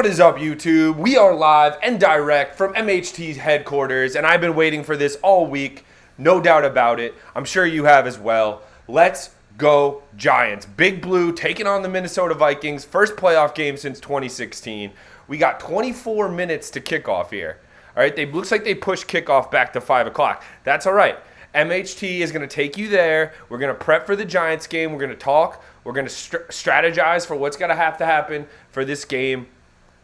What is up, YouTube? We are live and direct from MHT's headquarters, and I've been waiting for this all week. No doubt about it. I'm sure you have as well. Let's go Giants. Big Blue taking on the Minnesota Vikings. First playoff game since 2016. We got 24 minutes to kickoff here. All right, it looks like they pushed kickoff back to 5 o'clock. That's all right. MHT is going to take you there. We're going to prep for the Giants game. We're going to talk. We're going to strategize for what's going to have to happen for this game.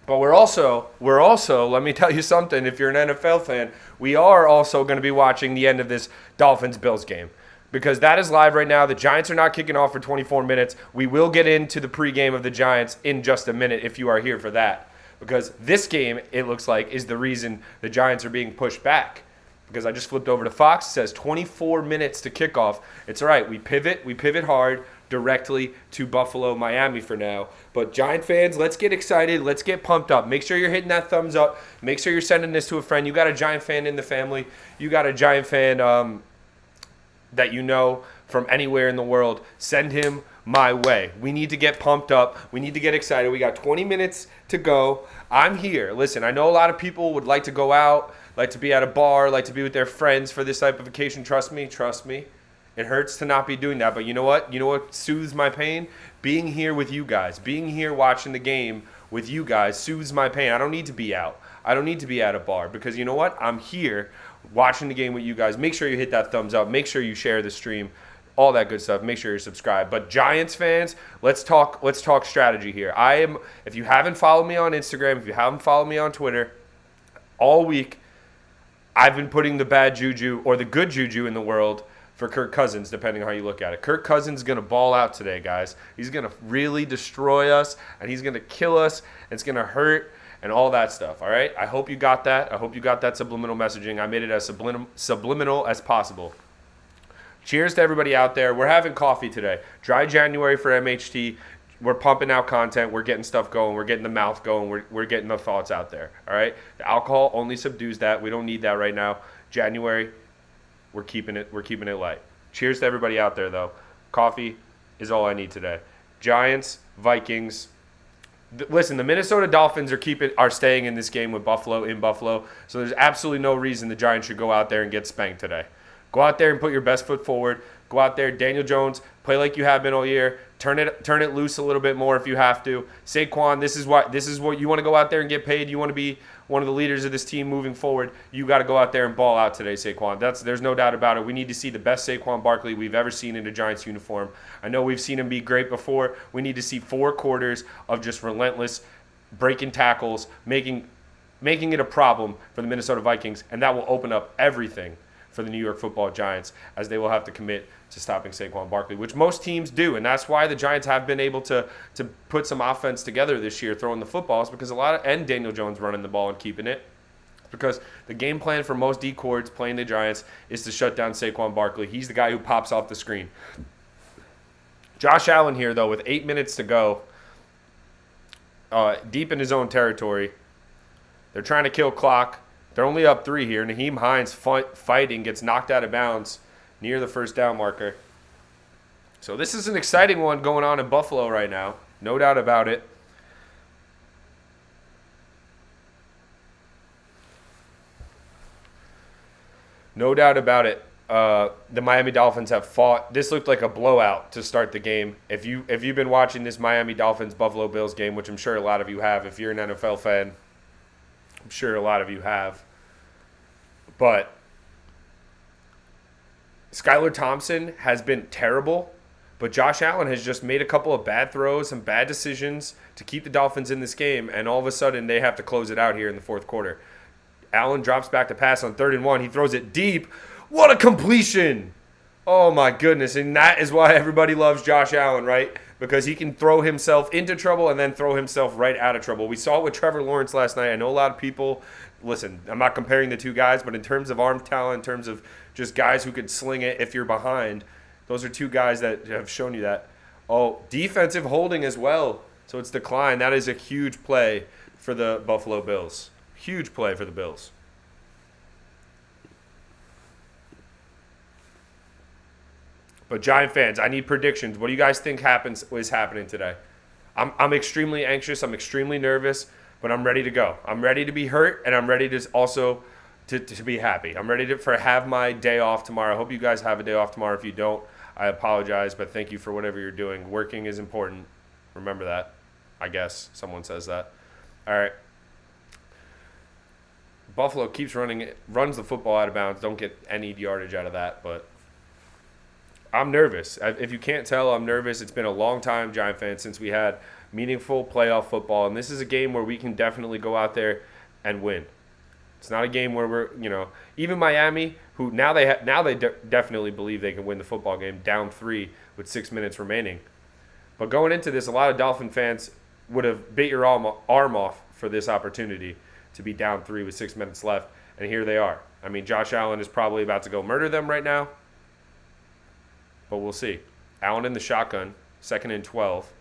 But we're also, let me tell you something, if you're an NFL fan, we are also going to be watching the end of this Dolphins-Bills game. Because that is live right now. The Giants are not kicking off for 24 minutes. We will get into the pregame of the Giants in just a minute if you are here for that. Because this game, it looks like, is the reason the Giants are being pushed back. Because I just flipped over to Fox. It says 24 minutes to kickoff. It's all right. We pivot hard directly to Buffalo, Miami for now. But Giant fans, let's get excited. Let's get pumped up. Make sure you're hitting that thumbs up. Make sure you're sending this to a friend. You got a Giant fan in the family. You got a Giant fan that you know from anywhere in the world. Send him my way. We need to get pumped up. We need to get excited. We got 20 minutes to go. I'm here. Listen, I know a lot of people would like to go out, like to be at a bar, like to be with their friends for this type of vacation. Trust me. It hurts to not be doing that, but you know what? You know what soothes my pain? Being here with you guys. Being here watching the game with you guys soothes my pain. I don't need to be out. I don't need to be at a bar because you know what? I'm here watching the game with you guys. Make sure you hit that thumbs up. Make sure you share the stream. All that good stuff. Make sure you're subscribed. But Giants fans, let's talk strategy here. If you haven't followed me on Instagram, if you haven't followed me on Twitter, all week I've been putting the bad juju or the good juju in the world for Kirk Cousins, depending on how you look at it. Kirk Cousins is going to ball out today, guys. He's going to really destroy us, and he's going to kill us. It's going to hurt and all that stuff, all right? I hope you got that. I hope you got that subliminal messaging. I made it as subliminal as possible. Cheers to everybody out there. We're having coffee today. Dry January for MHT. We're pumping out content. We're getting stuff going. We're getting the mouth going. We're getting the thoughts out there, all right? The alcohol only subdues that. We don't need that right now. January, we're keeping it light. Cheers to everybody out there, though. Coffee is all I need today. Giants, Vikings. Listen, the Minnesota Dolphins are staying in this game with Buffalo in Buffalo, so there's absolutely no reason the Giants should go out there and get spanked today. Go out there and put your best foot forward. Go out there, Daniel Jones, play like you have been all year. Turn it loose a little bit more if you have to. Saquon, this is what you want to go out there and get paid. You want to be one of the leaders of this team moving forward. You got to go out there and ball out today, Saquon. There's no doubt about it. We need to see the best Saquon Barkley we've ever seen in a Giants uniform. I know we've seen him be great before. We need to see 4 quarters of just relentless breaking tackles, making it a problem for the Minnesota Vikings, and that will open up everything for the New York Football Giants, as they will have to commit to stopping Saquon Barkley, which most teams do, and that's why the Giants have been able to put some offense together this year, throwing the footballs, because and Daniel Jones running the ball and keeping it, because the game plan for most D-cords playing the Giants is to shut down Saquon Barkley. He's the guy who pops off the screen. Josh Allen here, though, with 8 minutes to go, deep in his own territory. They're trying to kill clock. They're only up 3 here. Naheem Hines fighting, gets knocked out of bounds near the first down marker. So this is an exciting one going on in Buffalo right now. No doubt about it. No doubt about it. The Miami Dolphins have fought. This looked like a blowout to start the game. If you've been watching this Miami Dolphins Buffalo Bills game, which I'm sure a lot of you have, if you're an NFL fan, I'm sure a lot of you have. But Skylar Thompson has been terrible, but Josh Allen has just made a couple of bad throws, some bad decisions to keep the Dolphins in this game, and all of a sudden they have to close it out here in the fourth quarter. Allen drops back to pass on 3rd and 1. He throws it deep. What a completion! Oh, my goodness, and that is why everybody loves Josh Allen, right? Because he can throw himself into trouble and then throw himself right out of trouble. We saw it with Trevor Lawrence last night. I know a lot of people – listen, I'm not comparing the two guys, but in terms of arm talent, in terms of just guys who could sling it if you're behind, those are 2 guys that have shown you that. Oh, defensive holding as well. So it's declined. That is a huge play for the Buffalo Bills. Huge play for the Bills. But Giant fans, I need predictions. What do you guys think is happening today? I'm extremely anxious. I'm extremely nervous. but I'm ready to go. I'm ready to be hurt, and I'm ready to also to be happy. I'm ready to have my day off tomorrow. I hope you guys have a day off tomorrow. If you don't, I apologize, but thank you for whatever you're doing. Working is important. Remember that. I guess someone says that. All right. Buffalo runs the football out of bounds. Don't get any yardage out of that, but I'm nervous. If you can't tell, I'm nervous. It's been a long time, Giant fans, since we had meaningful playoff football, and this is a game where we can definitely go out there and win. It's not a game where we're, even Miami, who now they definitely believe they can win the football game, down 3 with 6 minutes remaining. But going into this, a lot of Dolphin fans would have bit your arm off for this opportunity to be down 3 with 6 minutes left, and here they are. I mean, Josh Allen is probably about to go murder them right now, but we'll see. Allen in the shotgun, 2nd and 12,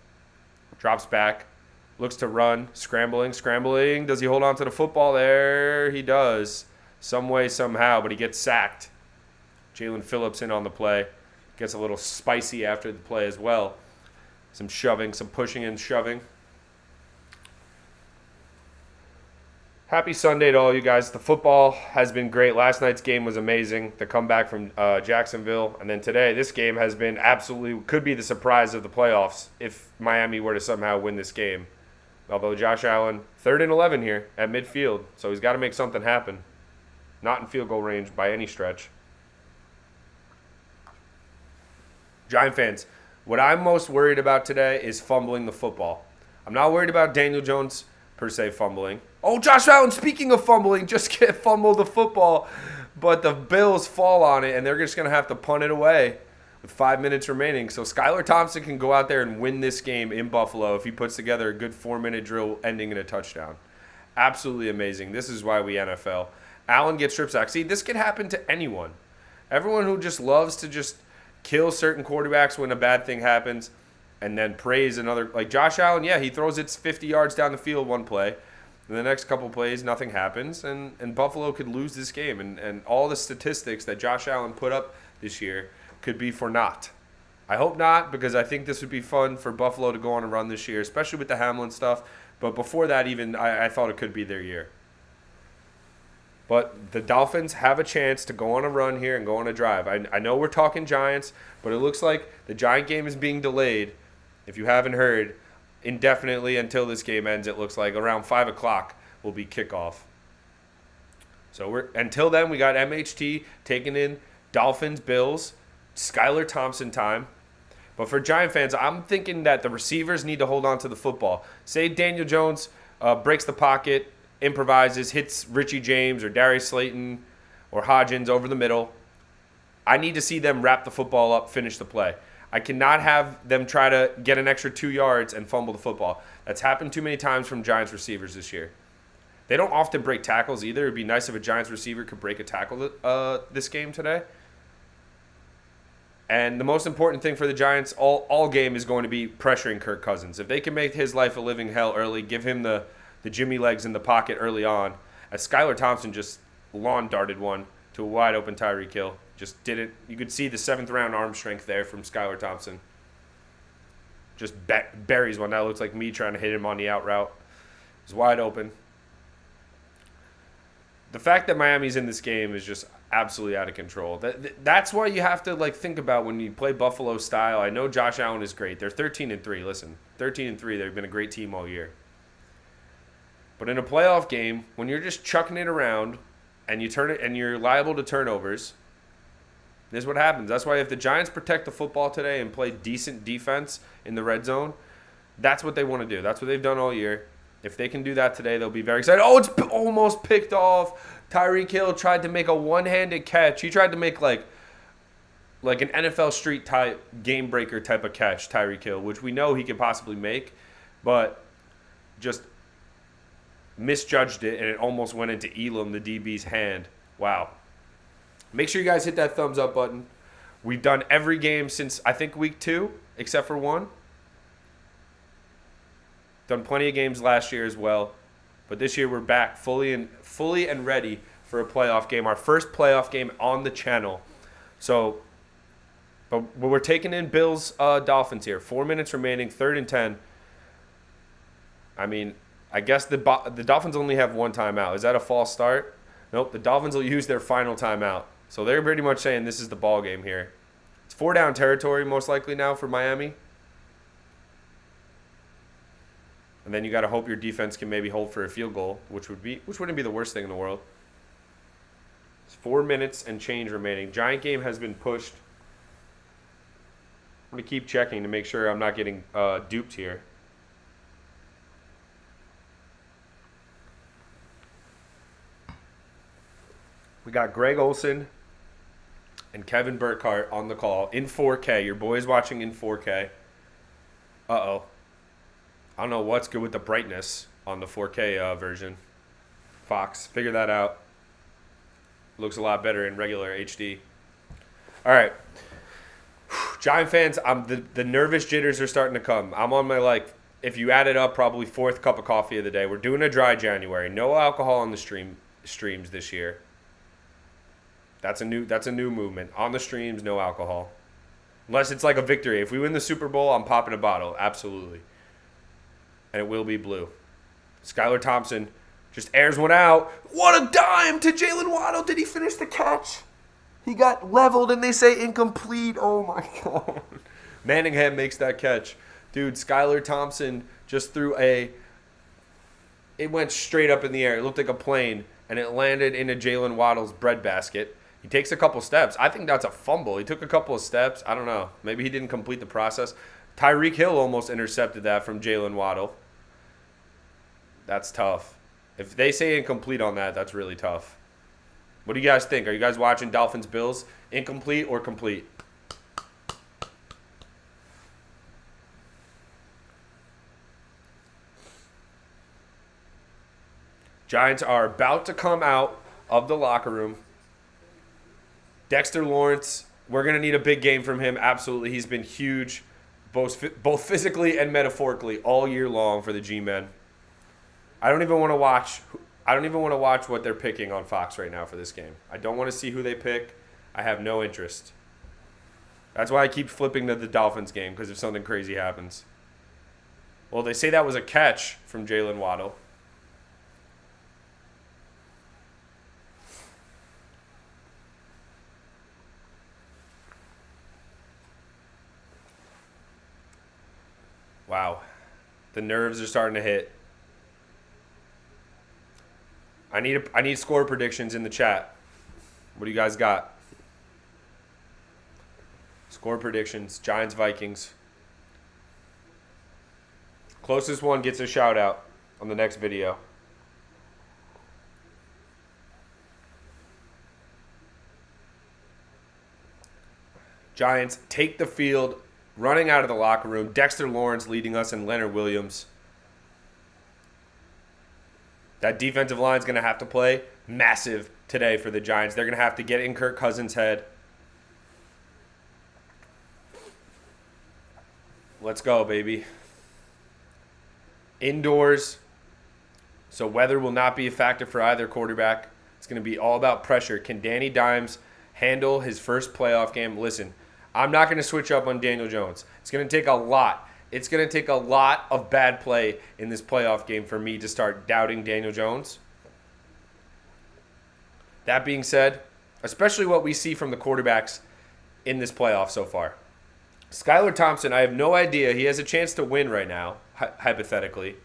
drops back, looks to run, scrambling. Does he hold on to the football? There he does, some way, somehow, but he gets sacked. Jalen Phillips in on the play, gets a little spicy after the play as well. Some shoving, some pushing and shoving. Happy Sunday to all you guys. The football has been great. Last night's game was amazing. The comeback from Jacksonville. And then today, this game has been could be the surprise of the playoffs if Miami were to somehow win this game. Although Josh Allen, 3rd and 11 here at midfield. So he's got to make something happen. Not in field goal range by any stretch. Giant fans, what I'm most worried about today is fumbling the football. I'm not worried about Daniel Jones per se fumbling. Oh, Josh Allen, speaking of fumbling, just fumbled the football, but the Bills fall on it, and they're just going to have to punt it away with 5 minutes remaining. So Skylar Thompson can go out there and win this game in Buffalo if he puts together a good 4-minute drill ending in a touchdown. Absolutely amazing. This is why we NFL. Allen gets strip sacked. See, this could happen to anyone. Everyone who just loves to just kill certain quarterbacks when a bad thing happens and then praise another. Like Josh Allen, yeah, he throws it 50 yards down the field one play. In the next couple plays, nothing happens, and Buffalo could lose this game. And all the statistics that Josh Allen put up this year could be for naught. I hope not, because I think this would be fun for Buffalo to go on a run this year, especially with the Hamlin stuff. But before that, even, I thought it could be their year. But the Dolphins have a chance to go on a run here and go on a drive. I know we're talking Giants, but it looks like the Giant game is being delayed, if you haven't heard, indefinitely until this game ends. It looks like around 5 o'clock will be kickoff. So until then, we got MHT taking in Dolphins, Bills, Skylar Thompson time. But for Giant fans, I'm thinking that the receivers need to hold on to the football. Say Daniel Jones breaks the pocket, improvises, hits Richie James or Darius Slayton or Hodgins over the middle. I need to see them wrap the football up, finish the play. I cannot have them try to get an extra 2 yards and fumble the football. That's happened too many times from Giants receivers this year. They don't often break tackles either. It would be nice if a Giants receiver could break a tackle this game today. And the most important thing for the Giants all game is going to be pressuring Kirk Cousins. If they can make his life a living hell early, give him the Jimmy legs in the pocket early on, as Skylar Thompson just lawn darted one to a wide open Tyreek Hill. Just didn't. You could see the 7th round arm strength there from Skylar Thompson. Just buries one. That looks like me trying to hit him on the out route. It was wide open. The fact that Miami's in this game is just absolutely out of control. That's why you have to think about when you play Buffalo style. I know Josh Allen is great. They're 13-3. Listen, 13-3. They've been a great team all year. But in a playoff game, when you're just chucking it around and you turn it and you're liable to turnovers, this is what happens. That's why if the Giants protect the football today and play decent defense in the red zone, that's what they want to do. That's what they've done all year. If they can do that today, they'll be very excited. Oh, it's almost picked off. Tyreek Hill tried to make a one-handed catch. He tried to make like an NFL Street type game breaker type of catch, Tyreek Hill, which we know he could possibly make, but just misjudged it, and it almost went into Elam, the DB's hand. Wow. Make sure you guys hit that thumbs up button. We've done every game since, I think, week 2, except for one. Done plenty of games last year as well. But this year we're back fully and ready for a playoff game. Our first playoff game on the channel. So, but we're taking in Bills Dolphins here. 4 minutes remaining, 3rd and 10. I mean, I guess the Dolphins only have one timeout. Is that a false start? Nope. The Dolphins will use their final timeout. So they're pretty much saying this is the ball game here. It's 4-down territory most likely now for Miami. And then you got to hope your defense can maybe hold for a field goal, which wouldn't be the worst thing in the world. It's 4 minutes and change remaining. Giant game has been pushed. I'm going to keep checking to make sure I'm not getting duped here. We got Greg Olson and Kevin Burkhardt on the call in 4K. Your boy's watching in 4K. Uh-oh. I don't know what's good with the brightness on the 4K version. Fox, figure that out. Looks a lot better in regular HD. All right. Giant fans, the nervous jitters are starting to come. I'm on my, if you add it up, probably 4th cup of coffee of the day. We're doing a dry January. No alcohol on the streams this year. That's a new movement. On the streams, no alcohol. Unless it's like a victory. If we win the Super Bowl, I'm popping a bottle. Absolutely. And it will be blue. Skylar Thompson just airs one out. What a dime to Jalen Waddle. Did he finish the catch? He got leveled and they say incomplete. Oh, my God. Manningham makes that catch. Dude, Skylar Thompson just threw it went straight up in the air. It looked like a plane, and it landed into Jalen Waddle's breadbasket. He takes a couple steps. I think that's a fumble. He took a couple of steps. I don't know. Maybe he didn't complete the process. Tyreek Hill almost intercepted that from Jalen Waddle. That's tough. If they say incomplete on that, that's really tough. What do you guys think? Are you guys watching Dolphins-Bills? Incomplete or complete? Giants are about to come out of the locker room. Dexter Lawrence, we're going to need a big game from him. Absolutely. He's been huge, both physically and metaphorically all year long for the G-Men. I don't even want to watch what they're picking on Fox right now for this game. I don't want to see who they pick. I have no interest. That's why I keep flipping to the Dolphins game, because if something crazy happens. Well, they say that was a catch from Jalen Waddle. Wow. The nerves are starting to hit. I need score predictions in the chat. What do you guys got? Score predictions. Giants, Vikings. Closest one gets a shout out on the next video. Giants take the field, running out of the locker room. Dexter Lawrence leading us and Leonard Williams. That defensive line is going to have to play massive today for the Giants. They're going to have to get in Kirk Cousins' head. Let's go, baby. Indoors, so weather will not be a factor for either quarterback. It's going to be all about pressure. Can Danny Dimes handle his first playoff game? Listen, I'm not going to switch up on Daniel Jones. It's going to take a lot. It's going to take a lot of bad play in this playoff game for me to start doubting Daniel Jones. That being said, especially what we see from the quarterbacks in this playoff so far. Skylar Thompson, I have no idea. He has a chance to win right now, hypothetically.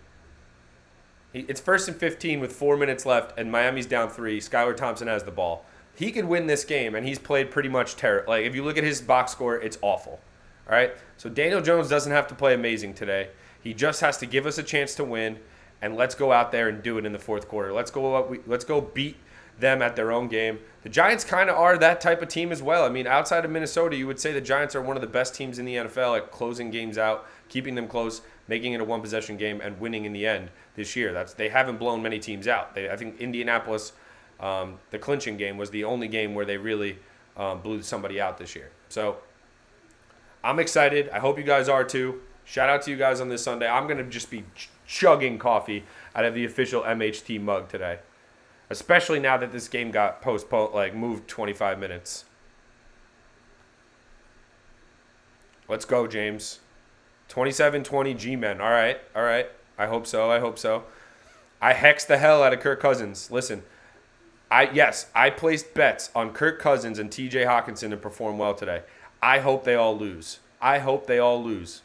It's 1st and 15 with 4 minutes left, and Miami's down 3. Skylar Thompson has the ball. He could win this game, and he's played pretty much terrible. Like, if you look at his box score, it's awful. All right? So Daniel Jones doesn't have to play amazing today. He just has to give us a chance to win, and let's go out there and do it in the fourth quarter. Let's go beat them at their own game. The Giants kind of are that type of team as well. I mean, outside of Minnesota, you would say the Giants are one of the best teams in the NFL at closing games out, keeping them close, making it a one-possession game, and winning in the end this year. They haven't blown many teams out. I think Indianapolis, the clinching game, was the only game where they really blew somebody out this year. So I'm excited. I hope you guys are too. Shout out to you guys on this Sunday. I'm going to just be chugging coffee out of the official MHT mug today, especially now that this game got postponed, moved 25 minutes. Let's go, James. 27-20 G-Men. All right. I hope so. I hexed the hell out of Kirk Cousins. Listen, I placed bets on Kirk Cousins and T.J. Hawkinson to perform well today. I hope they all lose. I hope they all lose.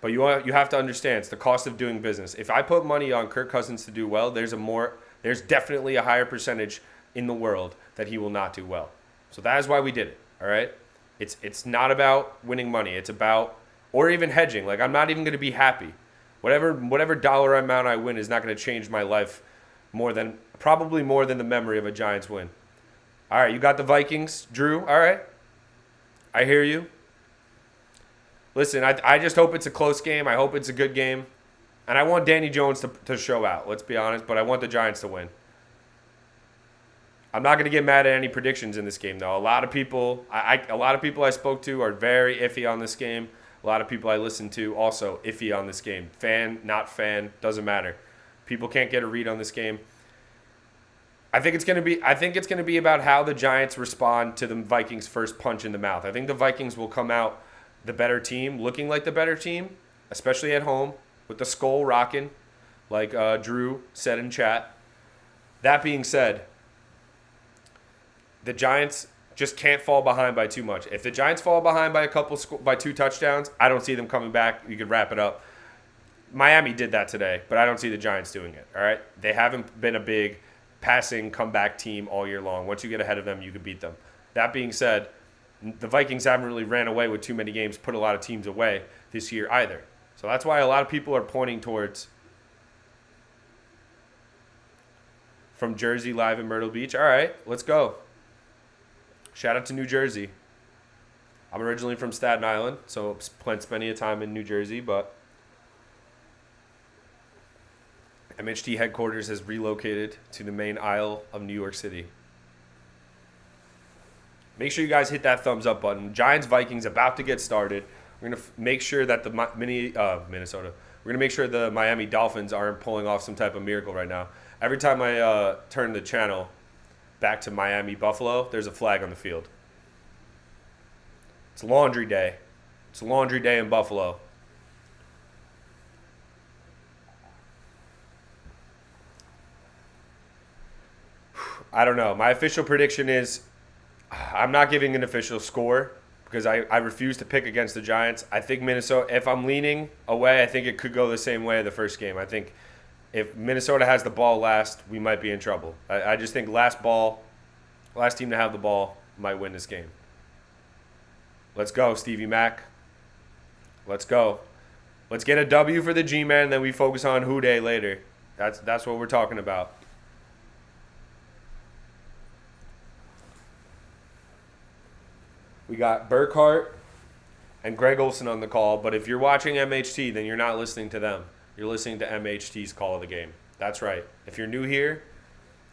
But you have to understand, it's the cost of doing business. If I put money on Kirk Cousins to do well, there's definitely a higher percentage in the world that he will not do well. So that is why we did it. All right. It's not about winning money. It's about, or even hedging. Like, I'm not even going to be happy. Whatever dollar amount I win is not going to change my life probably more than the memory of a Giants win. All right, you got the Vikings, Drew. All right. I hear you. Listen, I just hope it's a close game. I hope it's a good game. And I want Danny Jones to show out, let's be honest, but I want the Giants to win. I'm not going to get mad at any predictions in this game, though. A lot of people I spoke to are very iffy on this game. A lot of people I listen to also iffy on this game. Fan, not fan, doesn't matter. People can't get a read on this game. I think it's going to be about how the Giants respond to the Vikings' first punch in the mouth. I think the Vikings will come out the better team, looking like the better team, especially at home, with the skull rocking, like Drew said in chat. That being said, the Giants just can't fall behind by too much. If the Giants fall behind by 2 touchdowns, I don't see them coming back. You could wrap it up. Miami did that today, but I don't see the Giants doing it. All right, they haven't been a big passing comeback team all year long. Once you get ahead of them, you can beat them. That being said, the Vikings haven't really ran away with too many games, put a lot of teams away this year either. So that's why a lot of people are pointing towards from Jersey live in Myrtle Beach. All right, let's go. Shout out to New Jersey. I'm originally from Staten Island, so spent plenty of time in New Jersey, but MHT headquarters has relocated to the main aisle of New York City. Make sure you guys hit that thumbs up button. Giants-Vikings about to get started. We're going to make sure that the Minnesota. We're going to make sure the Miami Dolphins aren't pulling off some type of miracle right now. Every time I turn the channel back to Miami, Buffalo, there's a flag on the field. It's laundry day. It's laundry day in Buffalo. I don't know. My official prediction is I'm not giving an official score because I refuse to pick against the Giants. I think Minnesota, if I'm leaning away, I think it could go the same way the first game. I think if Minnesota has the ball last, we might be in trouble. I just think last team to have the ball might win this game. Let's go, Stevie Mac. Let's go. Let's get a W for the G-Man, and then we focus on Who Day later. That's what we're talking about. We got Burkhart and Greg Olson on the call, but if you're watching MHT, then you're not listening to them. You're listening to MHT's call of the game. That's right. If you're new here,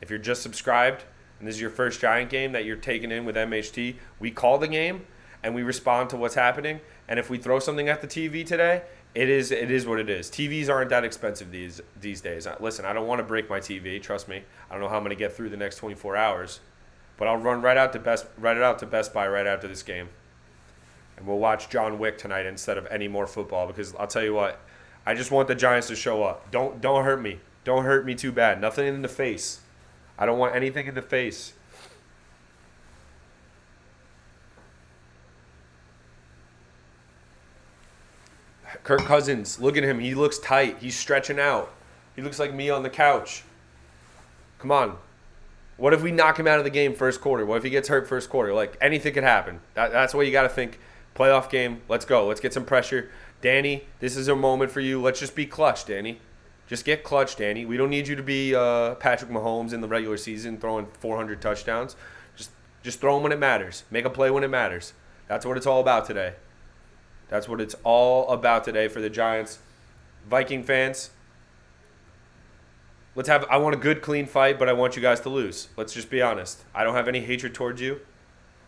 if you're just subscribed, and this is your first Giant game that you're taking in with MHT, we call the game, and we respond to what's happening. And if we throw something at the TV today, it is what it is. TVs aren't that expensive these days. Listen, I don't want to break my TV. Trust me. I don't know how I'm going to get through the next 24 hours. But I'll run right out to Best Buy right after this game. And we'll watch John Wick tonight instead of any more football because I'll tell you what, I just want the Giants to show up. Don't hurt me. Don't hurt me too bad. Nothing in the face. I don't want anything in the face. Kirk Cousins, look at him. He looks tight. He's stretching out. He looks like me on the couch. Come on. What if we knock him out of the game first quarter? What if he gets hurt first quarter? Like, anything could happen. That's what you got to think. Playoff game. Let's go. Let's get some pressure. Danny, this is a moment for you. Let's just be clutch, Danny. Just get clutch, Danny. We don't need you to be Patrick Mahomes in the regular season throwing 400 touchdowns. Just throw them when it matters. Make a play when it matters. That's what it's all about today. That's what it's all about today for the Giants. Viking fans, I want a good, clean fight, but I want you guys to lose. Let's just be honest. I don't have any hatred towards you.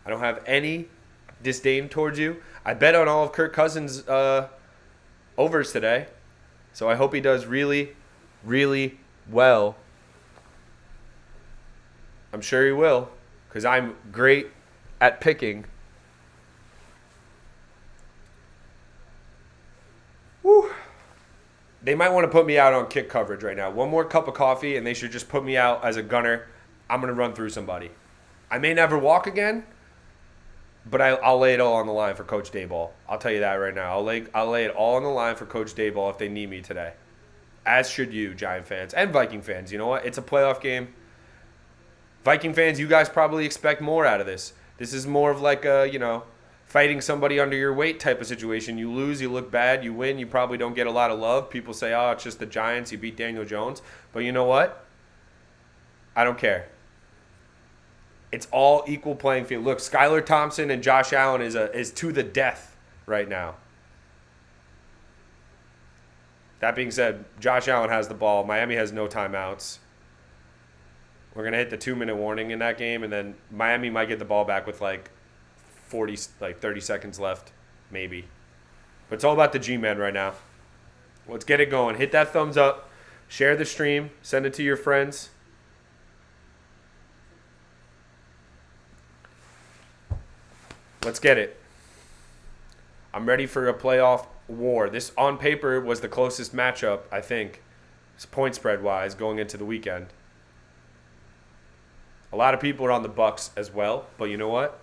I don't have any disdain towards you. I bet on all of Kirk Cousins' overs today. So I hope he does really, really well. I'm sure he will because I'm great at picking. Woo. They might want to put me out on kick coverage right now. One more cup of coffee, and they should just put me out as a gunner. I'm going to run through somebody. I may never walk again, but I'll lay it all on the line for Coach Dayball. I'll tell you that right now. I'll lay it all on the line for Coach Dayball if they need me today. As should you, Giant fans and Viking fans. You know what? It's a playoff game. Viking fans, you guys probably expect more out of this. This is more of like a, fighting somebody under your weight type of situation. You lose, you look bad. You win, you probably don't get a lot of love. People say, oh, it's just the Giants. You beat Daniel Jones. But you know what? I don't care. It's all equal playing field. Look, Skylar Thompson and Josh Allen is to the death right now. That being said, Josh Allen has the ball. Miami has no timeouts. We're going to hit the 2-minute warning in that game, and then Miami might get the ball back with 30 seconds left, maybe. But it's all about the G-Men right now. Let's get it going. Hit that thumbs up. Share the stream. Send it to your friends. Let's get it. I'm ready for a playoff war. This, on paper, was the closest matchup, I think, point spread-wise, going into the weekend. A lot of people are on the Bucs as well, but you know what?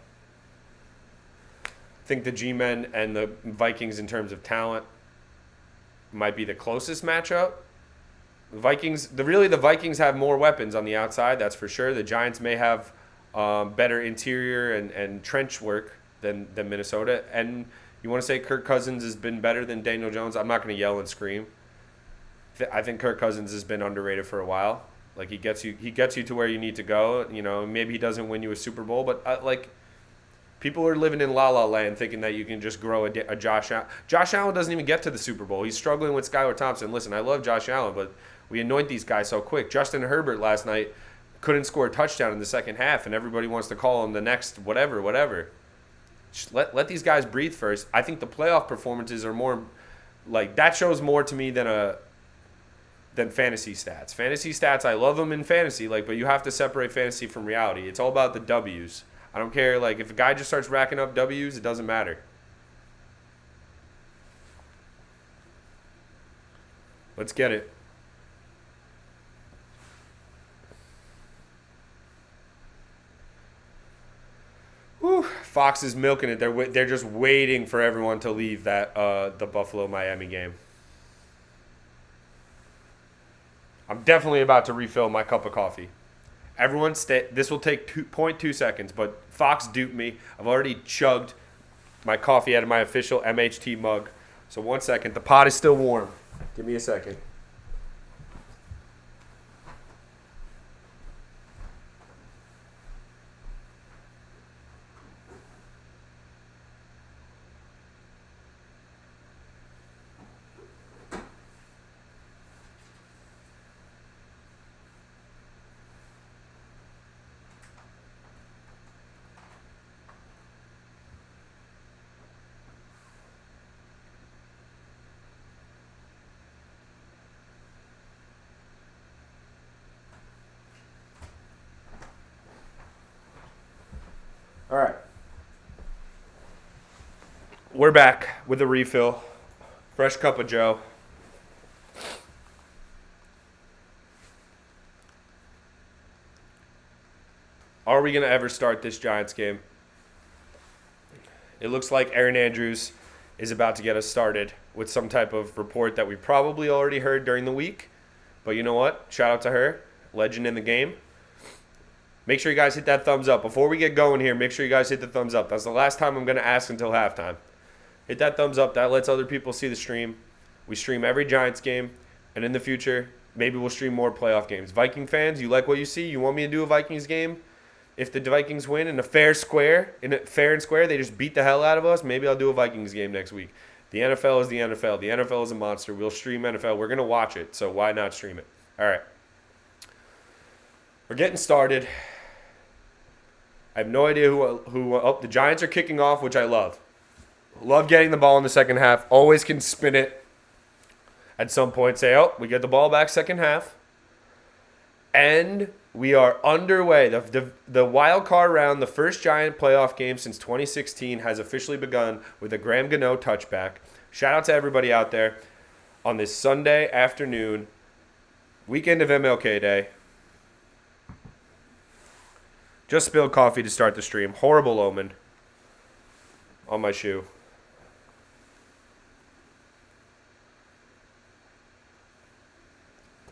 I think the G-Men and the Vikings, in terms of talent, might be the closest matchup. The Vikings have more weapons on the outside, that's for sure. The Giants may have better interior and trench work than Minnesota. And you want to say Kirk Cousins has been better than Daniel Jones? I'm not going to yell and scream. I think Kirk Cousins has been underrated for a while. Like, he gets you to where you need to go. Maybe he doesn't win you a Super Bowl, but people are living in la la land thinking that you can just grow a Josh Allen. Josh Allen doesn't even get to the Super Bowl. He's struggling with Skylar Thompson. Listen, I love Josh Allen, but we anoint these guys so quick. Justin Herbert last night couldn't score a touchdown in the second half, and everybody wants to call him the next whatever. Just let these guys breathe first. I think the playoff performances are more that shows more to me than fantasy stats. Fantasy stats, I love them in fantasy, but you have to separate fantasy from reality. It's all about the W's. I don't care, if a guy just starts racking up W's, it doesn't matter. Let's get it. Whew, Fox is milking it. They're just waiting for everyone to leave the Buffalo-Miami game. I'm definitely about to refill my cup of coffee. Everyone stay. This will take 2.2 seconds, but Fox duped me. I've already chugged my coffee out of my official MHT mug. So 1 second. The pot is still warm. Give me a second. All right. We're back with a refill. Fresh cup of Joe. Are we going to ever start this Giants game? It looks like Aaron Andrews is about to get us started with some type of report that we probably already heard during the week. But you know what? Shout out to her. Legend in the game. Make sure you guys hit that thumbs up. Before we get going here, make sure you guys hit the thumbs up. That's the last time I'm going to ask until halftime. Hit that thumbs up. That lets other people see the stream. We stream every Giants game. And in the future, maybe we'll stream more playoff games. Viking fans, you like what you see? You want me to do a Vikings game? If the Vikings win in a fair and square, they just beat the hell out of us, maybe I'll do a Vikings game next week. The NFL is the NFL. The NFL is a monster. We'll stream NFL. We're going to watch it, so why not stream it? All right. We're getting started. I have no idea who the Giants are kicking off, which I love. Love getting the ball in the second half. Always can spin it at some point. Say, we get the ball back second half. And we are underway. The wild card round, the first Giant playoff game since 2016, has officially begun with a Graham Gano touchback. Shout out to everybody out there. on this Sunday afternoon, weekend of MLK Day. Just spilled coffee to start the stream. Horrible omen on my shoe.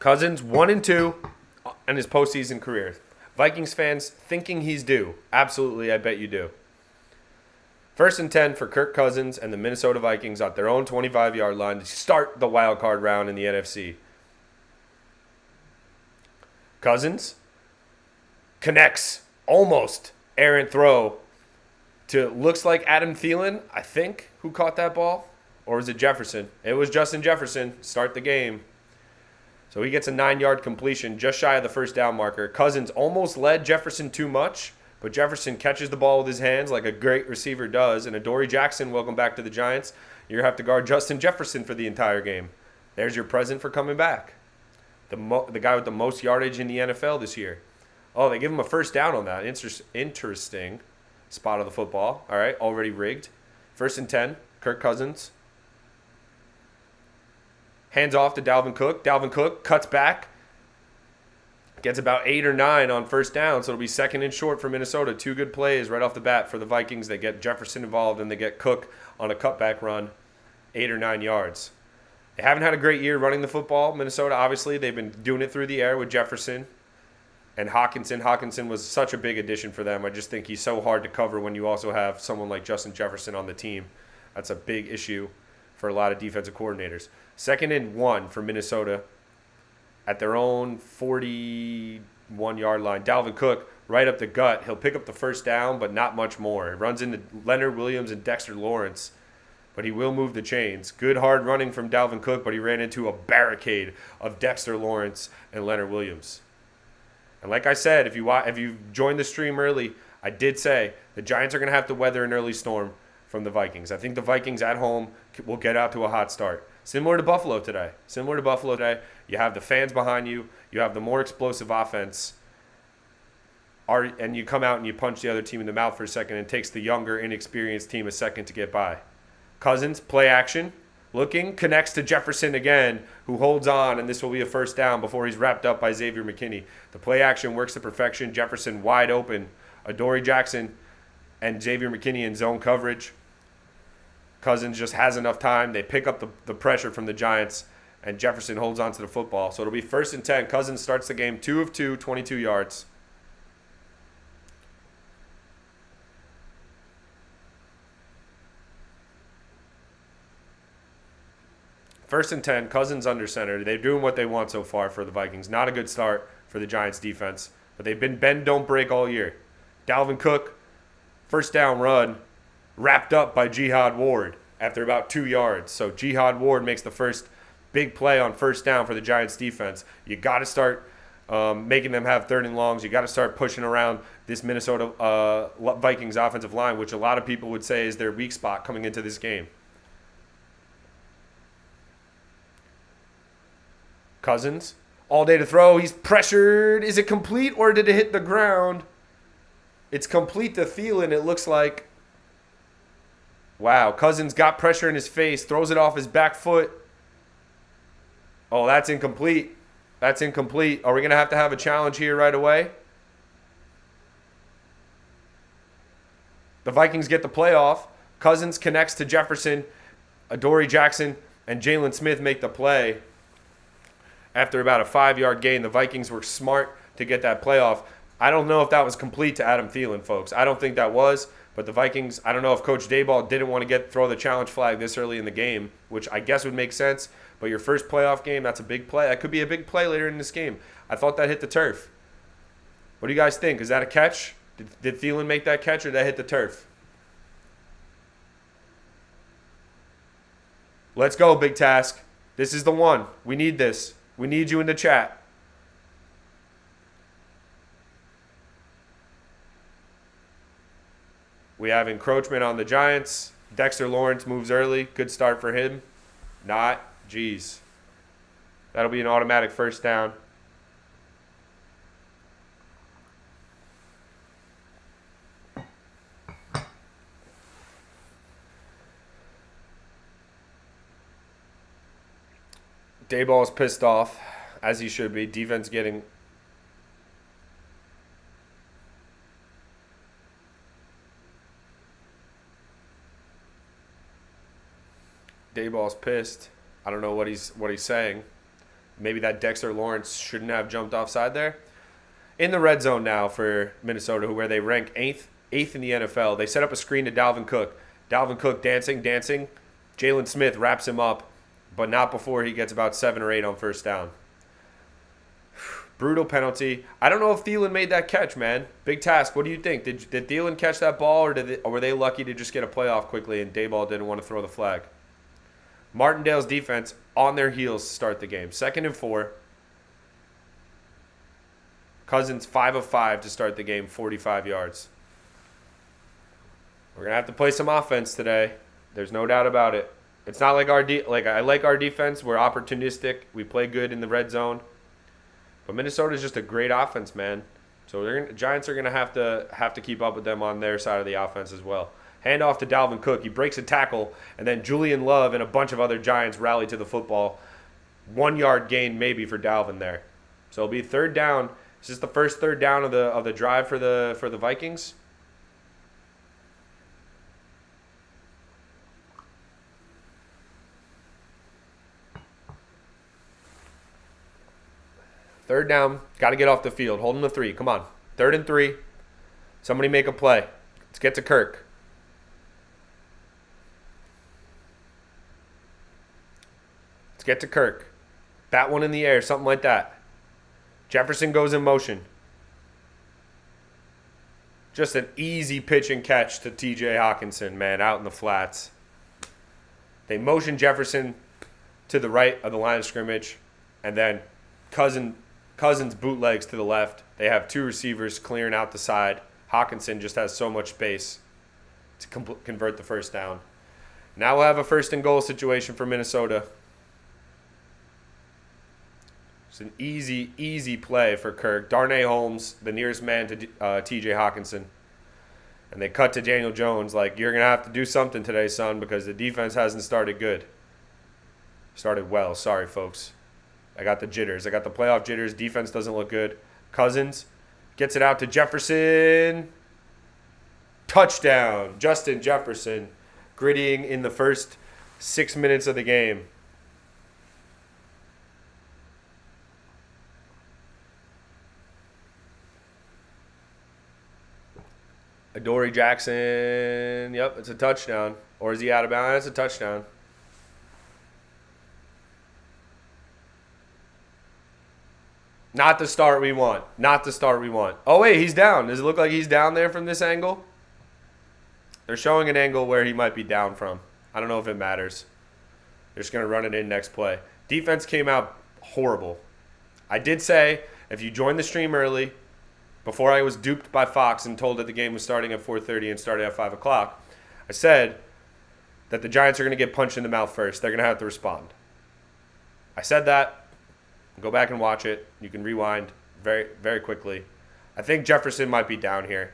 Cousins 1-2 in his postseason career. Vikings fans thinking he's due. Absolutely, I bet you do. 1st and 10 for Kirk Cousins and the Minnesota Vikings at their own 25-yard line to start the wild card round in the NFC. Cousins connects almost errant throw to looks like Adam Thielen, I think, who caught that ball. Or was it Jefferson? It was Justin Jefferson. Start the game. So he gets a 9-yard completion just shy of the first down marker. Cousins almost led Jefferson too much, but Jefferson catches the ball with his hands like a great receiver does. And Adoree Jackson, welcome back to the Giants. You're going to have to guard Justin Jefferson for the entire game. There's your present for coming back. The guy with the most yardage in the NFL this year. Oh, they give him a first down on that. Interesting spot of the football. All right, already rigged. 1st and 10, Kirk Cousins. Hands off to Dalvin Cook. Dalvin Cook cuts back. Gets about 8 or 9 on first down, so it'll be 2nd and short for Minnesota. 2 good plays right off the bat for the Vikings. They get Jefferson involved, and they get Cook on a cutback run, 8 or 9 yards. They haven't had a great year running the football. Minnesota, obviously, they've been doing it through the air with Jefferson and Hockenson. Hockenson was such a big addition for them. I just think he's so hard to cover when you also have someone like Justin Jefferson on the team. That's a big issue for a lot of defensive coordinators. 2nd and 1 for Minnesota at their own 41-yard line. Dalvin Cook right up the gut. He'll pick up the first down, but not much more. He runs into Leonard Williams and Dexter Lawrence, but he will move the chains. Good hard running from Dalvin Cook, but he ran into a barricade of Dexter Lawrence and Leonard Williams. And like I said, if you joined the stream early, I did say the Giants are going to have to weather an early storm from the Vikings. I think the Vikings at home will get out to a hot start. Similar to Buffalo today. You have the fans behind you. You have the more explosive offense. And you come out and you punch the other team in the mouth for a second, and it takes the younger, inexperienced team a second to get by. Cousins, play action. Looking, connects to Jefferson again, who holds on, and this will be a first down before he's wrapped up by Xavier McKinney. The play action works to perfection. Jefferson wide open. Adoree Jackson and Xavier McKinney in zone coverage. Cousins just has enough time. They pick up the pressure from the Giants, and Jefferson holds on to the football. So it'll be 1st and 10. Cousins starts the game 2 of 2, 22 yards. First and 10, Cousins under center. They're doing what they want so far for the Vikings. Not a good start for the Giants defense, but they've been bend, don't break all year. Dalvin Cook, first down run, wrapped up by Jihad Ward after about 2 yards. So Jihad Ward makes the first big play on first down for the Giants defense. You got to start making them have 3rd and longs. You got to start pushing around this Minnesota Vikings offensive line, which a lot of people would say is their weak spot coming into this game. Cousins, all day to throw. He's pressured. Is it complete or did it hit the ground? It's complete to Thielen, it looks like. Wow, Cousins got pressure in his face, throws it off his back foot. Oh, that's incomplete. That's incomplete. Are we going to have a challenge here right away? The Vikings get the playoff. Cousins connects to Jefferson. Adoree Jackson and Jalen Smith make the play. After about a 5-yard gain, the Vikings were smart to get that playoff. I don't know if that was complete to Adam Thielen, folks. I don't think that was. But the Vikings, I don't know if Coach Daboll didn't want to throw the challenge flag this early in the game, which I guess would make sense. But your first playoff game, that's a big play. That could be a big play later in this game. I thought that hit the turf. What do you guys think? Is that a catch? Did Thielen make that catch or did that hit the turf? Let's go, Big Task. This is the one. We need this. We need you in the chat. We have encroachment on the Giants. Dexter Lawrence moves early. Good start for him. Not. Jeez. That'll be an automatic first down. Dayball's pissed off, as he should be. Defense getting... Dayball's pissed. I don't know what he's saying. Maybe that Dexter Lawrence shouldn't have jumped offside there. In the red zone now for Minnesota, where they rank eighth in the NFL. They set up a screen to Dalvin Cook. Dalvin Cook dancing. Jalen Smith wraps him up, but not before he gets about 7 or 8 on first down. Brutal penalty. I don't know if Thielen made that catch, man. Big task. What do you think? Did Thielen catch that ball, or were they lucky to just get a playoff quickly and Dayball didn't want to throw the flag? Martindale's defense on their heels to start the game. 2nd and 4. Cousins 5 of 5 to start the game, 45 yards. We're gonna have to play some offense today. There's no doubt about it. It's not like I like our defense. We're opportunistic. We play good in the red zone. But Minnesota is just a great offense, man. So Giants are gonna have to keep up with them on their side of the offense as well. Hand off to Dalvin Cook. He breaks a tackle, and then Julian Love and a bunch of other Giants rally to the football. 1 yard gain maybe for Dalvin there. So it'll be 3rd down. Is this the first 3rd down of the drive for the Vikings? Third down. Got to get off the field. Hold him to 3. Come on. 3rd and 3. Somebody make a play. Let's get to Kirk. Let's get to Kirk. Bat one in the air. Something like that. Jefferson goes in motion. Just an easy pitch and catch to T.J. Hockenson, man, out in the flats. They motion Jefferson to the right of the line of scrimmage, and then Cousins bootlegs to the left. They have 2 receivers clearing out the side. Hockenson just has so much space to convert the first down. Now we'll have a 1st and goal situation for Minnesota. It's an easy play for Kirk. Darnay Holmes, the nearest man to T.J. Hockenson. And they cut to Daniel Jones like, you're going to have to do something today, son, because the defense hasn't started good. Started well. Sorry, folks. I got the jitters. I got the playoff jitters. Defense doesn't look good. Cousins gets it out to Jefferson. Touchdown. Justin Jefferson grittying in the first 6 minutes of the game. Adoree Jackson. Yep, it's a touchdown. Or is he out of bounds? It's a touchdown. Not the start we want. Not the start we want. Oh, wait, he's down. Does it look like he's down there from this angle? They're showing an angle where he might be down from. I don't know if it matters. They're just going to run it in next play. Defense came out horrible. I did say, if you joined the stream early, before I was duped by Fox and told that the game was starting at 4:30 and started at 5 o'clock, I said that the Giants are going to get punched in the mouth first. They're going to have to respond. I said that. Go back and watch it. You can rewind very, very quickly. I think Jefferson might be down here.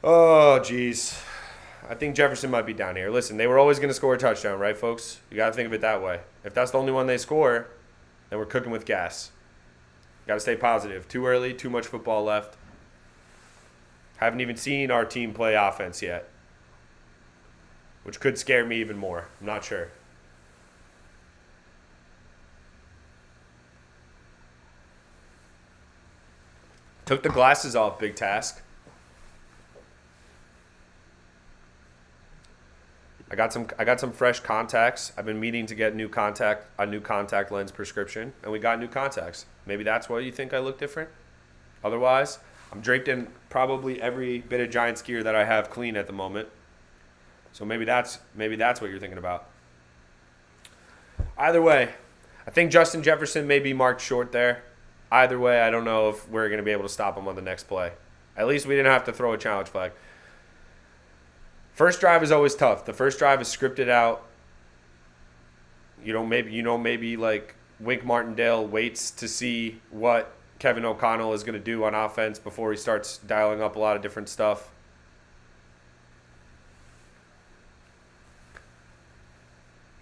Oh, jeez. I think Jefferson might be down here. Listen, they were always going to score a touchdown, right, folks? You got to think of it that way. If that's the only one they score, then we're cooking with gas. Got to stay positive. Too early, too much football left. Haven't even seen our team play offense yet, which could scare me even more. I'm not sure. Took the glasses off, big task. I got some fresh contacts. I've been meaning to get a new contact lens prescription, and we got new contacts. Maybe that's why you think I look different. Otherwise, I'm draped in probably every bit of Giants gear that I have clean at the moment. So maybe that's what you're thinking about. Either way, I think Justin Jefferson may be marked short there. Either way, I don't know if we're going to be able to stop him on the next play. At least we didn't have to throw a challenge flag. First drive is always tough. The first drive is scripted out. Maybe like Wink Martindale waits to see what Kevin O'Connell is going to do on offense before he starts dialing up a lot of different stuff.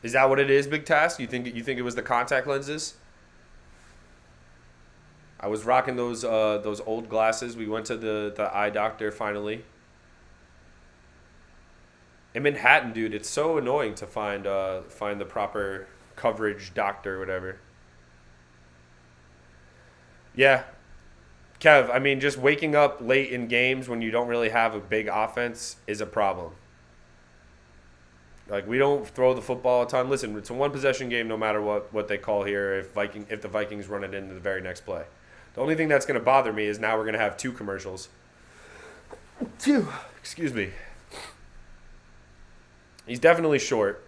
Is that what it is, Big Task? You think it was the contact lenses? I was rocking those old glasses. We went to the eye doctor finally. In Manhattan, dude, it's so annoying to find the proper coverage doctor or whatever. Yeah, Kev, I mean, just waking up late in games when you don't really have a big offense is a problem. Like, we don't throw the football a ton. Listen, it's a one possession game no matter what they call here if the Vikings run it into the very next play. The only thing that's going to bother me is now we're going to have 2 commercials. 2. Excuse me. He's definitely short.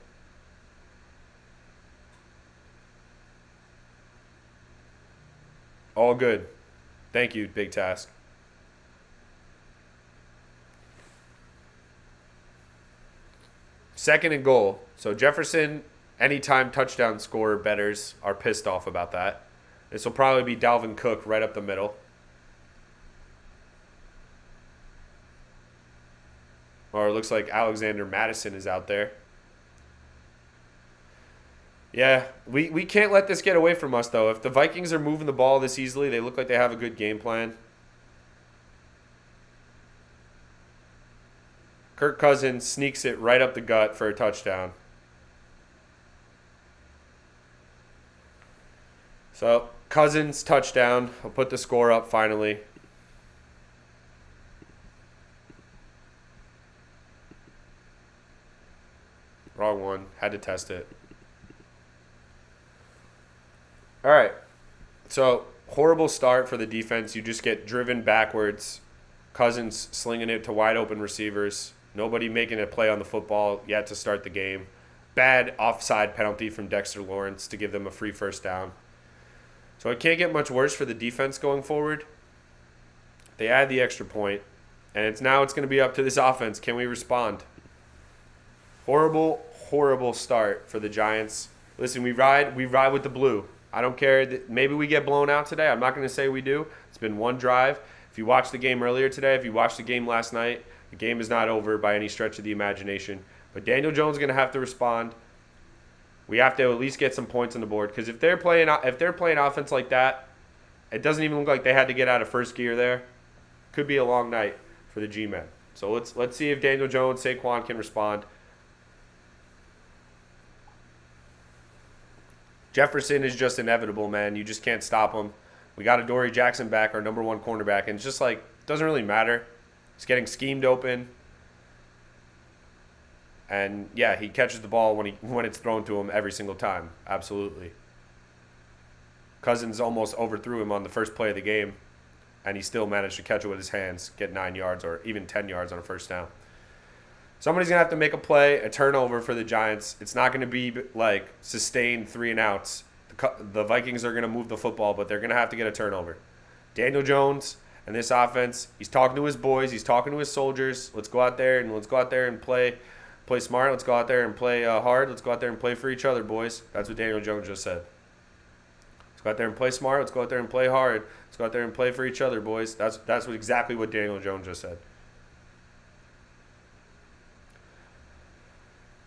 All good. Thank you, Big Task. Second and goal. So Jefferson, anytime touchdown scorer bettors are pissed off about that. This will probably be Dalvin Cook right up the middle. Or it looks like Alexander Madison is out there. Yeah, we can't let this get away from us, though. If the Vikings are moving the ball this easily, they look like they have a good game plan. Kirk Cousins sneaks it right up the gut for a touchdown. So, Cousins touchdown. I'll put the score up finally. Wrong one. Had to test it. All right. So, horrible start for the defense. You just get driven backwards. Cousins slinging it to wide open receivers. Nobody making a play on the football yet to start the game. Bad offside penalty from Dexter Lawrence to give them a free first down. So it can't get much worse for the defense going forward. They add the extra point, and it's going to be up to this offense. Can we respond? Horrible, horrible start for the Giants. Listen, we ride with the blue. I don't care. Maybe we get blown out today. I'm not going to say we do. It's been one drive. If you watched the game earlier today, if you watched the game last night, the game is not over by any stretch of the imagination. But Daniel Jones is going to have to respond. We have to at least get some points on the board, because if they're playing offense like that, it doesn't even look like they had to get out of first gear there. Could be a long night for the G-men. So let's see if Daniel Jones, Saquon can respond. Jefferson is just inevitable, man. You just can't stop him. We got Adoree Jackson back, our number 1 cornerback, and it's just like, it doesn't really matter. He's getting schemed open. And, yeah, he catches the ball when it's thrown to him every single time. Absolutely. Cousins almost overthrew him on the first play of the game, and he still managed to catch it with his hands, get 9 yards or even 10 yards on a first down. Somebody's going to have to make a play, a turnover for the Giants. It's not going to be, like, sustained 3 and outs. The Vikings are going to move the football, but they're going to have to get a turnover. Daniel Jones and this offense, he's talking to his boys. He's talking to his soldiers. Let's go out there and play smart. Let's go out there and play hard. Let's go out there and play for each other, boys. That's what Daniel Jones just said. Let's go out there and play smart. Let's go out there and play hard. Let's go out there and play for each other, boys. That's exactly what Daniel Jones just said.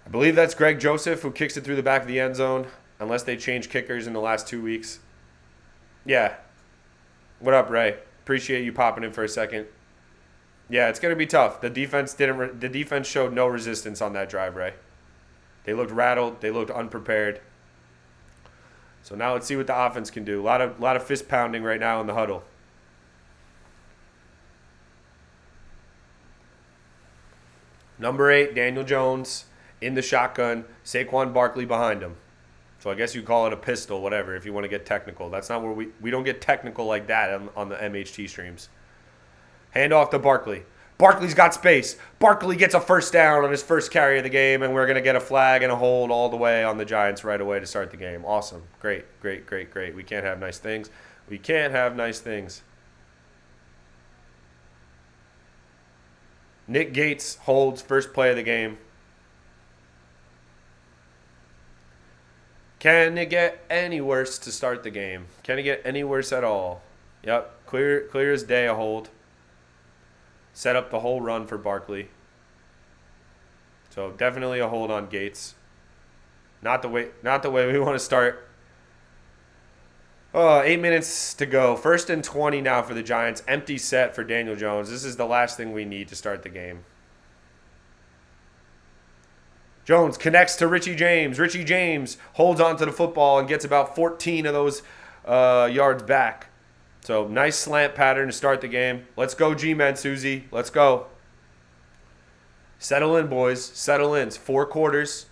I believe that's Greg Joseph who kicks it through the back of the end zone, unless they change kickers in the last 2 weeks. Yeah. What up, Ray? Appreciate you popping in for a second. Yeah, it's going to be tough. The defense showed no resistance on that drive, Ray. They looked rattled. They looked unprepared. So now let's see what the offense can do. A lot of fist pounding right now in the huddle. Number 8, Daniel Jones in the shotgun. Saquon Barkley behind him. So I guess you call it a pistol, whatever, if you want to get technical. That's not where we don't get technical like that on the MHT streams. Hand off to Barkley. Barkley's got space. Barkley gets a first down on his first carry of the game, and we're going to get a flag and a hold all the way on the Giants right away to start the game. Awesome. Great. We can't have nice things. We can't have nice things. Nick Gates holds first play of the game. Can it get any worse to start the game? Can it get any worse at all? Yep, clear as day a hold. Set up the whole run for Barkley. So definitely a hold on Gates. Not the way we want to start. 8 minutes to go. 1st and 20 now for the Giants. Empty set for Daniel Jones. This is the last thing we need to start the game. Jones connects to Richie James. Richie James holds onto the football and gets about 14 of those yards back. So nice slant pattern to start the game. Let's go, G-Men, Susie. Let's go. Settle in, boys. Settle in. It's 4 quarters.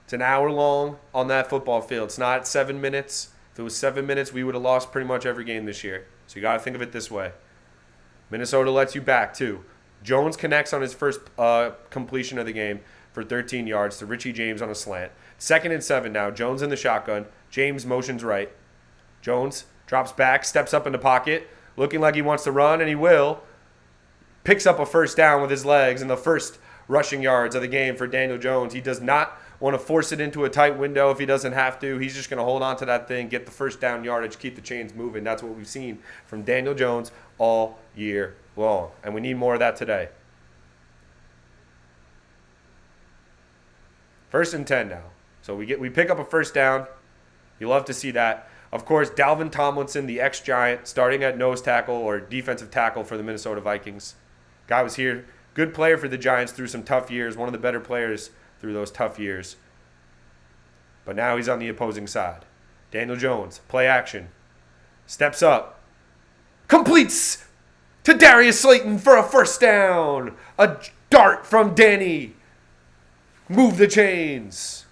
It's an hour long on that football field. It's not 7 minutes. If it was 7 minutes, we would have lost pretty much every game this year. So you got to think of it this way. Minnesota lets you back, too. Jones connects on his first completion of the game for 13 yards to Richie James on a slant. 2nd and 7 now. Jones in the shotgun. James motions right. Jones drops back, steps up in the pocket, looking like he wants to run, and he will. Picks up a first down with his legs in the first rushing yards of the game for Daniel Jones. He does not want to force it into a tight window if he doesn't have to. He's just going to hold on to that thing, get the first down yardage, keep the chains moving. That's what we've seen from Daniel Jones all year long, and we need more of that today. 1st and 10 now. So we pick up a first down. You love to see that. Of course, Dalvin Tomlinson, the ex-Giant, starting at nose tackle or defensive tackle for the Minnesota Vikings. Guy was here. Good player for the Giants through some tough years. One of the better players through those tough years. But now he's on the opposing side. Daniel Jones, play action. Steps up. Completes to Darius Slayton for a first down. A dart from Danny. Move the chains.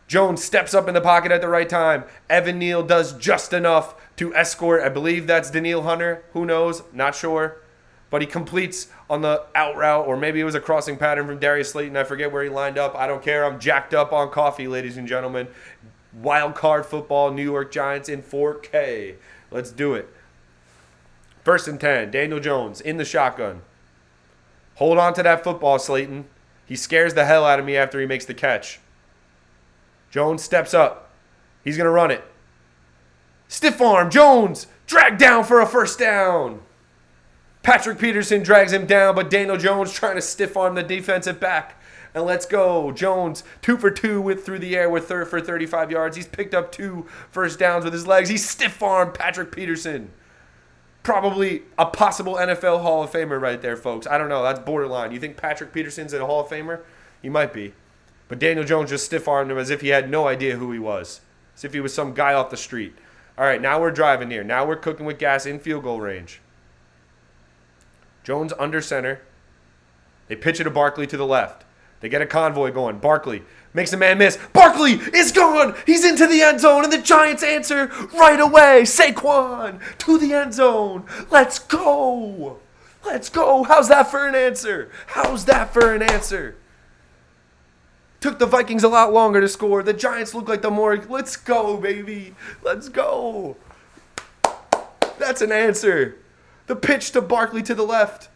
Jones steps up in the pocket at the right time. Evan Neal does just enough to escort. I believe that's Danielle Hunter. Who knows? Not sure. But he completes on the out route, or maybe it was a crossing pattern from Darius Slayton. I forget where he lined up. I don't care. I'm jacked up on coffee, ladies and gentlemen. Wild card football, New York Giants in 4K. Let's do it. 1st and 10. Daniel Jones in the shotgun. Hold on to that football, Slayton. He scares the hell out of me after he makes the catch. Jones steps up. He's going to run it. Stiff arm. Jones dragged down for a first down. Patrick Peterson drags him down, but Daniel Jones trying to stiff arm the defensive back. And let's go. Jones 2 for 2 through the air with for 35 yards. He's picked up 2 first downs with his legs. He stiff armed Patrick Peterson. Probably a possible NFL Hall of Famer right there, folks. I don't know. That's borderline. You think Patrick Peterson's a Hall of Famer? He might be. But Daniel Jones just stiff-armed him as if he had no idea who he was. As if he was some guy off the street. All right, now we're driving here. Now we're cooking with gas in field goal range. Jones under center. They pitch it to Barkley to the left. They get a convoy going. Barkley makes a man miss. Barkley is gone. He's into the end zone, and the Giants answer right away. Saquon to the end zone. Let's go. Let's go. How's that for an answer? How's that for an answer? Took the Vikings a lot longer to score. The Giants look like the more. Let's go, baby. Let's go. That's an answer. The pitch to Barkley to the left.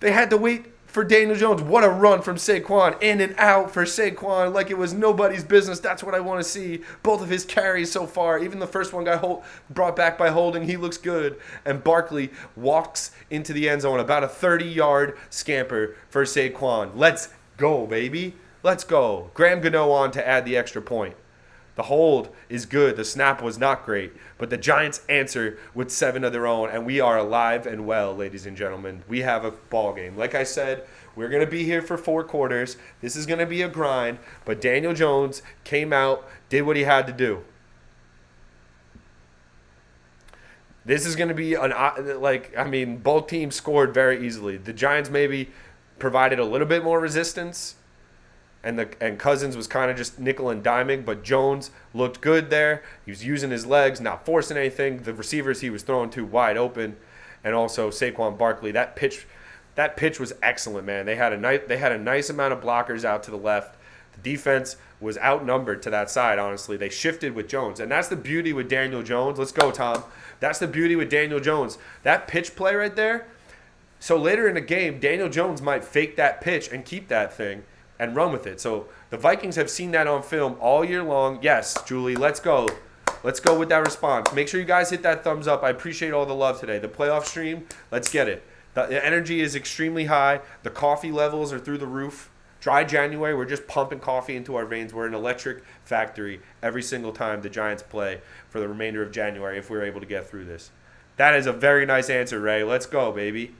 They had to wait for Daniel Jones. What a run from Saquon. In and out for Saquon like it was nobody's business. That's what I want to see. Both of his carries so far. Even the first one got brought back by holding. He looks good. And Barkley walks into the end zone. About a 30-yard scamper for Saquon. Let's go, baby. Let's go. Graham Gano on to add the extra point. The hold is good. The snap was not great. But the Giants answer with 7 of their own. And we are alive and well, ladies and gentlemen. We have a ball game. Like I said, we're going to be here for 4 quarters. This is going to be a grind. But Daniel Jones came out, did what he had to do. This is going to be both teams scored very easily. The Giants maybe provided a little bit more resistance. And Cousins was kind of just nickel and diming, but Jones looked good there. He was using his legs, not forcing anything. The receivers he was throwing to wide open, and also Saquon Barkley. That pitch was excellent, man. They had a nice amount of blockers out to the left. The defense was outnumbered to that side. Honestly, they shifted with Jones, and that's the beauty with Daniel Jones. Let's go, Tom. That's the beauty with Daniel Jones. That pitch play right there. So later in the game, Daniel Jones might fake that pitch and keep that thing and run with it. So the Vikings have seen that on film all year long. Yes, Julie, let's go. Let's go with that response. Make sure you guys hit that thumbs up. I appreciate all the love today. The playoff stream, let's get it. The energy is extremely high. The coffee levels are through the roof. Dry January, we're just pumping coffee into our veins. We're an electric factory every single time the Giants play for the remainder of January if we're able to get through this. That is a very nice answer, Ray. Let's go, baby.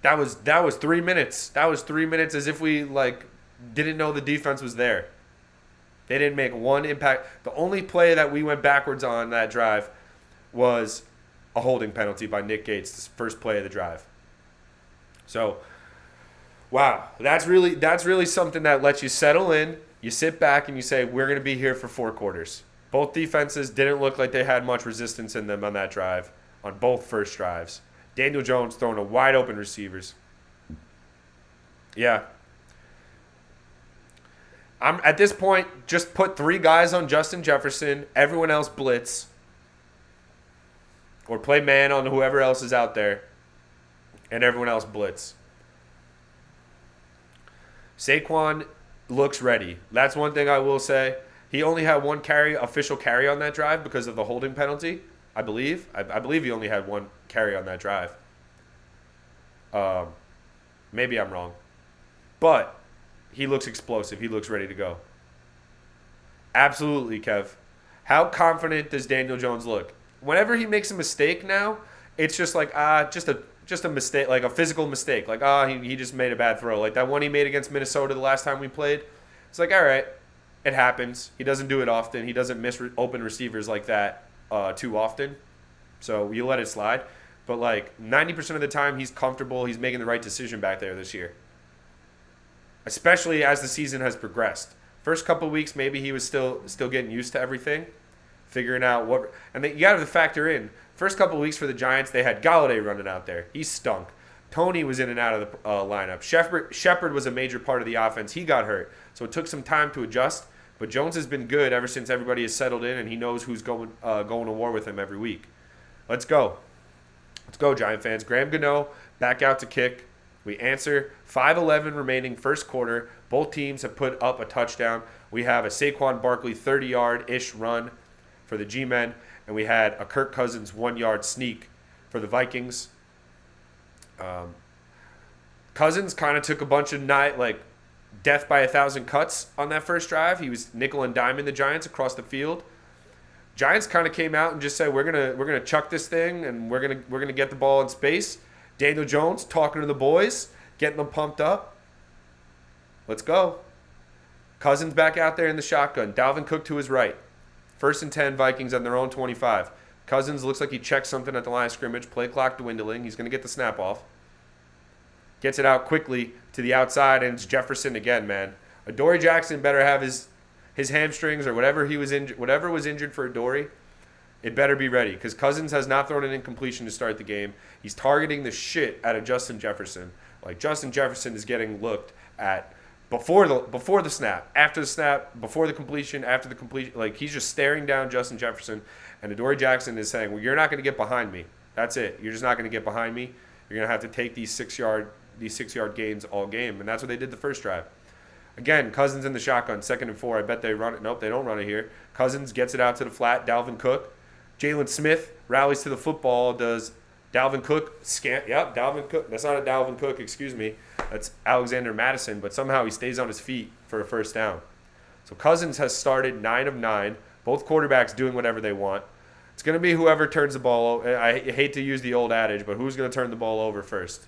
That was 3 minutes. That was 3 minutes as if we didn't know the defense was there. They didn't make one impact. The only play that we went backwards on that drive was a holding penalty by Nick Gates, the first play of the drive. So, wow, that's really something that lets you settle in. You sit back and you say, we're going to be here for 4 quarters. Both defenses didn't look like they had much resistance in them on that drive, on both first drives. Daniel Jones throwing to wide open receivers. Yeah. I'm at this point, just put 3 guys on Justin Jefferson, everyone else blitz, or play man on whoever else is out there, and everyone else blitz. Saquon looks ready. That's one thing I will say. He only had one official carry on that drive because of the holding penalty, I believe. I believe he only had one carry on that drive. Maybe I'm wrong. But he looks explosive. He looks ready to go. Absolutely, Kev. How confident does Daniel Jones look? Whenever he makes a mistake now, it's just like, just a mistake, like a physical mistake. Like, he just made a bad throw. Like that one he made against Minnesota the last time we played. It's like, all right, it happens. He doesn't do it often. He doesn't miss open receivers like that too often. So you let it slide. But like 90% of the time, he's comfortable. He's making the right decision back there this year. Especially as the season has progressed. First couple of weeks, maybe he was still getting used to everything, figuring out what. And you got to factor in. First couple of weeks for the Giants, they had Galladay running out there. He stunk. Tony was in and out of the lineup. Shepard was a major part of the offense. He got hurt. So it took some time to adjust. But Jones has been good ever since everybody has settled in, and he knows who's going to war with him every week. Let's go. Let's go, Giant fans. Graham Gano back out to kick. We answer 5:11 remaining first quarter. Both teams have put up a touchdown. We have a Saquon Barkley 30-yard-ish run for the G-Men, and we had a Kirk Cousins 1-yard sneak for the Vikings. Cousins kind of took a bunch of death by 1,000 cuts on that first drive. He was nickel and diming the Giants across the field. Giants kind of came out and just said, we're gonna chuck this thing and we're gonna get the ball in space. Daniel Jones talking to the boys, getting them pumped up. Let's go. Cousins back out there in the shotgun. Dalvin Cook to his right. 1st and 10, Vikings on their own 25. Cousins looks like he checked something at the line of scrimmage. Play clock dwindling. He's going to get the snap off. Gets it out quickly to the outside, and it's Jefferson again, man. Adoree Jackson better have his hamstrings or whatever was injured for Adoree. It better be ready because Cousins has not thrown an incompletion to start the game. He's targeting the shit out of Justin Jefferson. Like Justin Jefferson is getting looked at before the snap, after the snap, before the completion, after the completion. Like he's just staring down Justin Jefferson, and Adoree Jackson is saying, "Well, you're not going to get behind me. That's it. You're just not going to get behind me. You're going to have to take these 6-yard gains all game." And that's what they did the first drive. Again, Cousins in the shotgun, 2nd and 4. I bet they run it. Nope, they don't run it here. Cousins gets it out to the flat. Dalvin Cook. Jalen Smith rallies to the football. Does Dalvin Cook Yep, Dalvin Cook. That's not a Dalvin Cook, excuse me. That's Alexander Madison, but somehow he stays on his feet for a first down. So Cousins has started 9 of 9. Both quarterbacks doing whatever they want. It's going to be whoever turns the ball over. I hate to use the old adage, but who's going to turn the ball over first?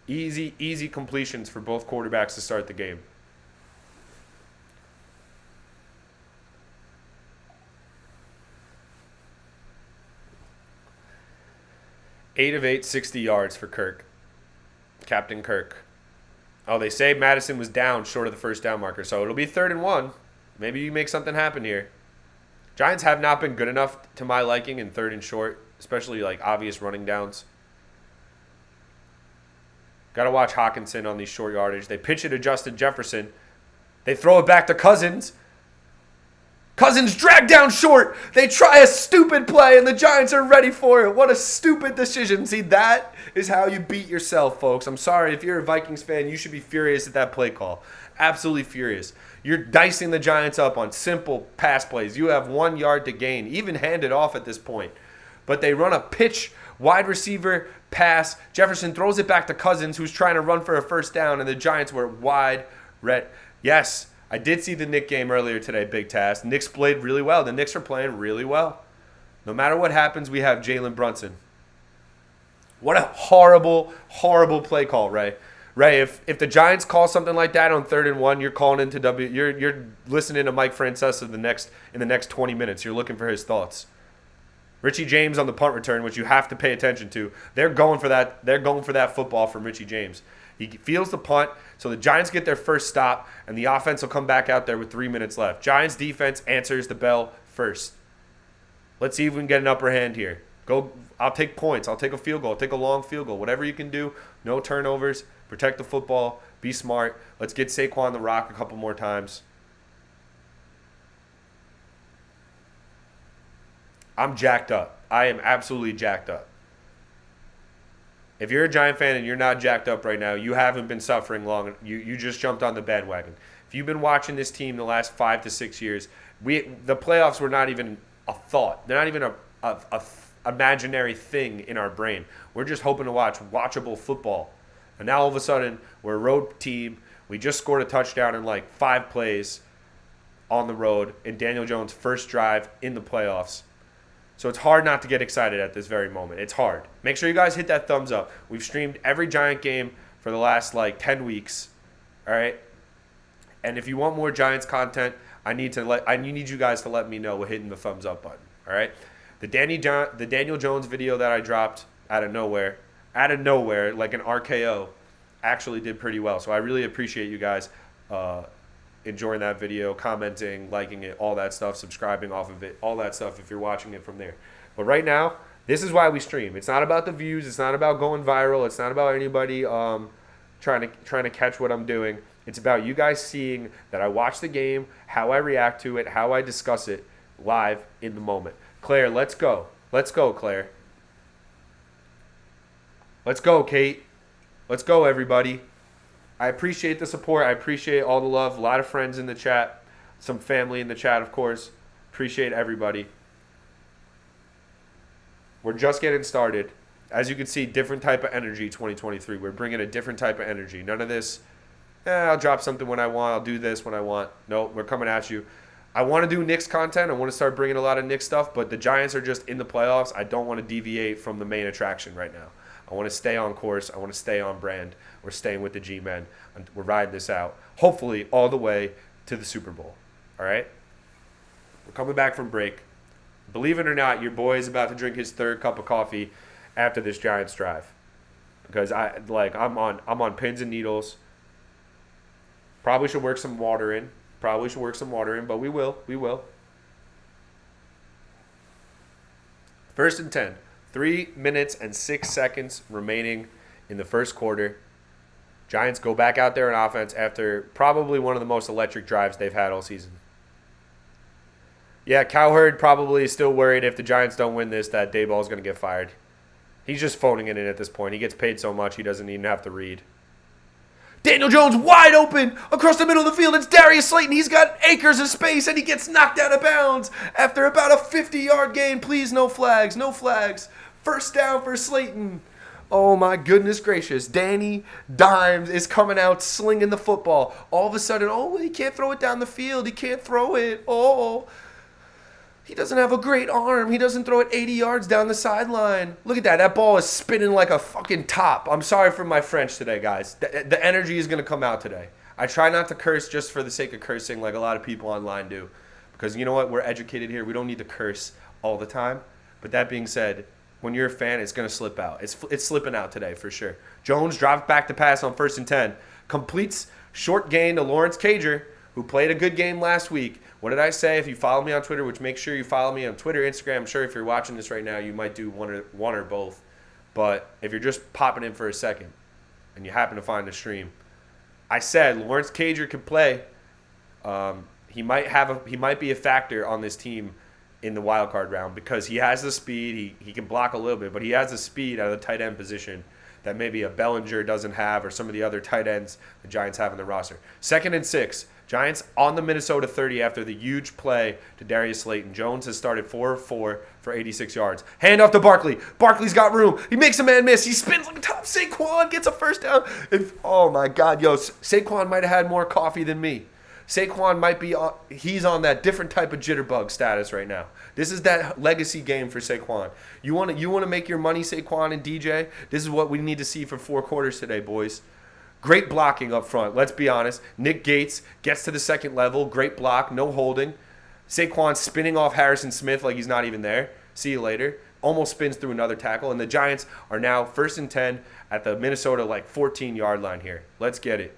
Easy completions for both quarterbacks to start the game. Eight of 8, 60 yards for Kirk. Captain Kirk. Oh, they say Madison was down short of the first down marker, so it'll be 3rd and 1. Maybe you make something happen here. Giants have not been good enough to my liking in 3rd and short, especially like obvious running downs. Got to watch Hawkinson on these short yardage. They pitch it to Justin Jefferson. They throw it back to Cousins. Cousins dragged down short. They try a stupid play, and the Giants are ready for it. What a stupid decision. See, that is how you beat yourself, folks. I'm sorry. If you're a Vikings fan, you should be furious at that play call. Absolutely furious. You're dicing the Giants up on simple pass plays. You have 1 yard to gain, even hand it off at this point. But they run a pitch, wide receiver, pass. Jefferson throws it back to Cousins, who's trying to run for a first down, and the Giants were wide red. Yes, I did see the Knicks game earlier today, Big Task. Knicks played really well. The Knicks are playing really well. No matter what happens, we have Jalen Brunson. What a horrible, horrible play call, Ray. Ray, if the Giants call something like that on 3rd and 1, you're calling into you're listening to Mike Francesa in the next 20 minutes. You're looking for his thoughts. Richie James on the punt return, which you have to pay attention to. They're going for that. They're going for that football from Richie James. He feels the punt, so the Giants get their first stop, and the offense will come back out there with 3 minutes left. Giants defense answers the bell first. Let's see if we can get an upper hand here. Go. I'll take points. I'll take a field goal. I'll take a long field goal. Whatever you can do. No turnovers. Protect the football. Be smart. Let's get Saquon the rock a couple more times. I'm jacked up. I am absolutely jacked up. If you're a Giant fan and you're not jacked up right now, you haven't been suffering long. You just jumped on the bandwagon. If you've been watching this team the last 5 to 6 years, the playoffs were not even a thought. They're not even a imaginary thing in our brain. We're just hoping to watch watchable football. And now all of a sudden, we're a road team. We just scored a touchdown in like 5 plays on the road in Daniel Jones' first drive in the playoffs. So it's hard not to get excited at this very moment. It's hard. Make sure you guys hit that thumbs up. We've streamed every Giant game for the last like 10 weeks. All right? And if you want more Giants content, I need you guys to let me know with hitting the thumbs up button. All right? The Daniel Jones video that I dropped out of nowhere, like an RKO, actually did pretty well. So I really appreciate you guys enjoying that video, commenting, liking it, all that stuff, subscribing off of it, all that stuff if you're watching it from there. But right now, this is why we stream. It's not about the views. It's not about going viral. It's not about anybody trying to catch what I'm doing. It's about you guys seeing that I watch the game, how I react to it, how I discuss it live in the moment. Claire, let's go. Let's go, Claire. Let's go, Kate. Let's go, everybody. I appreciate the support. I appreciate all the love. A lot of friends in the chat. Some family in the chat, of course. Appreciate everybody. We're just getting started. As you can see, different type of energy 2023. We're bringing a different type of energy. None of this, I'll drop something when I want. I'll do this when I want. No, we're coming at you. I want to do Knicks content. I want to start bringing a lot of Knicks stuff, but the Giants are just in the playoffs. I don't want to deviate from the main attraction right now. I want to stay on course. I want to stay on brand. We're staying with the G-Men. We're riding this out, hopefully all the way to the Super Bowl. All right? We're coming back from break. Believe it or not, your boy is about to drink his 3rd cup of coffee after this Giants drive, because I'm on pins and needles. Probably should work some water in. But we will. 1st and 10. 3 minutes and 6 seconds remaining in the first quarter. Giants go back out there on offense after probably one of the most electric drives they've had all season. Yeah, Cowherd probably is still worried if the Giants don't win this that Dayball's going to get fired. He's just phoning it in at this point. He gets paid so much he doesn't even have to read. Daniel Jones wide open across the middle of the field. It's Darius Slayton. He's got acres of space, and he gets knocked out of bounds after about a 50-yard gain. Please, no flags, no flags. First down for Slayton. Oh, my goodness gracious. Danny Dimes is coming out slinging the football. All of a sudden, he can't throw it down the field. He can't throw it. He doesn't have a great arm. He doesn't throw it 80 yards down the sideline. Look at that. That ball is spinning like a fucking top. I'm sorry for my French today, guys. The energy is going to come out today. I try not to curse just for the sake of cursing like a lot of people online do. Because you know what? We're educated here. We don't need to curse all the time. But that being said, when you're a fan, it's going to slip out. It's slipping out today for sure. Jones drops back to pass on 1st and 10. Completes short gain to Lawrence Cager, who played a good game last week. What did I say? If you follow me on Twitter, which make sure you follow me on Twitter, Instagram. I'm sure if you're watching this right now, you might do one or both. But if you're just popping in for a second and you happen to find the stream, I said Lawrence Cager could play. He might be a factor on this team in the wild card round because he has the speed. He can block a little bit, but he has the speed out of the tight end position that maybe a Bellinger doesn't have or some of the other tight ends the Giants have in the roster. 2nd and 6. Giants on the Minnesota 30 after the huge play to Darius Slayton. Jones has started 4 of 4, for 86 yards. Hand off to Barkley. Barkley's got room. He makes a man miss. He spins like a top. Saquon gets a first down. Oh, my God. Yo, Saquon might have had more coffee than me. Saquon might be he's on that different type of jitterbug status right now. This is that legacy game for Saquon. You want to make your money, Saquon and DJ? This is what we need to see for 4 quarters today, boys. Great blocking up front. Let's be honest. Nick Gates gets to the second level. Great block. No holding. Saquon spinning off Harrison Smith like he's not even there. See you later. Almost spins through another tackle. And the Giants are now 1st and 10 at the Minnesota 14-yard line here. Let's get it.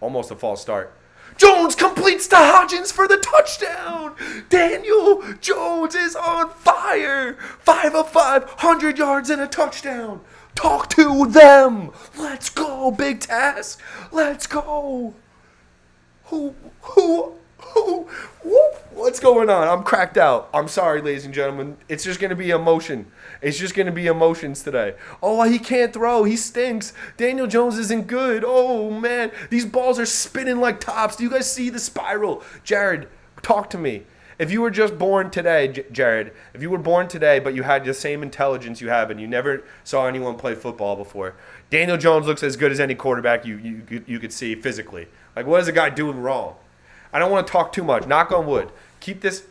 Almost a false start. Jones completes to Hodgins for the touchdown. Daniel Jones is on fire. 5 of 5, 100 yards and a touchdown. Talk to them. Let's go, Big Task. Let's go. What's going on? I'm cracked out. I'm sorry, ladies and gentlemen. It's just going to be emotion. It's just going to be emotions today. Oh, he can't throw. He stinks. Daniel Jones isn't good. Oh, man. These balls are spinning like tops. Do you guys see the spiral? Jared, talk to me. If you were just born today, Jared, if you were born today but you had the same intelligence you have and you never saw anyone play football before, Daniel Jones looks as good as any quarterback you could see physically. Like, what is the guy doing wrong? I don't want to talk too much. Knock on wood. Keep this.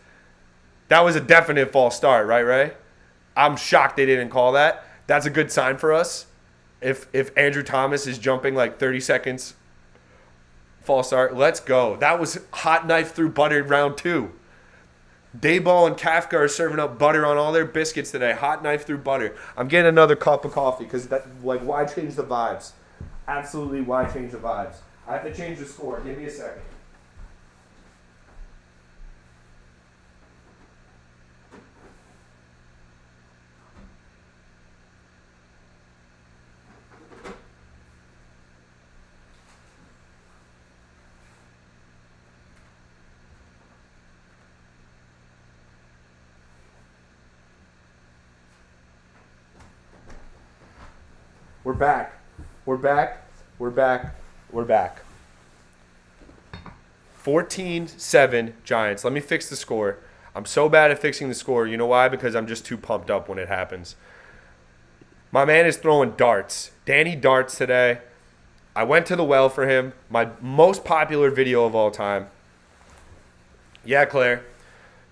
That was a definite false start, right, Ray? I'm shocked they didn't call that. That's a good sign for us. If Andrew Thomas is jumping like 30 seconds, false start, let's go. That was hot knife through butter round 2. Dayball and Kafka are serving up butter on all their biscuits today. Hot knife through butter. I'm getting another cup of coffee because why change the vibes? Absolutely, why change the vibes? I have to change the score. Give me a second. We're back. We're back. We're back. We're back. 14-7 Giants. Let me fix the score. I'm so bad at fixing the score. You know why? Because I'm just too pumped up when it happens. My man is throwing darts. Danny darts today. I went to the well for him. My most popular video of all time. Yeah, Claire.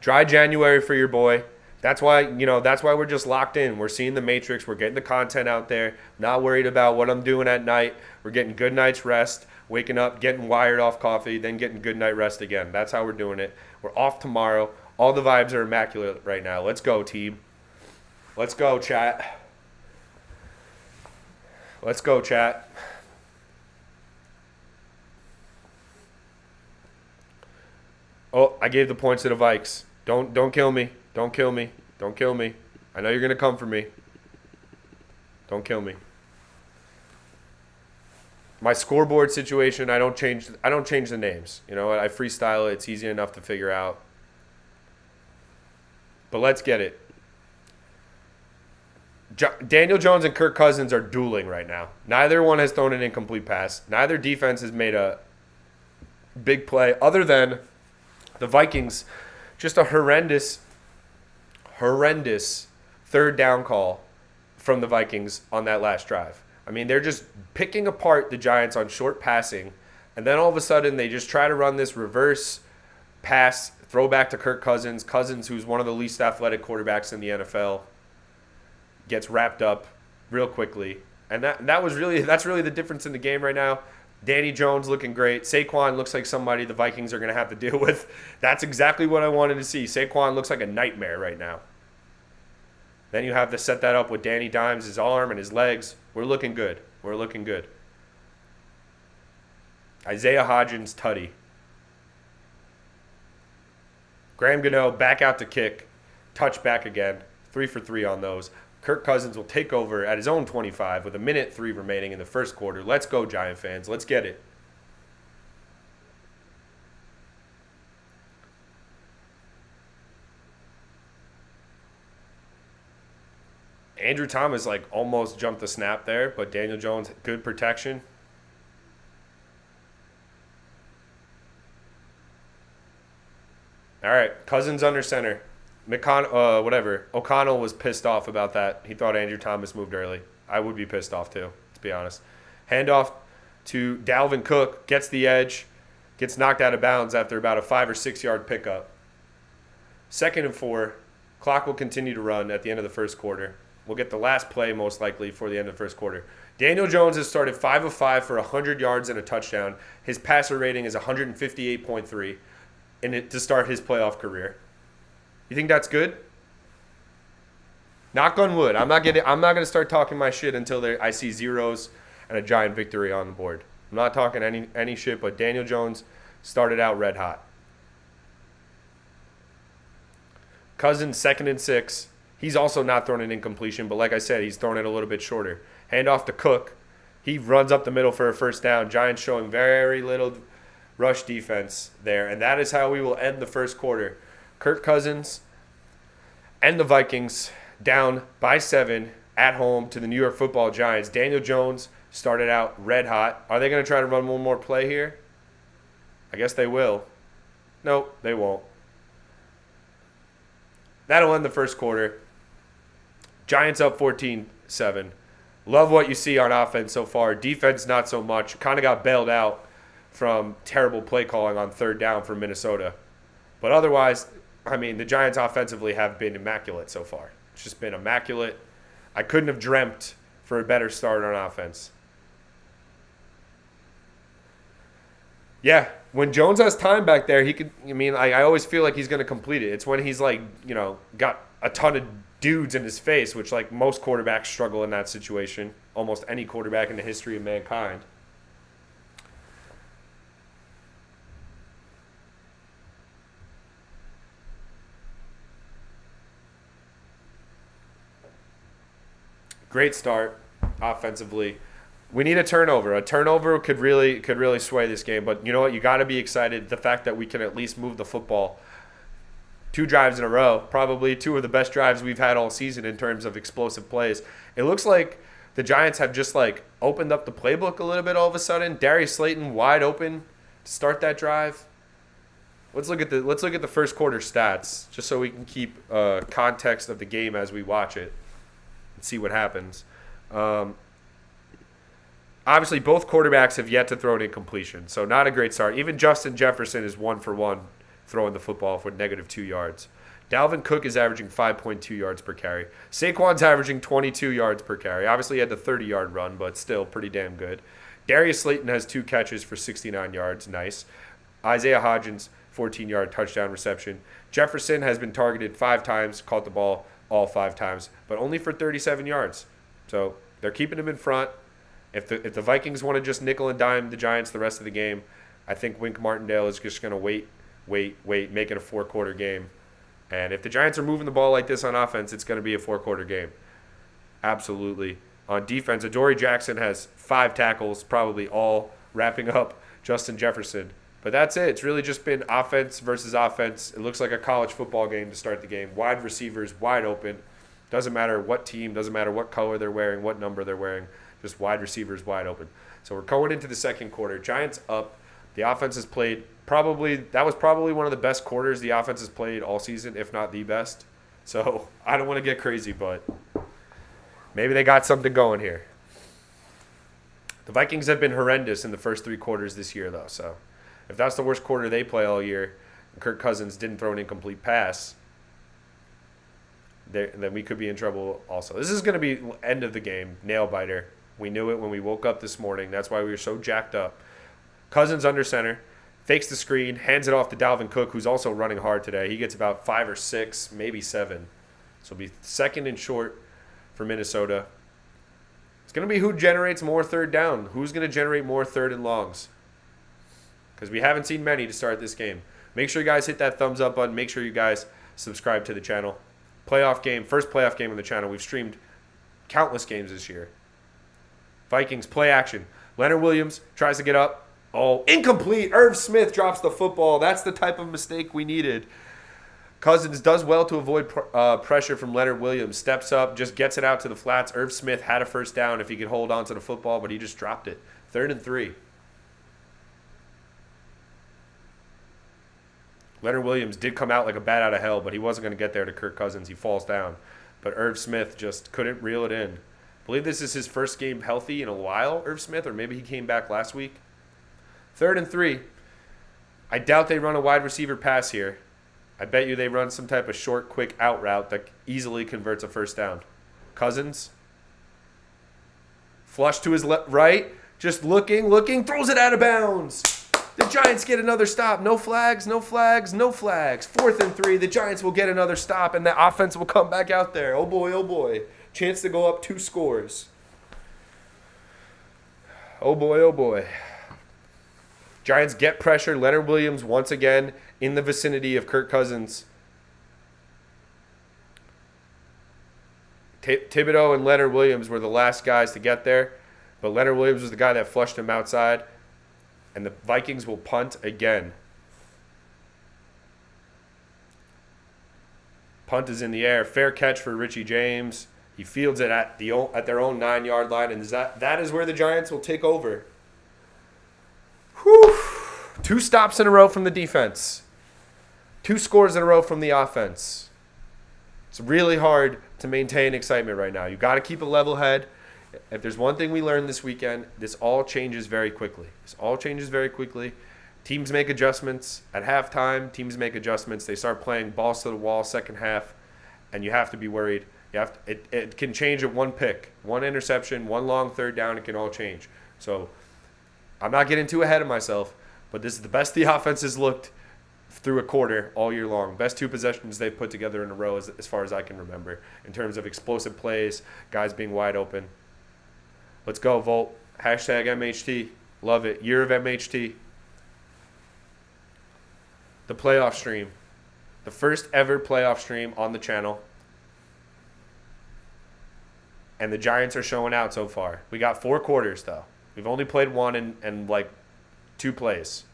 Dry January for your boy. That's why we're just locked in. We're seeing the Matrix. We're getting the content out there. Not worried about what I'm doing at night. We're getting good night's rest, waking up, getting wired off coffee, then getting good night rest again. That's how we're doing it. We're off tomorrow. All the vibes are immaculate right now. Let's go, team. Let's go, chat. Let's go, chat. Oh, I gave the points to the Vikes. Don't kill me. Don't kill me. Don't kill me. I know you're going to come for me. Don't kill me. My scoreboard situation, I don't change the names. You know what? I freestyle it. It's easy enough to figure out. But let's get it. Daniel Jones and Kirk Cousins are dueling right now. Neither one has thrown an incomplete pass. Neither defense has made a big play other than the Vikings. Just a horrendous third down call from the Vikings on that last drive. I mean, they're just picking apart the Giants on short passing, and then all of a sudden they just try to run this reverse pass, throwback to Kirk Cousins. Cousins, who's one of the least athletic quarterbacks in the NFL, gets wrapped up real quickly. And that's really the difference in the game right now. Danny Jones looking great. Saquon looks like somebody the Vikings are going to have to deal with. That's exactly what I wanted to see. Saquon looks like a nightmare right now. Then you have to set that up with Danny Dimes, his arm and his legs. We're looking good. We're looking good. Isaiah Hodgins, tutty. Graham Gano back out to kick. Touchback again. 3 for 3 on those. Kirk Cousins will take over at his own 25 with 1:03 remaining in the first quarter. Let's go, Giant fans. Let's get it. Andrew Thomas almost jumped the snap there, but Daniel Jones, good protection. All right, Cousins under center. O'Connell was pissed off about that. He thought Andrew Thomas moved early. I would be pissed off too, to be honest. Handoff to Dalvin Cook, gets the edge, gets knocked out of bounds after about a 5 or 6 yard pickup. 2nd and 4. Clock will continue to run at the end of the first quarter. We'll get the last play most likely for the end of the first quarter. Daniel Jones has started 5 of 5 for 100 yards and a touchdown. His passer rating is 158.3 to start his playoff career. You think that's good? Knock on wood. I'm not gonna start talking my shit until I see zeros and a giant victory on the board. I'm not talking any shit, but Daniel Jones started out red hot. Cousins 2nd and 6. He's also not throwing an incompletion, but like I said, he's throwing it a little bit shorter. Handoff to Cook. He runs up the middle for a first down. Giants showing very little rush defense there, and that is how we will end the first quarter. Kirk Cousins and the Vikings down by 7 at home to the New York Football Giants. Daniel Jones started out red hot. Are they going to try to run one more play here? I guess they will. Nope, they won't. That'll end the first quarter. Giants up 14-7. Love what you see on offense so far. Defense, not so much. Kind of got bailed out from terrible play calling on 3rd down for Minnesota. But otherwise, I mean, the Giants offensively have been immaculate so far. It's just been immaculate. I couldn't have dreamt for a better start on offense. Yeah, when Jones has time back there, he could. I mean, I always feel like he's going to complete it. It's when he's like, got a ton of dudes in his face, which like most quarterbacks struggle in that situation. Almost any quarterback in the history of mankind. Great start offensively. We need a turnover. A turnover could really sway this game. But you know what? You got to be excited. The fact that we can at least move the football 2 drives in a row, probably 2 of the best drives we've had all season in terms of explosive plays. It looks like the Giants have just like opened up the playbook a little bit all of a sudden. Darius Slayton wide open to start that drive. Let's look at the first quarter stats just so we can keep context of the game as we watch it and see what happens. Obviously, both quarterbacks have yet to throw an incompletion, so not a great start. Even Justin Jefferson is 1 for 1 throwing the football for -2 yards. Dalvin Cook is averaging 5.2 yards per carry. Saquon's averaging 22 yards per carry. Obviously, he had the 30-yard run, but still pretty damn good. Darius Slayton has 2 catches for 69 yards. Nice. Isaiah Hodgins, 14-yard touchdown reception. Jefferson has been targeted 5 times, caught the ball all 5 times, but only for 37 yards. So they're keeping him in front. If the Vikings want to just nickel and dime the Giants the rest of the game, I think Wink Martindale is just going to wait, make it a 4-quarter game. And if the Giants are moving the ball like this on offense, it's going to be a 4-quarter game. Absolutely. On defense, Adoree Jackson has 5 tackles, probably all wrapping up Justin Jefferson. But that's it. It's really just been offense versus offense. It looks like a college football game to start the game. Wide receivers, wide open. Doesn't matter what team, doesn't matter what color they're wearing, what number they're wearing. Just wide receivers wide open. So we're going into the second quarter. Giants up. The offense has played that was probably one of the best quarters the offense has played all season, if not the best. So I don't want to get crazy, but maybe they got something going here. The Vikings have been horrendous in the first 3 quarters this year, though. So if that's the worst quarter they play all year, and Kirk Cousins didn't throw an incomplete pass, then we could be in trouble also. This is going to be end of the game, nail biter. We knew it when we woke up this morning. That's why we were so jacked up. Cousins under center, fakes the screen, hands it off to Dalvin Cook, who's also running hard today. He gets about 5 or 6, maybe 7. So it'll be 2nd and short for Minnesota. It's going to be who generates more 3rd down. Who's going to generate more 3rd and longs? Because we haven't seen many to start this game. Make sure you guys hit that thumbs up button. Make sure you guys subscribe to the channel. Playoff game, first playoff game on the channel. We've streamed countless games this year. Vikings play action. Leonard Williams tries to get up. Oh, incomplete. Irv Smith drops the football. That's the type of mistake we needed. Cousins does well to avoid pressure from Leonard Williams. Steps up, just gets it out to the flats. Irv Smith had a first down if he could hold on to the football, but he just dropped it. 3rd and 3. Leonard Williams did come out like a bat out of hell, but he wasn't going to get there to Kirk Cousins. He falls down. But Irv Smith just couldn't reel it in. I believe this is his first game healthy in a while, Irv Smith, or maybe he came back last week. 3rd and 3. I doubt they run a wide receiver pass here. I bet you they run some type of short, quick out route that easily converts a first down. Cousins. Flush to his right. Just looking, throws it out of bounds. The Giants get another stop. No flags, no flags, no flags. 4th and 3. The Giants will get another stop, and the offense will come back out there. Oh, boy, oh, boy. Chance to go up 2 scores. Oh, boy, oh, boy. Giants get pressure. Leonard Williams once again in the vicinity of Kirk Cousins. Thibodeau and Leonard Williams were the last guys to get there, but Leonard Williams was the guy that flushed him outside. And the Vikings will punt again. Punt is in the air. Fair catch for Richie James. He fields it at their own 9-yard line, and that is where the Giants will take over. Whew. 2 stops in a row from the defense. 2 scores in a row from the offense. It's really hard to maintain excitement right now. You've got to keep a level head. If there's one thing we learned this weekend, this all changes very quickly. Teams make adjustments at halftime. Teams make adjustments. They start playing balls to the wall second half, and you have to be worried. It can change at one pick, one interception, one long 3rd down. It can all change. So I'm not getting too ahead of myself, but this is the best the offense has looked through a quarter all year long. Best 2 possessions they've put together in a row as far as I can remember in terms of explosive plays, guys being wide open. Let's go, Volt. Hashtag MHT. Love it. Year of MHT. The playoff stream. The first ever playoff stream on the channel. And the Giants are showing out so far. We got 4 quarters, though. We've only played 1 and like 2 plays.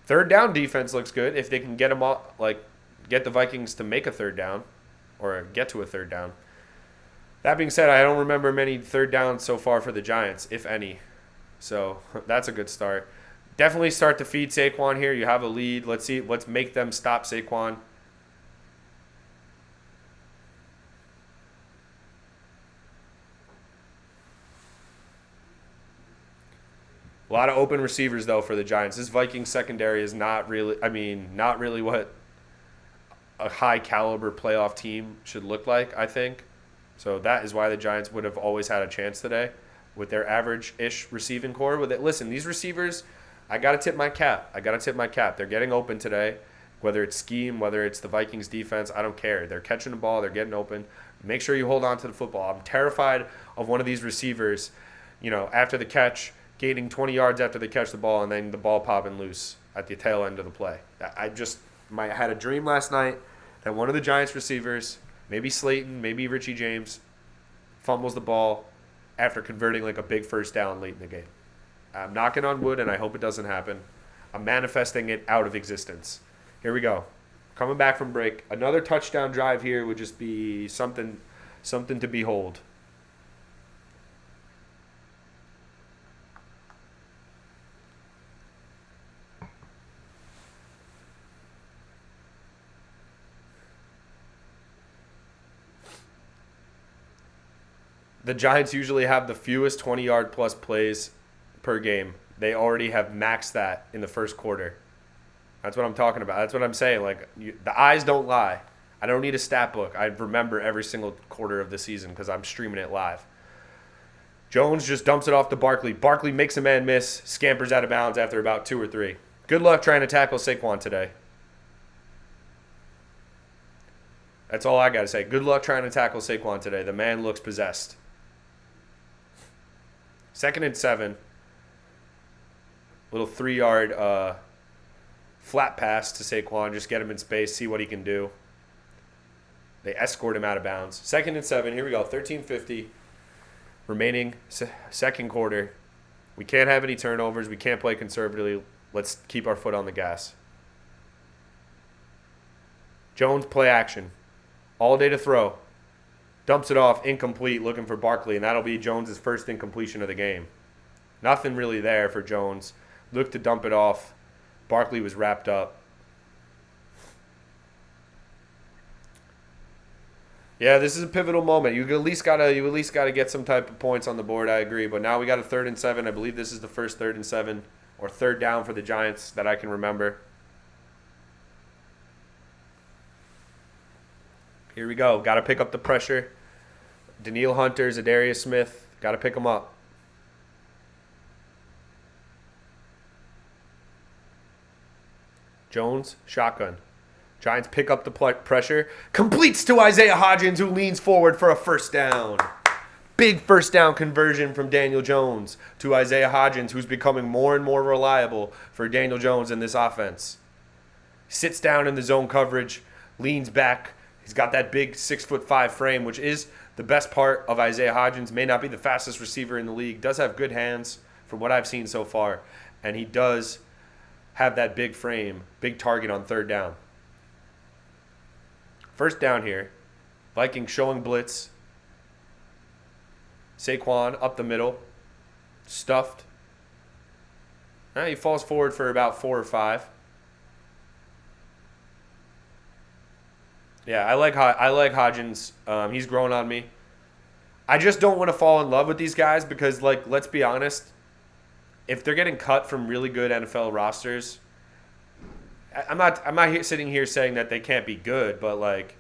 3rd down defense looks good. If they can get them all, get the Vikings to make a 3rd down or get to a 3rd down. That being said, I don't remember many 3rd downs so far for the Giants, if any. So that's a good start. Definitely start to feed Saquon here. You have a lead. Let's make them stop Saquon. A lot of open receivers, though, for the Giants. This Vikings secondary is not really what a high-caliber playoff team should look like, I think. So that is why the Giants would have always had a chance today with their average-ish receiving core. Listen, these receivers, I got to tip my cap. They're getting open today, whether it's scheme, whether it's the Vikings defense, I don't care. They're catching the ball. They're getting open. Make sure you hold on to the football. I'm terrified of one of these receivers, after the catch, gaining 20 yards after they catch the ball, and then the ball popping loose at the tail end of the play. I had a dream last night that one of the Giants receivers, maybe Slayton, maybe Richie James, fumbles the ball after converting like a big first down late in the game. I'm knocking on wood, and I hope it doesn't happen. I'm manifesting it out of existence. Here we go. Coming back from break. Another touchdown drive here would just be something to behold. The Giants usually have the fewest 20-yard plus plays per game. They already have maxed that in the first quarter. That's what I'm talking about. That's what I'm saying. The eyes don't lie. I don't need a stat book. I remember every single quarter of the season because I'm streaming it live. Jones just dumps it off to Barkley. Barkley makes a man miss, scampers out of bounds after about 2 or 3. Good luck trying to tackle Saquon today. That's all I got to say. Good luck trying to tackle Saquon today. The man looks possessed. 2nd and 7. Little 3-yard flat pass to Saquon. Just get him in space, see what he can do. They escort him out of bounds. 2nd and 7. Here we go. 13:50. Remaining second quarter. We can't have any turnovers. We can't play conservatively. Let's keep our foot on the gas. Jones, play action. All day to throw. Dumps it off, incomplete, looking for Barkley, and that'll be Jones' first incompletion of the game. Nothing really there for Jones. Looked to dump it off. Barkley was wrapped up. Yeah, this is a pivotal moment. You at least gotta get some type of points on the board. I agree, but now we got a 3rd and 7. I believe this is the first 3rd and 7 or 3rd down for the Giants that I can remember. Here we go. Got to pick up the pressure. Danielle Hunter, Zadarius Smith. Got to pick them up. Jones, shotgun. Giants pick up the pressure. Completes to Isaiah Hodgins, who leans forward for a first down. Big first down conversion from Daniel Jones to Isaiah Hodgins, who's becoming more and more reliable for Daniel Jones in this offense. Sits down in the zone coverage, leans back. He's got that big 6'5" frame, which is the best part of Isaiah Hodgins. May not be the fastest receiver in the league. Does have good hands from what I've seen so far. And he does have that big frame, big target on 3rd down. First down here. Vikings showing blitz. Saquon up the middle. Stuffed. He falls forward for about 4 or 5. Yeah, I like Hodgins. He's growing on me. I just don't want to fall in love with these guys because, like, let's be honest. If they're getting cut from really good NFL rosters, I'm not sitting here saying that they can't be good, but like,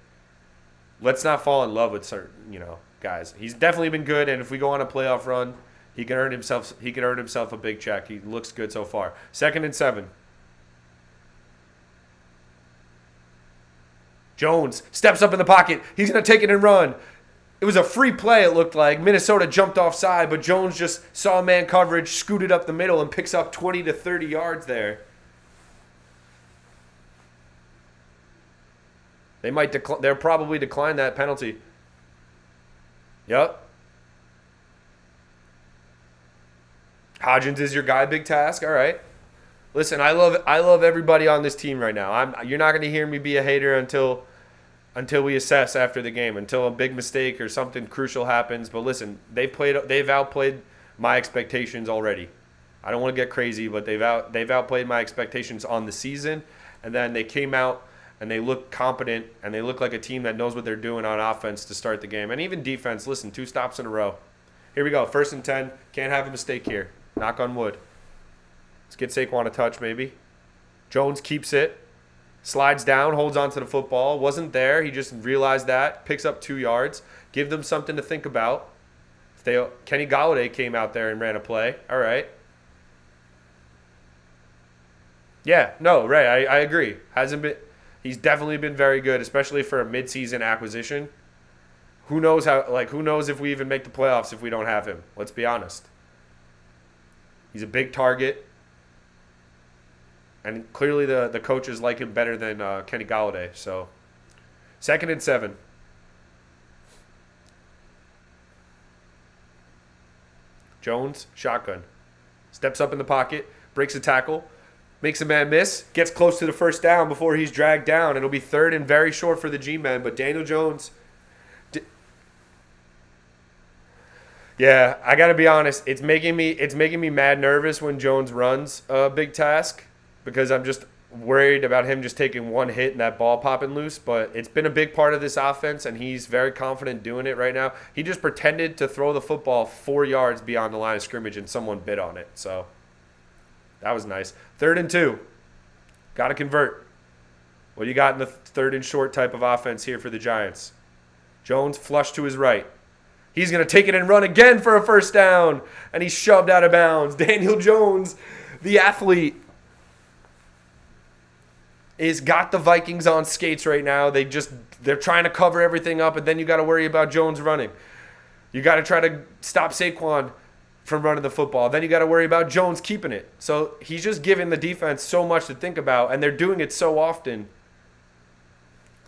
let's not fall in love with certain guys. He's definitely been good, and if we go on a playoff run, he can earn himself a big check. He looks good so far. 2nd and 7. Jones steps up in the pocket. He's going to take it and run. It was a free play, it looked like. Minnesota jumped offside, but Jones just saw man coverage, scooted up the middle, and picks up 20 to 30 yards there. They'll probably decline that penalty. Yep. Hodgins is your guy, big task. All right. Listen, I love everybody on this team right now. You're not going to hear me be a hater until we assess after the game, until a big mistake or something crucial happens. But listen, they've outplayed my expectations already. I don't want to get crazy, but they've outplayed my expectations on the season, and then they came out and they look competent and they look like a team that knows what they're doing on offense to start the game. And even defense, listen, 2 stops in a row. Here we go, 1st and 10. Can't have a mistake here. Knock on wood. Let's get Saquon a touch maybe. Jones keeps it. Slides down, holds onto the football. Wasn't there. He just realized that. Picks up 2 yards. Give them something to think about. Kenny Golladay came out there and ran a play. All right. Yeah, no, right. I agree. He's definitely been very good, especially for a midseason acquisition. Who knows if we even make the playoffs if we don't have him? Let's be honest. He's a big target. And clearly the coaches like him better than Kenny Golladay. So, 2nd and 7. Jones, shotgun. Steps up in the pocket, breaks a tackle, makes a man miss, gets close to the first down before he's dragged down. It'll be 3rd and very short for the G-men, but Daniel Jones... Yeah, I got to be honest. It's making me mad nervous when Jones runs a big task because I'm just worried about him just taking one hit and that ball popping loose. But it's been a big part of this offense, and he's very confident doing it right now. He just pretended to throw the football 4 yards beyond the line of scrimmage, and someone bit on it. So that was nice. 3rd and 2. Got to convert. What do you got in the 3rd and short type of offense here for the Giants? Jones flush to his right. He's going to take it and run again for a first down, and he's shoved out of bounds. Daniel Jones, the athlete, is got the Vikings on skates right now. They're trying to cover everything up, and then you got to worry about Jones running. You got to try to stop Saquon from running the football. Then you got to worry about Jones keeping it. So he's just giving the defense so much to think about, and they're doing it so often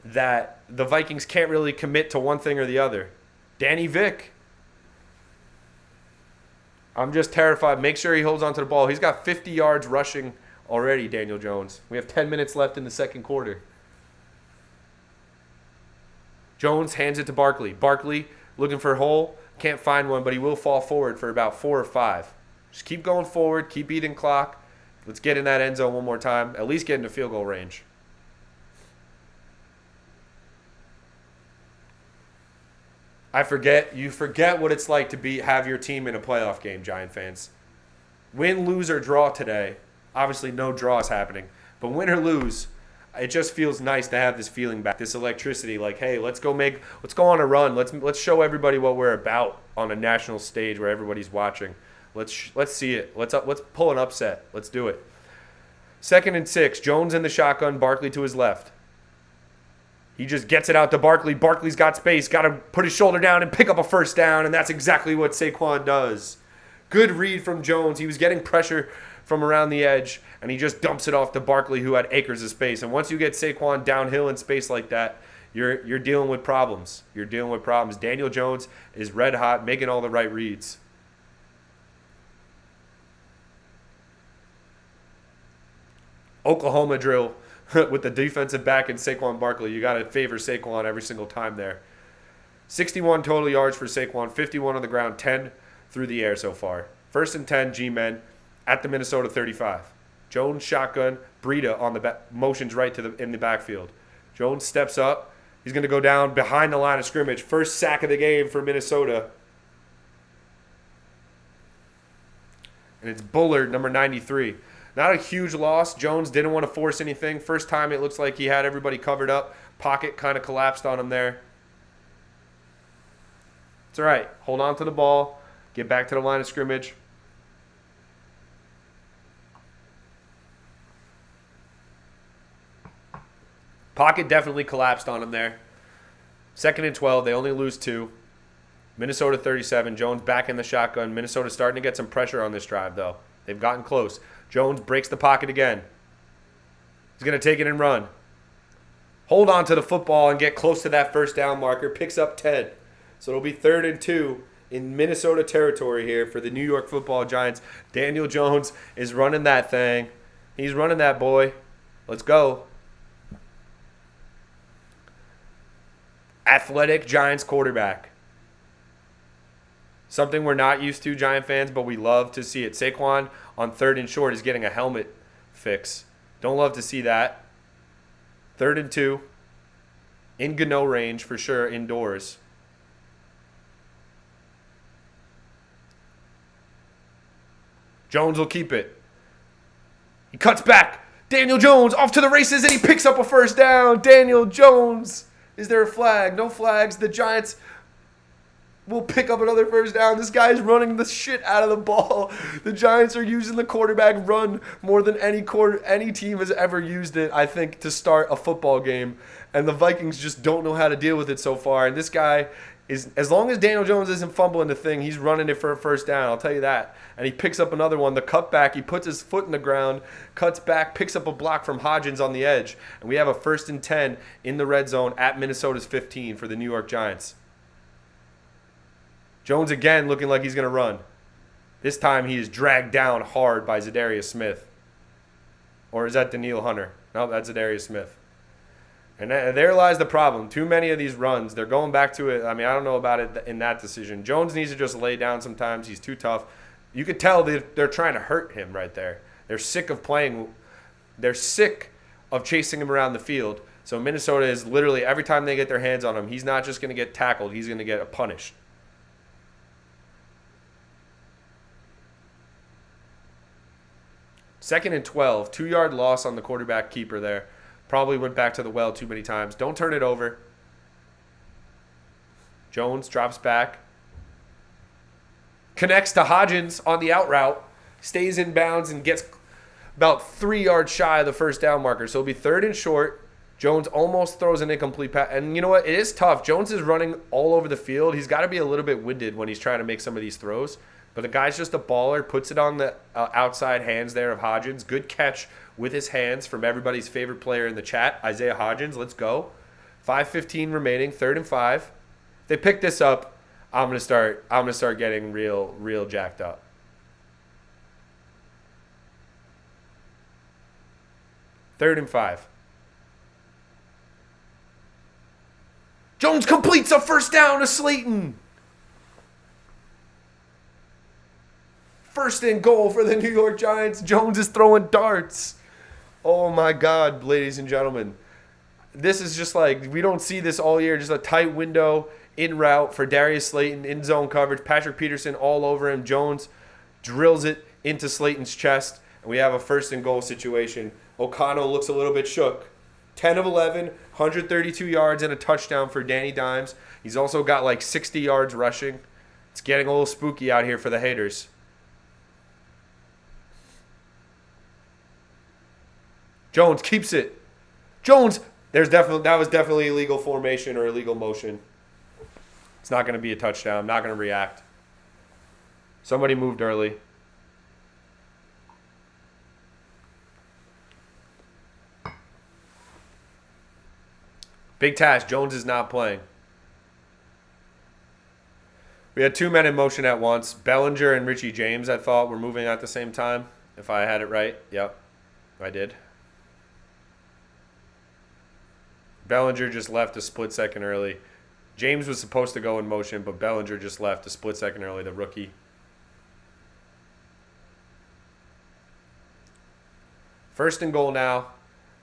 that the Vikings can't really commit to one thing or the other. Danny Vick. I'm just terrified. Make sure he holds onto the ball. He's got 50 yards rushing already, Daniel Jones. We have 10 minutes left in the second quarter. Jones hands it to Barkley. Barkley looking for a hole. Can't find one, but he will fall forward for about 4 or 5. Just keep going forward. Keep eating clock. Let's get in that end zone one more time. At least get into field goal range. You forget what it's like to have your team in a playoff game, Giant fans. Win, lose, or draw today. Obviously, no draw is happening. But win or lose, it just feels nice to have this feeling back, this electricity. Like, hey, let's go on a run. Let's show everybody what we're about on a national stage where everybody's watching. Let's see it. Let's pull an upset. Let's do it. 2nd and 6. Jones in the shotgun. Barkley to his left. He just gets it out to Barkley. Barkley's got space. Got to put his shoulder down and pick up a first down, and that's exactly what Saquon does. Good read from Jones. He was getting pressure from around the edge, and he just dumps it off to Barkley, who had acres of space. And once you get Saquon downhill in space like that, you're dealing with problems. You're dealing with problems. Daniel Jones is red hot, making all the right reads. Oklahoma drill with the defensive back and Saquon Barkley. You got to favor Saquon every single time there. 61 total yards for Saquon, 51 on the ground, 10 through the air so far. 1st and 10, G-men at the Minnesota 35. Jones shotgun, Breida on the motions right in the backfield. Jones steps up. He's going to go down behind the line of scrimmage. First sack of the game for Minnesota. And it's Bullard, number 93. Not a huge loss. Jones didn't want to force anything. First time it looks like he had everybody covered up. Pocket kind of collapsed on him there. It's all right. Hold on to the ball. Get back to the line of scrimmage. Pocket definitely collapsed on him there. 2nd and 12. They only lose 2. Minnesota 37. Jones back in the shotgun. Minnesota starting to get some pressure on this drive, though. They've gotten close. Jones breaks the pocket again. He's going to take it and run. Hold on to the football and get close to that first down marker. Picks up 10. So it'll be 3rd and 2 in Minnesota territory here for the New York Football Giants. Daniel Jones is running that thing. He's running that boy. Let's go. Athletic Giants quarterback. Something we're not used to, Giant fans, but we love to see it. Saquon on 3rd and short is getting a helmet fix. Don't love to see that. 3rd and 2. In Gano range for sure, indoors. Jones will keep it. He cuts back. Daniel Jones off to the races, and he picks up a first down. Daniel Jones. Is there a flag? No flags. The Giants will pick up another first down. This guy's running the shit out of the ball. The Giants are using the quarterback run more than any team has ever used it, I think, to start a football game. And the Vikings just don't know how to deal with it so far. And this guy is, as long as Daniel Jones isn't fumbling the thing, he's running it for a first down. I'll tell you that. And he picks up another one. The cutback, he puts his foot in the ground, cuts back, picks up a block from Hodgins on the edge. And we have a 1st and 10 in the red zone at Minnesota's 15 for the New York Giants. Jones again looking like he's going to run. This time he is dragged down hard by Zadarius Smith. Or is that Daniil Hunter? No, that's Zadarius Smith. And there lies the problem. Too many of these runs, they're going back to it. I mean, I don't know about it in that decision. Jones needs to just lay down sometimes. He's too tough. You could tell they're trying to hurt him right there. They're sick of playing. They're sick of chasing him around the field. So Minnesota is literally, every time they get their hands on him, he's not just going to get tackled. He's going to get punished. Second and 12, 2-yard loss on the quarterback keeper there. Probably went back to the well too many times. Don't turn it over. Jones drops back. Connects to Hodgins on the out route. Stays in bounds and gets about 3 yards shy of the first down marker. So it'll be 3rd and short. Jones almost throws an incomplete pass. And you know what? It is tough. Jones is running all over the field. He's got to be a little bit winded when he's trying to make some of these throws. But the guy's just a baller. Puts it on the outside hands there of Hodgins. Good catch with his hands from everybody's favorite player in the chat, Isaiah Hodgins. Let's go. 5:15 remaining, 3rd and 5. If they pick this up, I'm gonna start getting real jacked up. Third and 5. Jones completes a first down to Slayton. First and goal for the New York Giants. Jones is throwing darts. Oh, my God, ladies and gentlemen. This is just like, we don't see this all year. Just a tight window in route for Darius Slayton, in zone coverage. Patrick Peterson all over him. Jones drills it into Slayton's chest, and we have a first and goal situation. O'Connell looks a little bit shook. 10 of 11, 132 yards and a touchdown for Danny Dimes. He's also got like 60 yards rushing. It's getting a little spooky out here for the haters. Jones keeps it. Jones, that was definitely illegal formation or illegal motion. It's not going to be a touchdown. I'm not going to react. Somebody moved early. Big task. Jones is not playing. We had two men in motion at once. Bellinger and Richie James, I thought, were moving at the same time. If I had it right. Yep, I did. Bellinger just left a split second early. James was supposed to go in motion, but Bellinger just left a split second early, the rookie. First and goal now.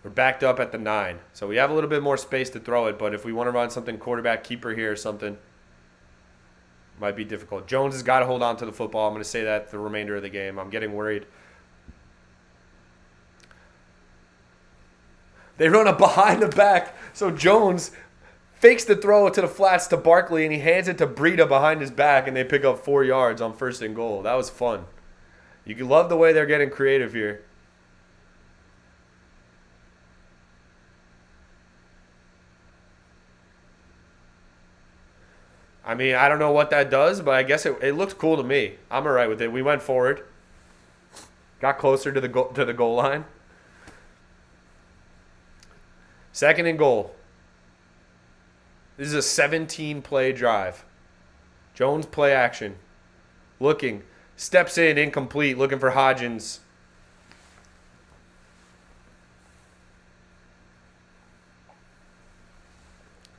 We're backed up at the 9. So we have a little bit more space to throw it, but if we want to run something quarterback keeper here or something, might be difficult. Jones has got to hold on to the football. I'm going to say that the remainder of the game. I'm getting worried. They run a behind the back, so Jones fakes the throw to the flats to Barkley, and he hands it to Breida behind his back, and they pick up 4 yards on first and goal. That was fun. You can love the way they're getting creative here. I mean, I don't know what that does, but I guess it looked cool to me. I'm all right with it. We went forward. Got closer to the goal line. Second and goal. This is a 17-play drive. Jones play action. Looking. Steps in, incomplete. Looking for Hodgins.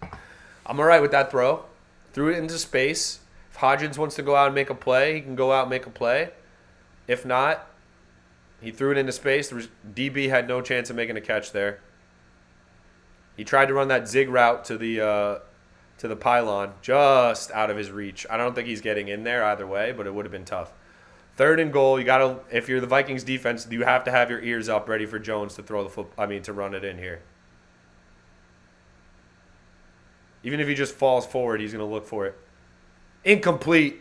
I'm all right with that throw. Threw it into space. If Hodgins wants to go out and make a play, he can go out and make a play. If not, he threw it into space. The DB had no chance of making a catch there. He tried to run that zig route to the pylon, just out of his reach. I don't think he's getting in there either way, but it would have been tough. Third and goal. You gotta, if you're the Vikings defense, you have to have your ears up, ready for Jones to throw to run it in here. Even if he just falls forward, he's going to look for it. Incomplete.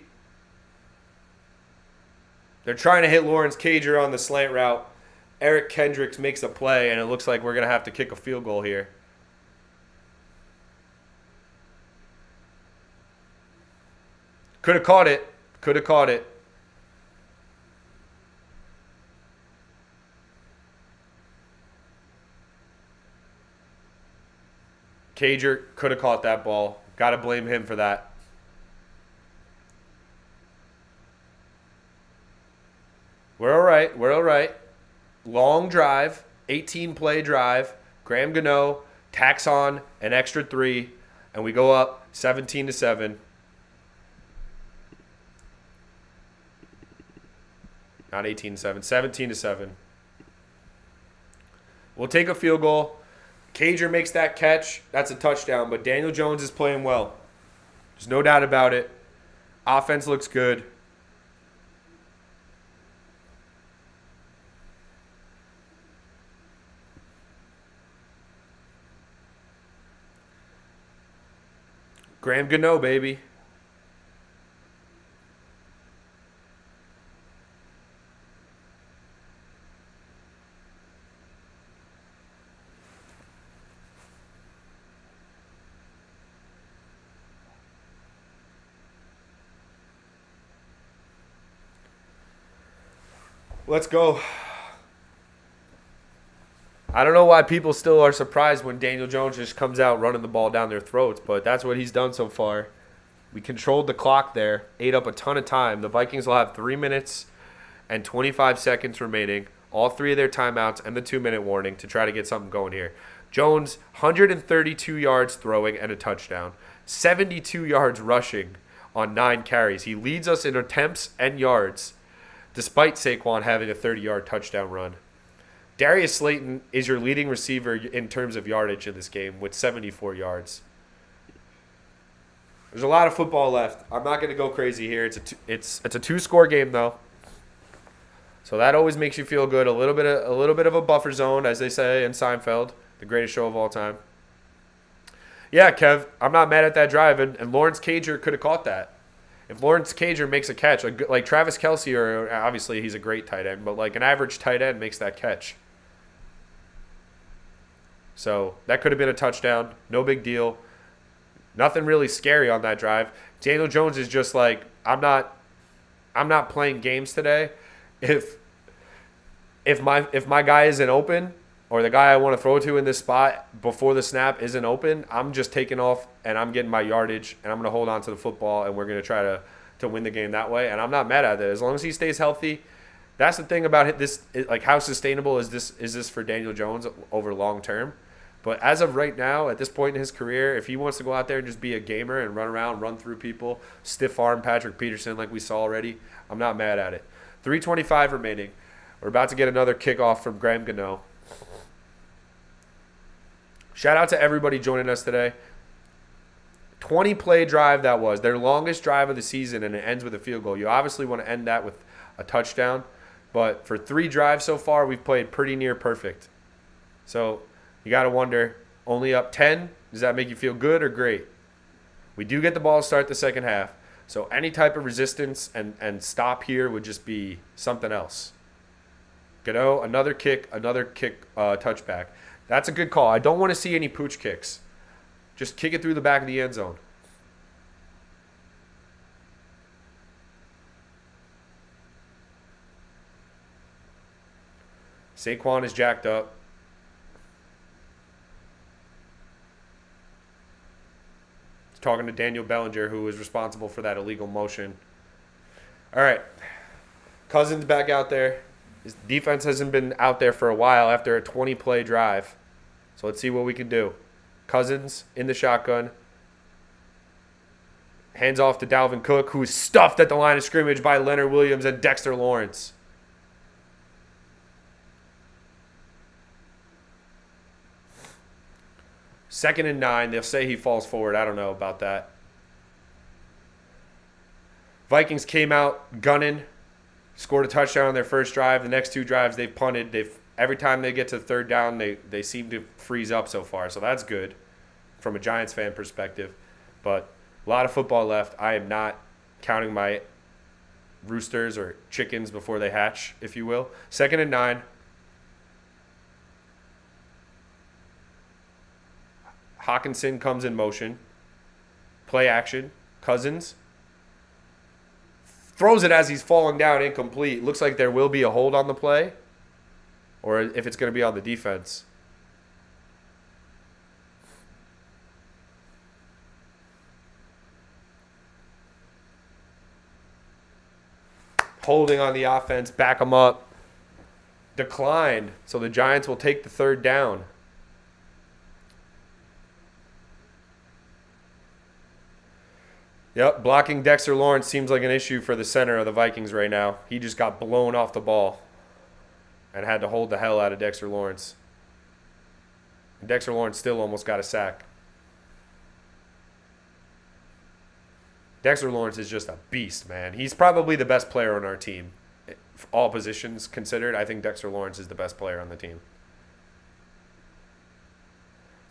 They're trying to hit Lawrence Cager on the slant route. Eric Kendricks makes a play, and it looks like we're going to have to kick a field goal here. Could have caught it. Could have caught it. Cager could have caught that ball. Got to blame him for that. We're all right. We're all right. Long drive, 18-play drive. Graham Gano tacks on an extra 3, and we go up 17-7. Not 18-7, 17-7. We'll take a field goal. Cager makes that catch. That's a touchdown, but Daniel Jones is playing well. There's no doubt about it. Offense looks good. Graham Gano, baby. Let's go. I don't know why people still are surprised when Daniel Jones just comes out running the ball down their throats, but that's what he's done so far. We controlled the clock there, ate up a ton of time. The Vikings will have 3 minutes and 25 seconds remaining, all 3 of their timeouts and the 2-minute warning to try to get something going here. Jones, 132 yards throwing and a touchdown, 72 yards rushing on 9 carries. He leads us in attempts and yards despite Saquon having a 30-yard touchdown run. Darius Slayton is your leading receiver in terms of yardage in this game with 74 yards. There's a lot of football left. I'm not going to go crazy here. It's a two-score game though, so that always makes you feel good. A little bit of a buffer zone, as they say in Seinfeld, the greatest show of all time. Yeah, Kev, I'm not mad at that drive, and Lawrence Cager could have caught that. If Lawrence Cager makes a catch, like Travis Kelce, or obviously he's a great tight end, but like an average tight end makes that catch. So that could have been a touchdown. No big deal. Nothing really scary on that drive. Daniel Jones is just like, I'm not playing games today. If my guy isn't open, or the guy I want to throw to in this spot before the snap isn't open, I'm just taking off and I'm getting my yardage and I'm going to hold on to the football and we're going to try to win the game that way. And I'm not mad at it. As long as he stays healthy. That's the thing about this, like how sustainable is this for Daniel Jones over long term? But as of right now, at this point in his career, if he wants to go out there and just be a gamer and run around, run through people, stiff arm Patrick Peterson like we saw already, I'm not mad at it. 3:25 remaining. We're about to get another kickoff from Graham Gano. Shout out to everybody joining us today. 20-play drive that was. Their longest drive of the season, and it ends with a field goal. You obviously want to end that with a touchdown. But for 3 drives so far, we've played pretty near perfect. So you got to wonder, only up 10? Does that make you feel good or great? We do get the ball to start the second half. So any type of resistance and stop here would just be something else. Gano, another kick touchback. That's a good call. I don't want to see any pooch kicks. Just kick it through the back of the end zone. Saquon is jacked up. He's talking to Daniel Bellinger, who was responsible for that illegal motion. All right. Cousins back out there. His defense hasn't been out there for a while after a 20-play drive. So let's see what we can do. Cousins in the shotgun. Hands off to Dalvin Cook, who is stuffed at the line of scrimmage by Leonard Williams and Dexter Lawrence. Second and 9. They'll say he falls forward. I don't know about that. Vikings came out gunning. Scored a touchdown on their first drive. The next 2 drives, they've punted. Every time they get to third down, they seem to freeze up so far. So that's good from a Giants fan perspective. But a lot of football left. I am not counting my roosters or chickens before they hatch, if you will. Second and 9. Hawkinson comes in motion. Play action. Cousins throws it as he's falling down, incomplete. Looks like there will be a hold on the play, or if it's going to be on the defense. Holding on the offense, back them up. Declined, so the Giants will take the third down. Yep, blocking Dexter Lawrence seems like an issue for the center of the Vikings right now. He just got blown off the ball and had to hold the hell out of Dexter Lawrence. And Dexter Lawrence still almost got a sack. Dexter Lawrence is just a beast, man. He's probably the best player on our team. All positions considered, I think Dexter Lawrence is the best player on the team.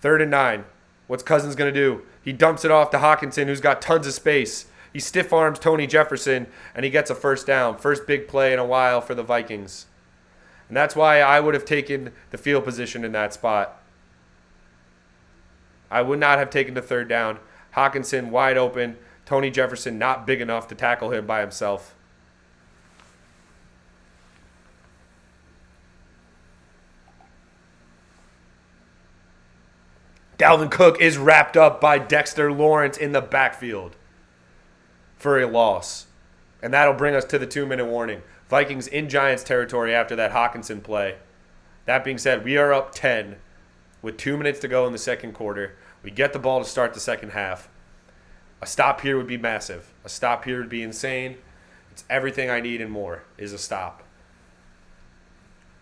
Third and 9. What's Cousins going to do? He dumps it off to Hawkinson, who's got tons of space. He stiff arms Tony Jefferson, and he gets a first down. First big play in a while for the Vikings. And that's why I would have taken the field position in that spot. I would not have taken the third down. Hawkinson wide open. Tony Jefferson not big enough to tackle him by himself. Dalvin Cook is wrapped up by Dexter Lawrence in the backfield for a loss. And that'll bring us to the 2-minute warning. Vikings in Giants territory after that Hawkinson play. That being said, we are up 10 with 2 minutes to go in the second quarter. We get the ball to start the second half. A stop here would be massive. A stop here would be insane. It's everything I need and more is a stop.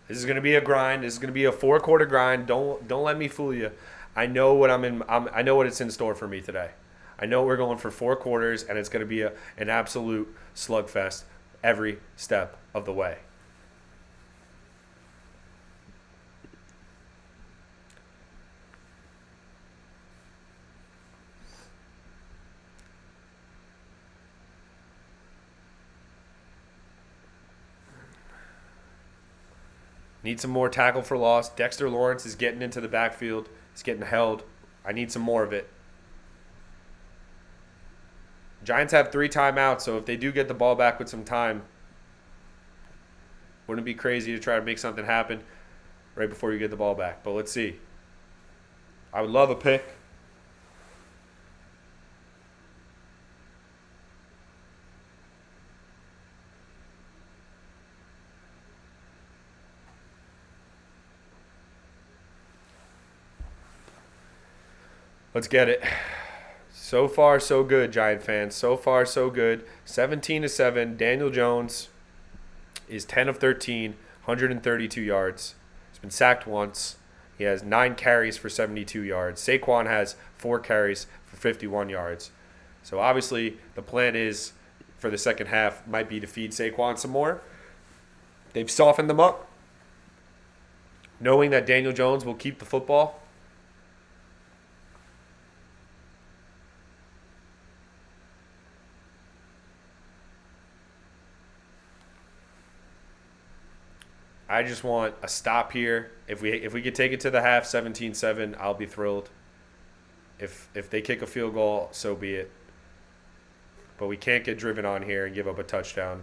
This is going to be a grind. This is going to be a 4-quarter grind. Don't let me fool you. I know what I know what it's in store for me today. I know we're going for 4 quarters, and it's going to be an absolute slugfest every step of the way. Need some more tackle for loss. Dexter Lawrence is getting into the backfield. He's getting held. I need some more of it. Giants have 3 timeouts, so if they do get the ball back with some time, wouldn't it be crazy to try to make something happen right before you get the ball back? But let's see. I would love a pick. Let's get it. So far, so good, Giant fans. So far, so good. 17-7. Daniel Jones is 10 of 13, 132 yards. He's been sacked once. He has 9 carries for 72 yards. Saquon has 4 carries for 51 yards. So obviously, the plan is for the second half might be to feed Saquon some more. They've softened them up, knowing that Daniel Jones will keep the football. I just want a stop here. If we could take it to the half, 17-7, I'll be thrilled. If they kick a field goal, so be it. But we can't get driven on here and give up a touchdown.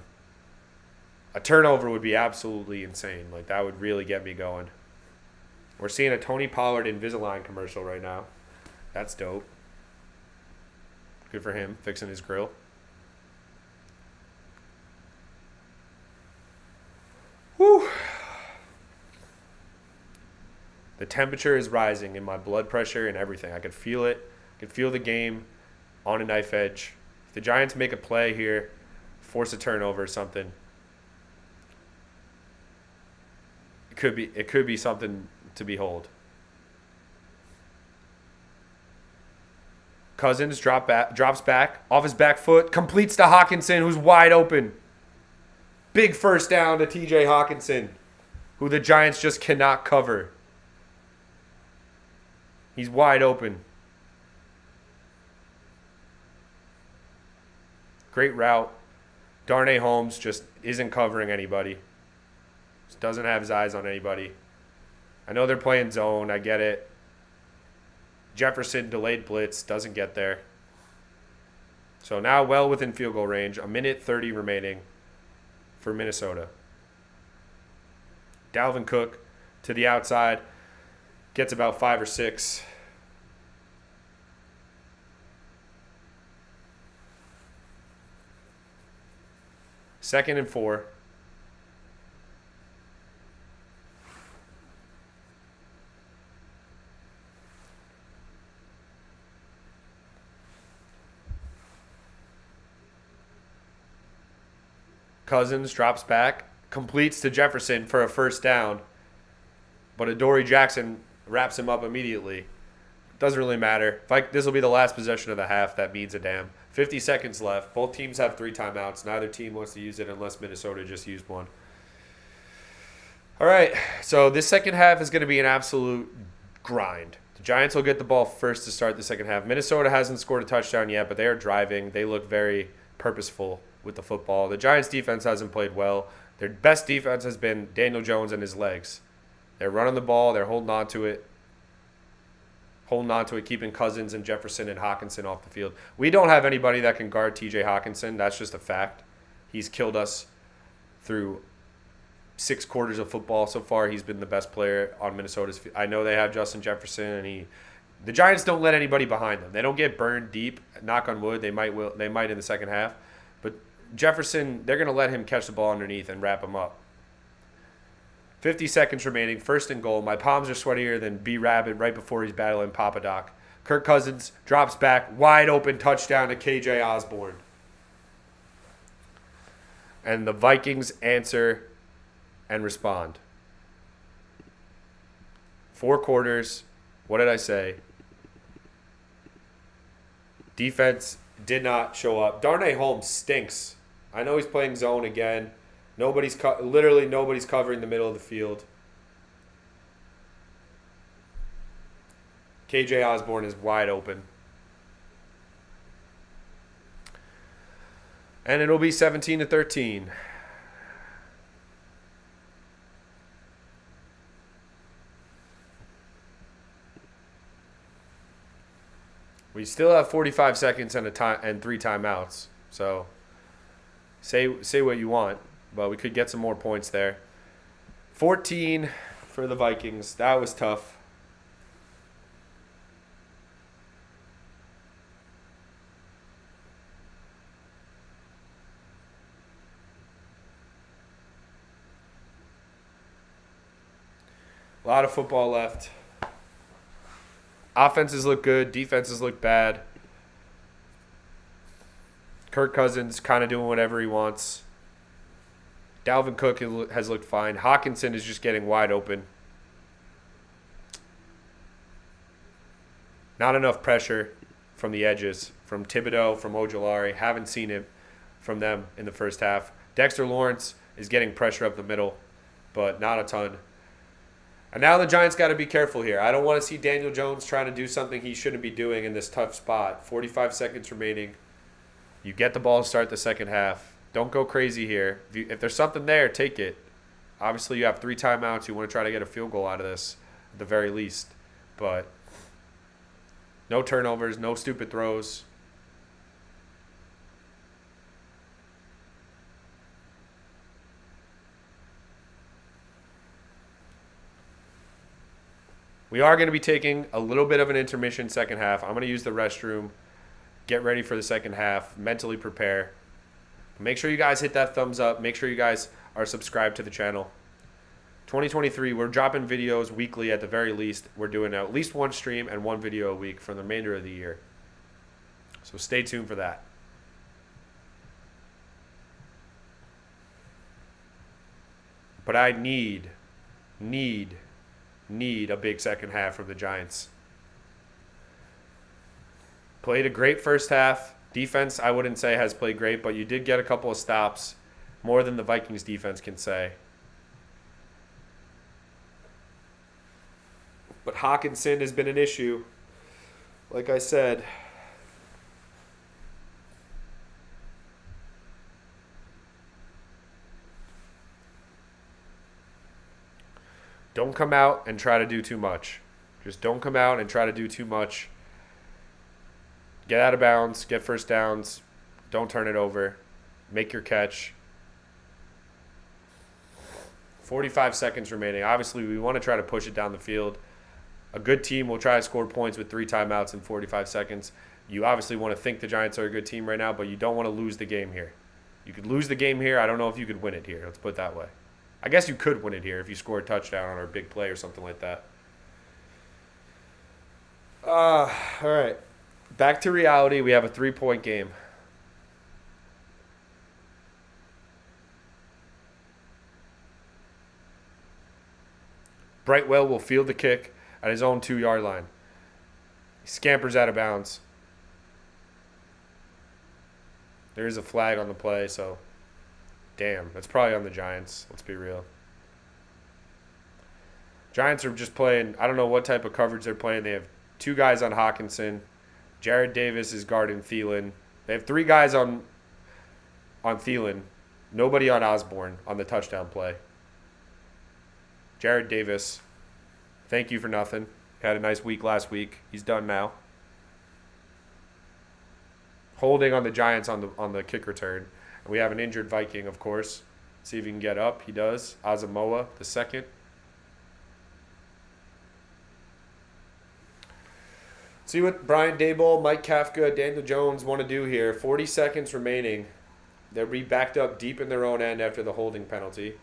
A turnover would be absolutely insane. Like, that would really get me going. We're seeing a Tony Pollard Invisalign commercial right now. That's dope. Good for him, fixing his grill. Whew. The temperature is rising in my blood pressure and everything. I could feel it. I could feel the game on a knife edge. If the Giants make a play here, force a turnover or something, it could be something to behold. Cousins drops back off his back foot, completes to Hockenson, who's wide open. Big first down to TJ Hockenson, who the Giants just cannot cover. He's wide open. Great route. Darnay Holmes just isn't covering anybody. Just doesn't have his eyes on anybody. I know they're playing zone. I get it. Jefferson delayed blitz. Doesn't get there. So now well within field goal range. 1:30 remaining for Minnesota. Dalvin Cook to the outside. Gets about 5 or 6. Second and 4. Cousins drops back, completes to Jefferson for a first down, but Adoree Jackson wraps him up immediately. Doesn't really matter. This will be the last possession of the half. That means a damn. 50 seconds left. Both teams have 3 timeouts. Neither team wants to use it unless Minnesota just used one. All right, so this second half is going to be an absolute grind. The Giants will get the ball first to start the second half. Minnesota hasn't scored a touchdown yet, but they are driving. They look very purposeful with the football. The Giants' defense hasn't played well. Their best defense has been Daniel Jones and his legs. They're running the ball. They're holding on to it. Keeping Cousins and Jefferson and Hockenson off the field. We don't have anybody that can guard TJ Hockenson. That's just a fact. He's killed us through 6 quarters of football so far. He's been the best player on Minnesota's field. I know they have Justin Jefferson, and the Giants don't let anybody behind them. They don't get burned deep. Knock on wood. They might in the second half. But Jefferson, they're going to let him catch the ball underneath and wrap him up. 50 seconds remaining, first and goal. My palms are sweatier than B-Rabbit right before he's battling Papa Doc. Kirk Cousins drops back, wide open touchdown to KJ Osborne. And the Vikings answer and respond. 4 quarters. What did I say? Defense did not show up. Darnay Holmes stinks. I know he's playing zone again. Literally nobody's covering the middle of the field. KJ Osborne is wide open. And it'll be 17-13. We still have 45 seconds and 3 timeouts. So say what you want, but we could get some more points there. 14 for the Vikings. That was tough. A lot of football left. Offenses look good. Defenses look bad. Kirk Cousins kind of doing whatever he wants. Dalvin Cook has looked fine. Hawkinson is just getting wide open. Not enough pressure from the edges. From Thibodeau, from Ojulari. Haven't seen it from them in the first half. Dexter Lawrence is getting pressure up the middle, but not a ton. And now the Giants got to be careful here. I don't want to see Daniel Jones trying to do something he shouldn't be doing in this tough spot. 45 seconds remaining. You get the ball to start the second half. Don't go crazy here. If there's something there, take it. Obviously, you have 3 timeouts. You want to try to get a field goal out of this at the very least. But no turnovers, no stupid throws. We are going to be taking a little bit of an intermission second half. I'm going to use the restroom, get ready for the second half, mentally prepare. Make sure you guys hit that thumbs up. Make sure you guys are subscribed to the channel. 2023, we're dropping videos weekly at the very least. We're doing at least 1 stream and 1 video a week for the remainder of the year. So stay tuned for that. But I need a big second half from the Giants. Played a great first half. Defense, I wouldn't say has played great, but you did get a couple of stops, more than the Vikings defense can say. But Hawkinson has been an issue. Like I said, don't come out and try to do too much. Just don't come out and try to do too much. Get out of bounds. Get first downs. Don't turn it over. Make your catch. 45 seconds remaining. Obviously, we want to try to push it down the field. A good team will try to score points with 3 timeouts in 45 seconds. You obviously want to think the Giants are a good team right now, but you don't want to lose the game here. You could lose the game here. I don't know if you could win it here. Let's put it that way. I guess you could win it here if you score a touchdown or a big play or something like that. All right. Back to reality. We have a 3-point game. Brightwell will field the kick at his own 2-yard line. He scampers out of bounds. There is a flag on the play, so damn, that's probably on the Giants. Let's be real. Giants are just playing, I don't know what type of coverage they're playing. They have 2 guys on Hawkinson. Jared Davis is guarding Thielen. They have 3 guys on Thielen. Nobody on Osborne on the touchdown play. Jared Davis, thank you for nothing. Had a nice week last week. He's done now. Holding on the Giants on the kick return. And we have an injured Viking, of course. See if he can get up. He does. Asamoah, the second. See what Brian Daboll, Mike Kafka, Daniel Jones want to do here. 40 seconds remaining. They'll be backed up deep in their own end after the holding penalty.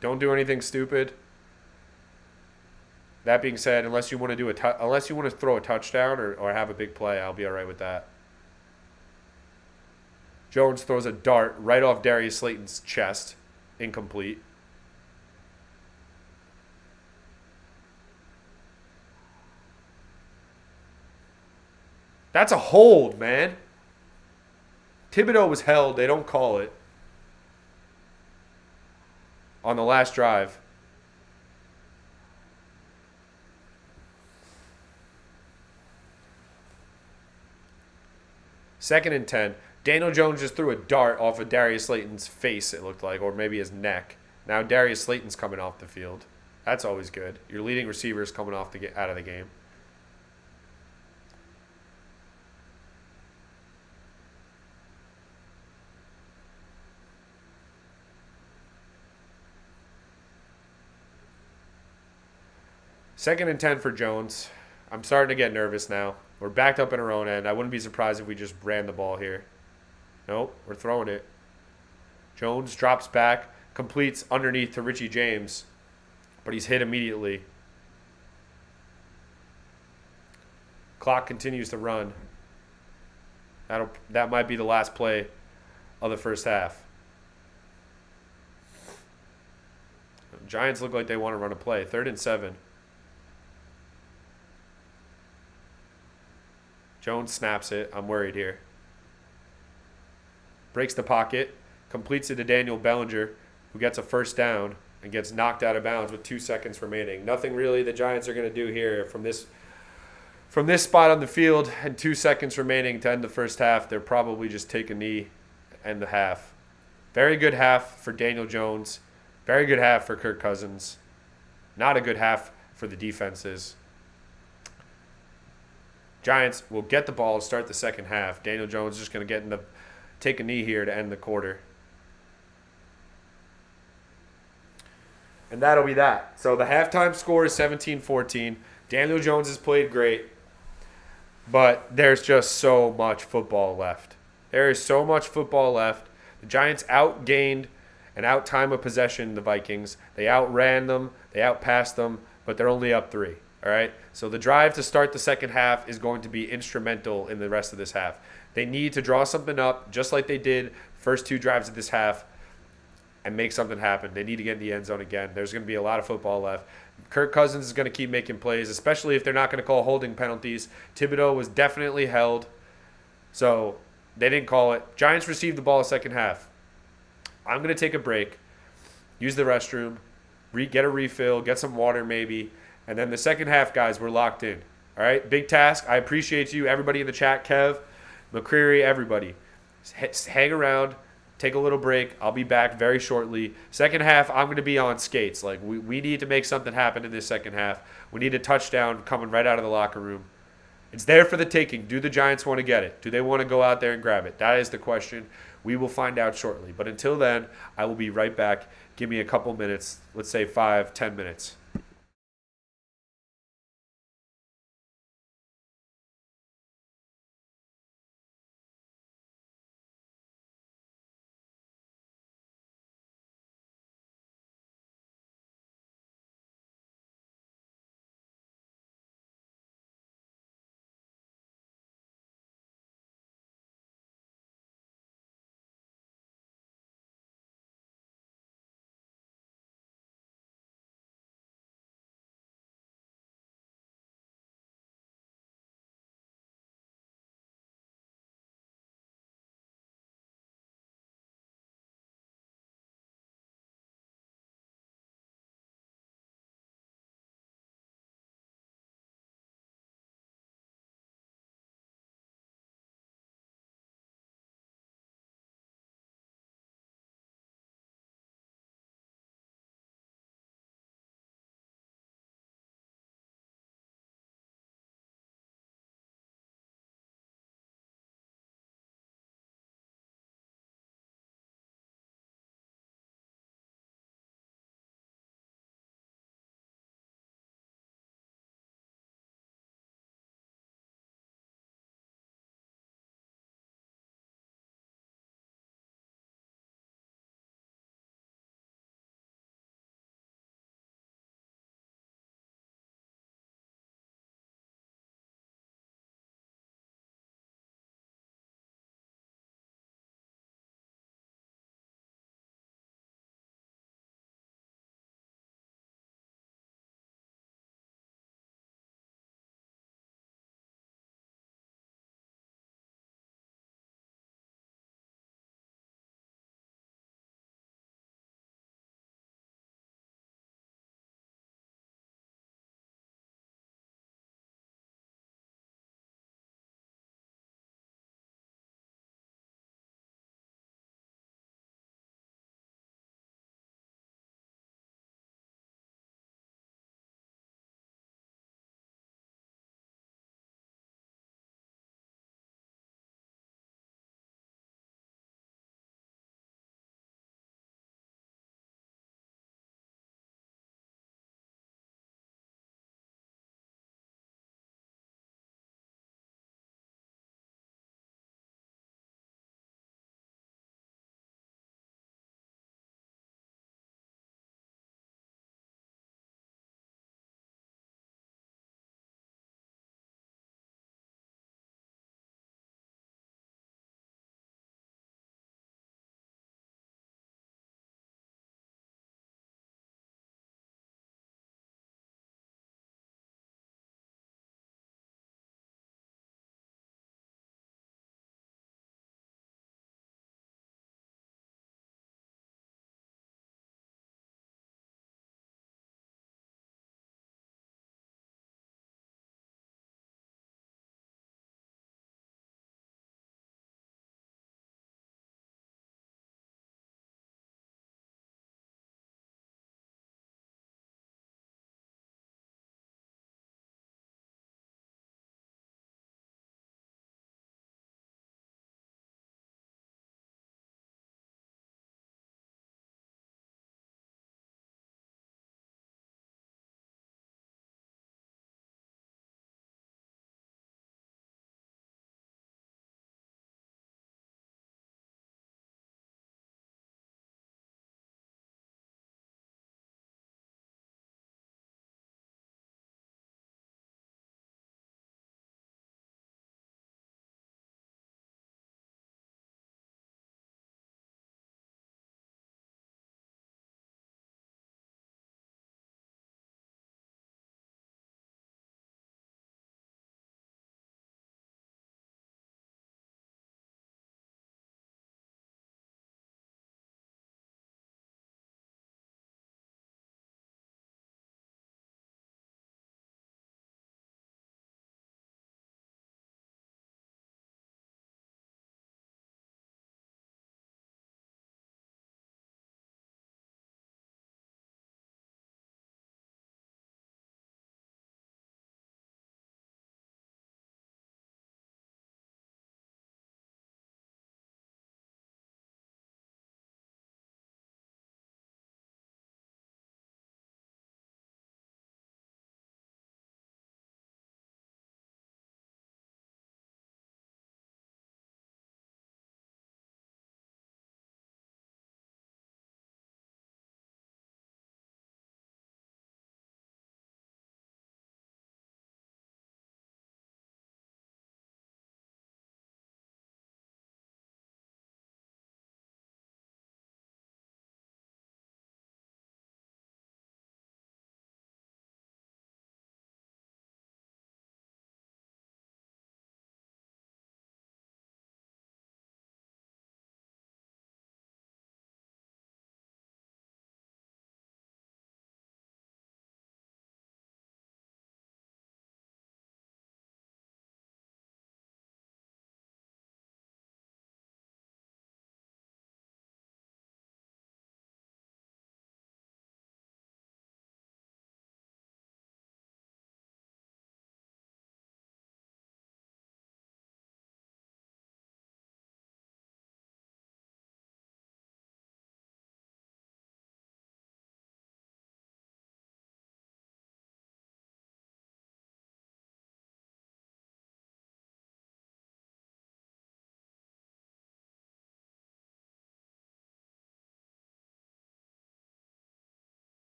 Don't do anything stupid. That being said, unless you want to unless you want to throw a touchdown or have a big play, I'll be all right with that. Jones throws a dart right off Darius Slayton's chest, incomplete. That's a hold, man. Thibodeau was held. They don't call it on the last drive. Second and 10. Daniel Jones just threw a dart off of Darius Slayton's face, it looked like, or maybe his neck. Now Darius Slayton's coming off the field. That's always good. Your leading receiver is coming out of the game. Second and 10 for Jones. I'm starting to get nervous now. We're backed up in our own end. I wouldn't be surprised if we just ran the ball here. Nope, we're throwing it. Jones drops back, completes underneath to Richie James, but he's hit immediately. Clock continues to run. That might be the last play of the first half. Giants look like they want to run a play. 3rd and 7. Jones snaps it. I'm worried here. Breaks the pocket. Completes it to Daniel Bellinger, who gets a first down and gets knocked out of bounds with 2 seconds remaining. Nothing really the Giants are going to do here from this spot on the field and 2 seconds remaining to end the first half. They're probably just take a knee and the half. Very good half for Daniel Jones. Very good half for Kirk Cousins. Not a good half for the defenses. Giants will get the ball to start the second half. Daniel Jones is just going to take a knee here to end the quarter. And that'll be that. So the halftime score is 17-14. Daniel Jones has played great, but there's just so much football left. There is so much football left. The Giants outgained and out-time of possession the Vikings. They outran them. They outpassed them, but they're only up 3. All right, so the drive to start the second half is going to be instrumental in the rest of this half. They need to draw something up, just like they did first 2 drives of this half, and make something happen. They need to get in the end zone again. There's going to be a lot of football left. Kirk Cousins is going to keep making plays, especially if they're not going to call holding penalties. Thibodeau was definitely held, so they didn't call it. Giants received the ball second half. I'm going to take a break, use the restroom, get a refill, get some water maybe. And then the second half, guys, we're locked in. All right, big task. I appreciate you, everybody in the chat, Kev, McCreary, everybody. Hang around, take a little break. I'll be back very shortly. Second half, I'm going to be on skates. Like, we need to make something happen in this second half. We need a touchdown coming right out of the locker room. It's there for the taking. Do the Giants want to get it? Do they want to go out there and grab it? That is the question. We will find out shortly. But until then, I will be right back. Give me a couple minutes. Let's say 5-10 minutes.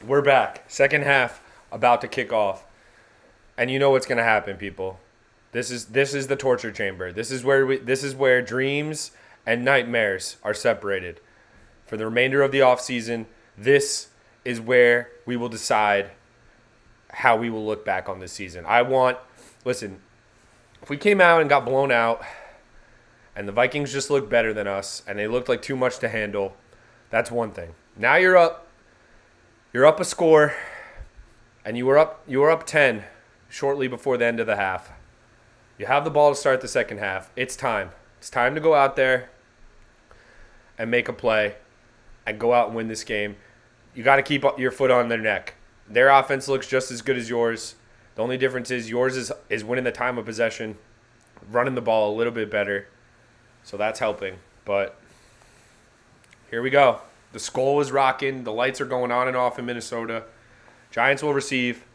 We're back. Second half about to kick off. And you know what's going to happen, people. This is the torture chamber. This is where dreams and nightmares are separated. For the remainder of the offseason, this is where we will decide how we will look back on this season. Listen, if we came out and got blown out and the Vikings just looked better than us and they looked like too much to handle, that's one thing. Now you're up a score, and you were up 10 shortly before the end of the half. You have the ball to start the second half. It's time. It's time to go out there and make a play and go out and win this game. You got to keep your foot on their neck. Their offense looks just as good as yours. The only difference is yours is winning the time of possession, running the ball a little bit better. So that's helping. But here we go. The skull is rocking. The lights are going on and off in Minnesota. Giants will receive.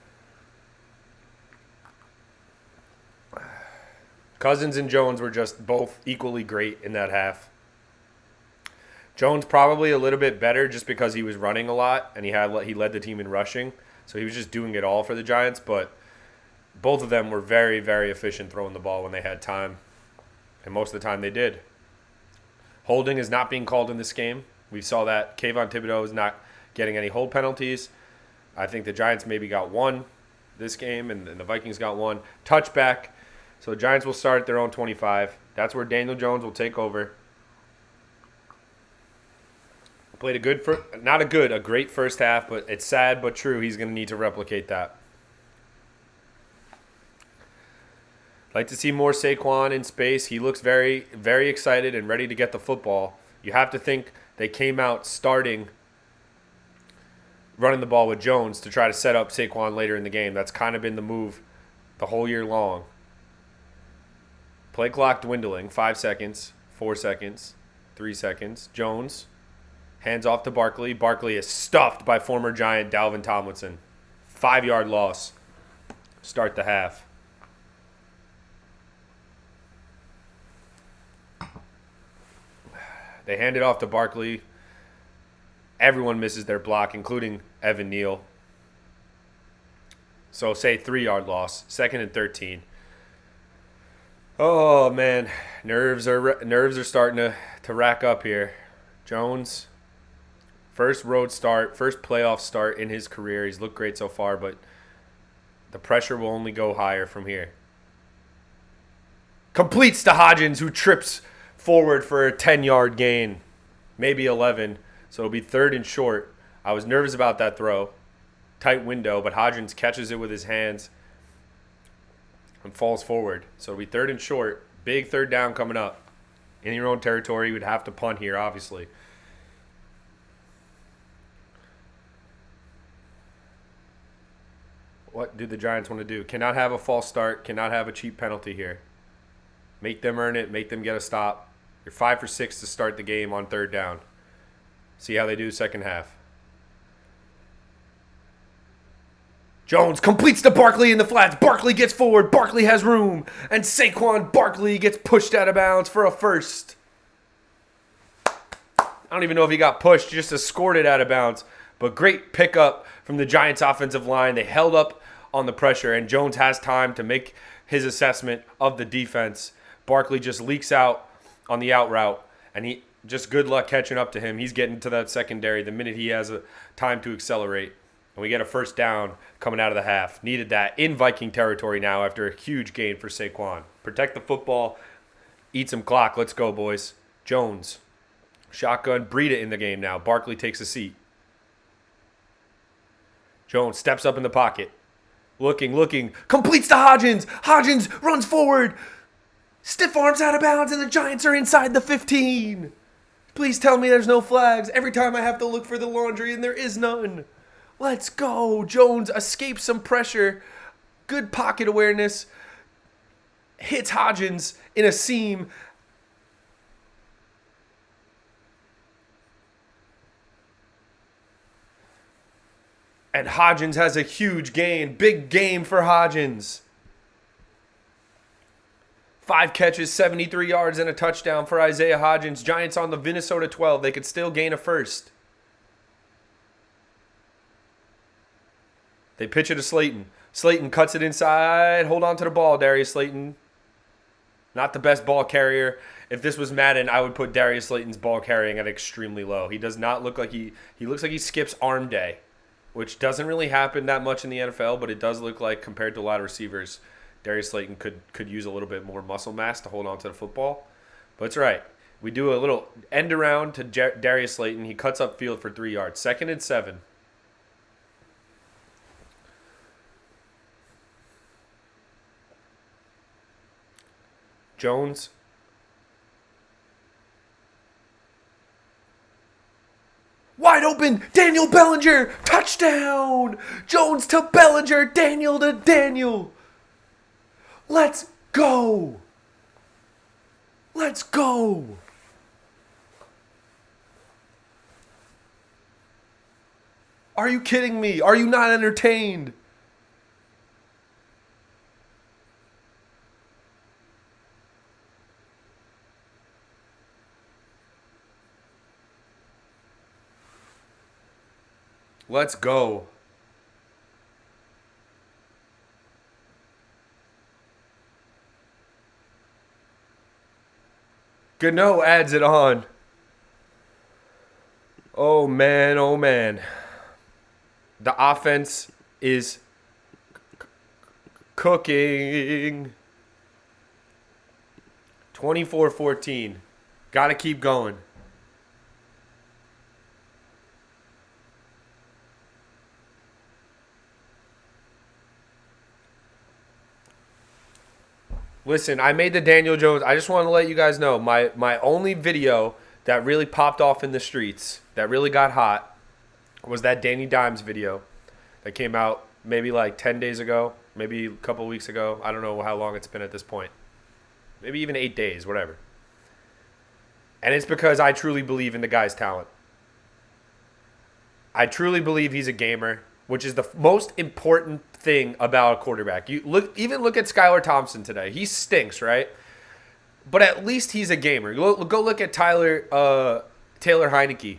Cousins and Jones were just both equally great in that half. Jones probably a little bit better just because he was running a lot and he led the team in rushing. So he was just doing it all for the Giants. But both of them were very, very efficient throwing the ball when they had time. And most of the time they did. Holding is not being called in this game. We saw that Kayvon Thibodeau is not getting any hold penalties. I think the Giants maybe got one this game, and the Vikings got one. Touchback. So the Giants will start at their own 25. That's where Daniel Jones will take over. Played a great first half, but it's sad but true. He's going to need to replicate that. Like to see more Saquon in space. He looks very, very excited and ready to get the football. You have to think they came out starting running the ball with Jones to try to set up Saquon later in the game. That's kind of been the move the whole year long. Play clock dwindling. 5 seconds, 4 seconds, 3 seconds. Jones hands off to Barkley. Barkley is stuffed by former Giant Dalvin Tomlinson. 5-yard loss. Start the half. They hand it off to Barkley. Everyone misses their block, including Evan Neal. So say 3-yard loss. 2nd and 13. Oh man, nerves are starting to rack up here. Jones, first road start, first playoff start in his career. He's looked great so far, but the pressure will only go higher from here. Completes to Hodgins, who trips forward for a 10-yard gain, maybe 11. So it'll be 3rd and short. I was nervous about that throw. Tight window, but Hodgins catches it with his hands and falls forward. So it'll be 3rd and short. Big 3rd down coming up. In your own territory, you would have to punt here, obviously. What do the Giants want to do? Cannot have a false start. Cannot have a cheap penalty here. Make them earn it. Make them get a stop. You're 5 for 6 to start the game on 3rd down. See how they do second half. Jones completes to Barkley in the flats. Barkley gets forward. Barkley has room. And Saquon Barkley gets pushed out of bounds for a first. I don't even know if he got pushed. Just escorted out of bounds. But great pickup from the Giants' offensive line. They held up on the pressure. And Jones has time to make his assessment of the defense. Barkley just leaks out on the out route. And he just good luck catching up to him. He's getting to that secondary the minute he has a time to accelerate. And we get a first down coming out of the half. Needed that in Viking territory now after a huge gain for Saquon. Protect the football. Eat some clock. Let's go, boys. Jones. Shotgun. Breida in the game now. Barkley takes a seat. Jones steps up in the pocket. Looking. Completes to Hodgins. Hodgins runs forward. Stiff arms out of bounds, and the Giants are inside the 15. Please tell me there's no flags. Every time I have to look for the laundry, and there is none. Let's go. Jones escapes some pressure. Good pocket awareness. Hits Hodgins in a seam. And Hodgins has a huge gain. Big game for Hodgins. 5 catches, 73 yards, and a touchdown for Isaiah Hodgins. Giants on the Minnesota 12. They could still gain a first. They pitch it to Slayton. Slayton cuts it inside. Hold on to the ball, Darius Slayton. Not the best ball carrier. If this was Madden, I would put Darius Slayton's ball carrying at extremely low. He does not look like he looks like he skips arm day, which doesn't really happen that much in the NFL, but it does look like compared to a lot of receivers, Darius Slayton could use a little bit more muscle mass to hold on to the football. But it's right. We do a little end around to Darius Slayton. He cuts up field for 3 yards. 2nd and 7. Jones. Wide open. Daniel Bellinger. Touchdown. Jones to Bellinger. Daniel to Daniel. Let's go. Let's go. Are you kidding me? Are you not entertained? Let's go. Gano adds it on. Oh, man. Oh, man. The offense is cooking. 24-14. Got to keep going. Listen, I made the Daniel Jones. I just want to let you guys know my only video that really popped off in the streets, that really got hot, was that Danny Dimes video that came out maybe like 10 days ago, maybe a couple of weeks ago. I don't know how long it's been at this point. Maybe even 8 days, whatever. And it's because I truly believe in the guy's talent. I truly believe he's a gamer, which is the most important thing about a quarterback. You look at Skylar Thompson today. He stinks, right? But at least he's a gamer. Go look at Taylor Heineke.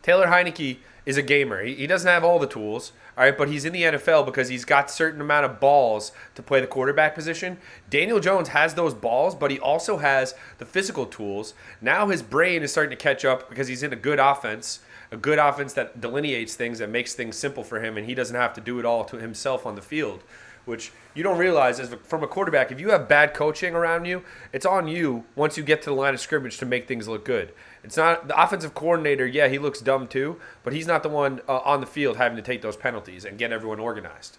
Taylor Heineke is a gamer. He doesn't have all the tools, all right, but he's in the NFL because he's got a certain amount of balls to play the quarterback position. Daniel Jones has those balls, but he also has the physical tools. Now his brain is starting to catch up because he's in a good offense that delineates things, that makes things simple for him, and he doesn't have to do it all to himself on the field, which you don't realize is from a quarterback. If you have bad coaching around you, it's on you once you get to the line of scrimmage to make things look good. It's not the offensive coordinator. Yeah, he looks dumb too, but he's not the one on the field having to take those penalties and get everyone organized.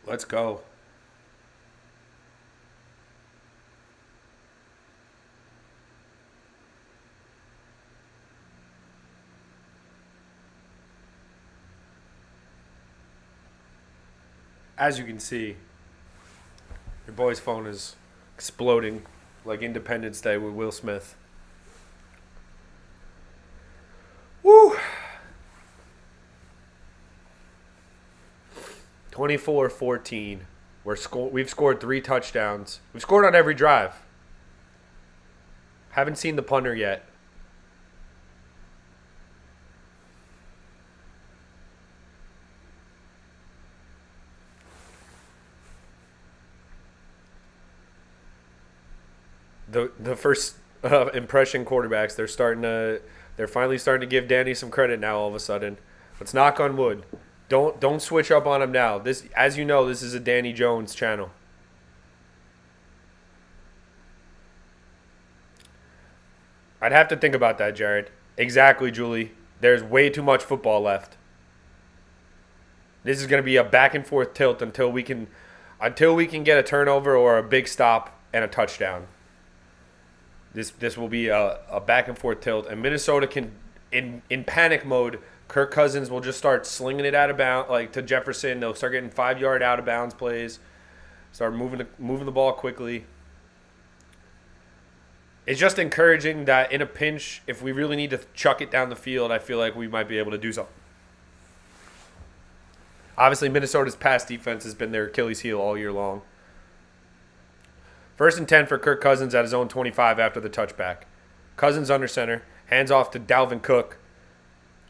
Let's go. As you can see, your boy's phone is exploding like Independence Day with Will Smith. Woo! 24-14. We've scored 3 touchdowns. We've scored on every drive. Haven't seen the punter yet. The first impression quarterbacks, they're finally starting to give Danny some credit now all of a sudden. Let's knock on wood. Don't switch up on him now. This, as you know, this is a Danny Jones channel. I'd have to think about that, Jared. Exactly, Julie. There's way too much football left. This is going to be a back and forth tilt until we can get a turnover or a big stop and a touchdown. This will be a back and forth tilt, and Minnesota can, in panic mode, Kirk Cousins will just start slinging it out of bounds, like to Jefferson. They'll start getting 5-yard out of bounds plays, start moving the ball quickly. It's just encouraging that in a pinch, if we really need to chuck it down the field, I feel like we might be able to do something. Obviously, Minnesota's pass defense has been their Achilles heel all year long. First and 10 for Kirk Cousins at his own 25 after the touchback. Cousins under center, hands off to Dalvin Cook,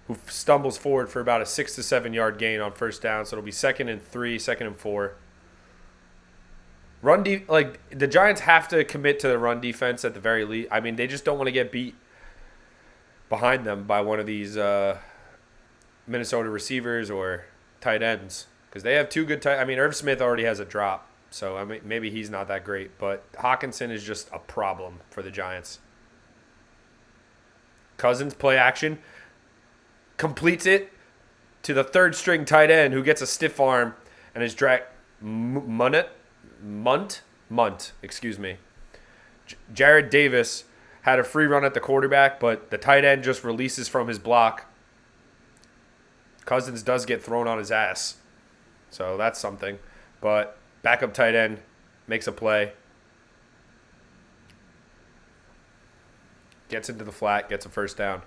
who stumbles forward for about a 6 to 7 yard gain on first down. So it'll be 2nd and 3, 2nd and 4. The Giants have to commit to the run defense at the very least. I mean, they just don't want to get beat behind them by one of these Minnesota receivers or tight ends, because they have two good tight. I mean, Irv Smith already has a drop, so I mean, maybe he's not that great, but Hawkinson is just a problem for the Giants. Cousins play action, completes it to the third string tight end, who gets a stiff arm and is dragged. Munt. Jared Davis had a free run at the quarterback, but the tight end just releases from his block. Cousins does get thrown on his ass, so that's something. But backup tight end makes a play. Gets into the flat, gets a first down.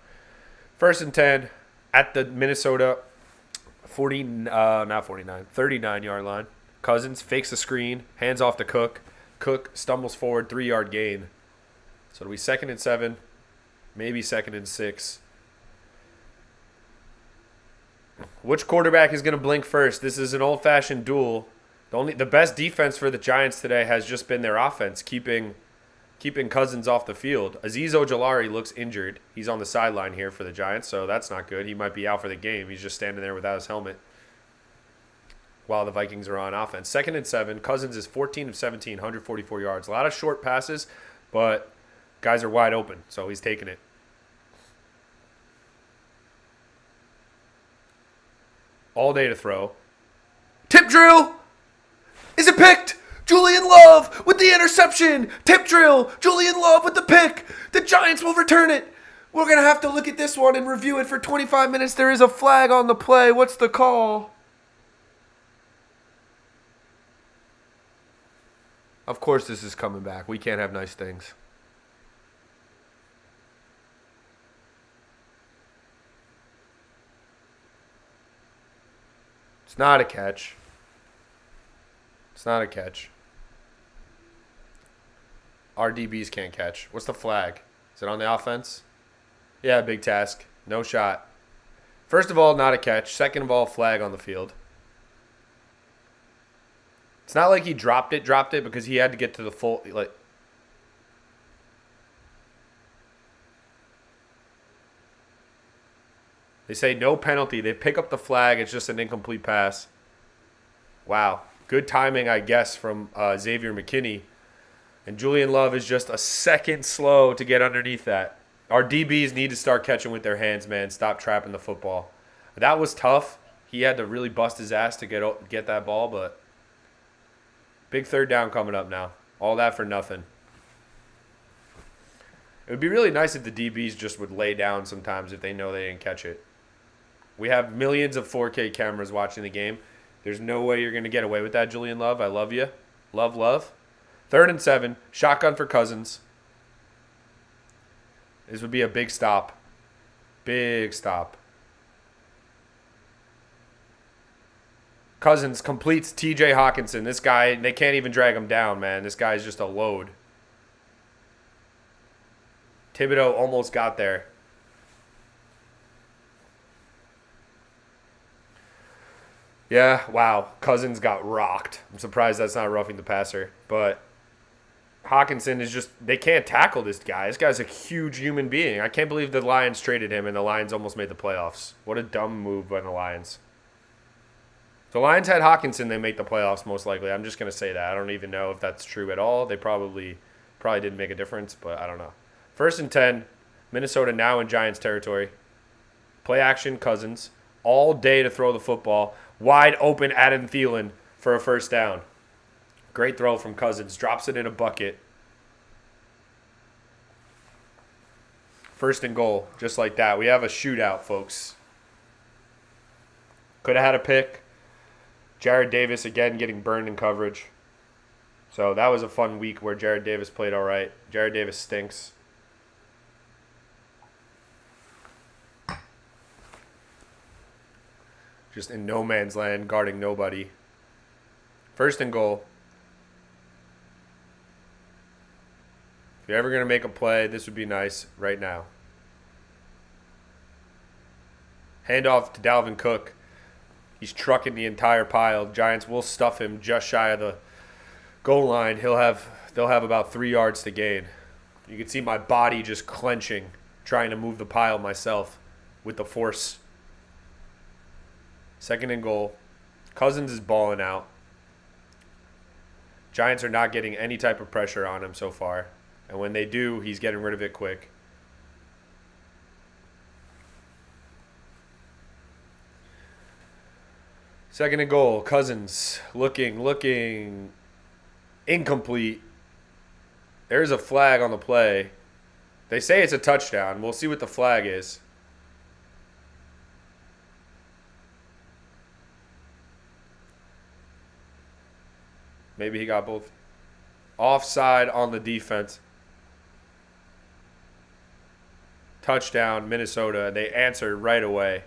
1st and 10 at the Minnesota 39-yard line. Cousins fakes a screen, hands off to Cook. Cook stumbles forward, 3-yard gain. So it'll be 2nd and 7, maybe 2nd and 6. Which quarterback is going to blink first? This is an old-fashioned duel. The best defense for the Giants today has just been their offense, keeping Cousins off the field. Azeez Ojulari looks injured. He's on the sideline here for the Giants, so that's not good. He might be out for the game. He's just standing there without his helmet while the Vikings are on offense. 2nd and 7. Cousins is 14 of 17, 144 yards. A lot of short passes, but guys are wide open, so he's taking it. All day to throw. Tip drill! Is it picked? Julian Love with the interception. Tip drill. Julian Love with the pick. The Giants will return it. We're going to have to look at this one and review it for 25 minutes. There is a flag on the play. What's the call? Of course this is coming back. We can't have nice things. It's not a catch. It's not a catch. Our DBs can't catch. What's the flag? Is it on the offense? Yeah, big task. No shot. First of all, not a catch. Second of all, flag on the field. It's not like he dropped it because he had to get to the full, they say no penalty. They pick up the flag. It's just an incomplete pass. Wow. Good timing, I guess, from Xavier McKinney. And Julian Love is just a second slow to get underneath that. Our DBs need to start catching with their hands, man. Stop trapping the football. That was tough. He had to really bust his ass to get that ball, but big third down coming up now. All that for nothing. It would be really nice if the DBs just would lay down sometimes if they know they didn't catch it. We have millions of 4K cameras watching the game. There's no way you're going to get away with that, Julian Love. I love you. Love. 3rd and 7. Shotgun for Cousins. This would be a big stop. Big stop. Cousins completes TJ Hawkinson. This guy, they can't even drag him down, man. This guy's just a load. Thibodeau almost got there. Yeah, wow. Cousins got rocked. I'm surprised that's not roughing the passer. But Hawkinson is just, they can't tackle this guy. This guy's a huge human being. I can't believe the Lions traded him and the Lions almost made the playoffs. What a dumb move by the Lions. If the Lions had Hawkinson, they make the playoffs most likely. I'm just going to say that. I don't even know if that's true at all. They probably didn't make a difference, but I don't know. 1st and 10. Minnesota now in Giants territory. Play action, Cousins. All day to throw the football. Wide open Adam Thielen for a first down. Great throw from Cousins. Drops it in a bucket. 1st and goal, just like that. We have a shootout, folks. Could have had a pick. Jared Davis, again, getting burned in coverage. So that was a fun week where Jared Davis played all right. Jared Davis stinks. Just in no man's land, guarding nobody. 1st and goal. you're ever going to make a play, this would be nice right now. Handoff to Dalvin Cook. He's trucking the entire pile. Giants will stuff him just shy of the goal line. They'll have about 3 yards to gain. You can see my body just clenching, trying to move the pile myself with the force. 2nd and goal. Cousins is balling out. Giants are not getting any type of pressure on him so far. And when they do, he's getting rid of it quick. Second and goal. Cousins looking incomplete. There's a flag on the play. They say it's a touchdown. We'll see what the flag is. Maybe he got both. Offside on the defense. Touchdown, Minnesota. They answered right away.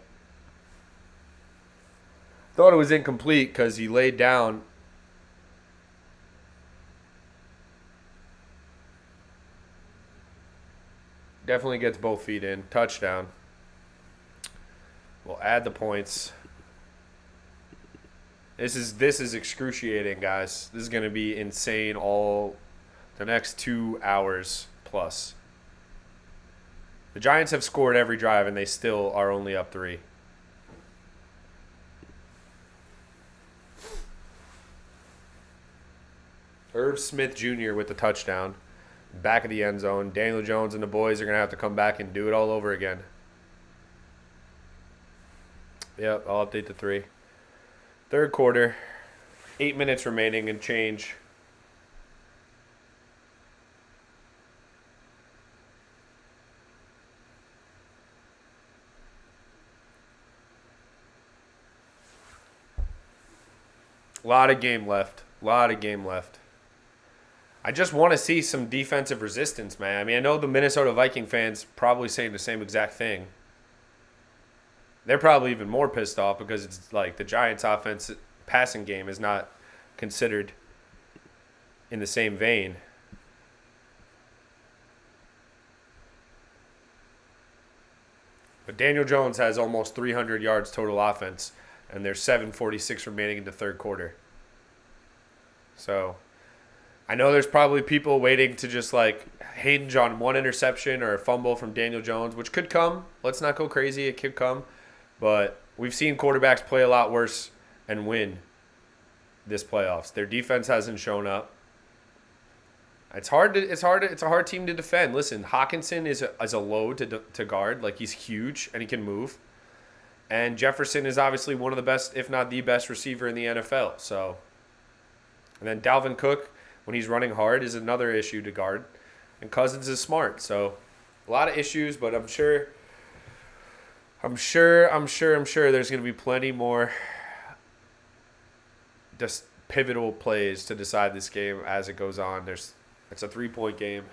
Thought it was incomplete because he laid down. Definitely gets both feet in. Touchdown. We'll add the points. This is excruciating, guys. This is going to be insane all the next 2 hours plus. The Giants have scored every drive, and they still are only up 3. Irv Smith Jr. with the touchdown. Back of the end zone. Daniel Jones and the boys are going to have to come back and do it all over again. Yep, I'll update the 3. 3rd quarter. 8 minutes remaining and change. A lot of game left. I just want to see some defensive resistance, man. I mean, I know the Minnesota Viking fans probably saying the same exact thing. They're probably even more pissed off because it's like the Giants' offense passing game is not considered in the same vein. But Daniel Jones has almost 300 yards total offense, and there's 7:46 remaining in the 3rd quarter. So I know there's probably people waiting to just like hinge on one interception or a fumble from Daniel Jones, which could come. Let's not go crazy. It could come. But we've seen quarterbacks play a lot worse and win this playoffs. Their defense hasn't shown up. It's a hard team to defend. Listen, Hawkinson is a load to guard. Like, he's huge and he can move. And Jefferson is obviously one of the best, if not the best receiver in the NFL. So, and then Dalvin Cook, when he's running hard, is another issue to guard. And Cousins is smart. So, a lot of issues, but I'm sure there's going to be plenty more just pivotal plays to decide this game as it goes on. It's a 3-point game.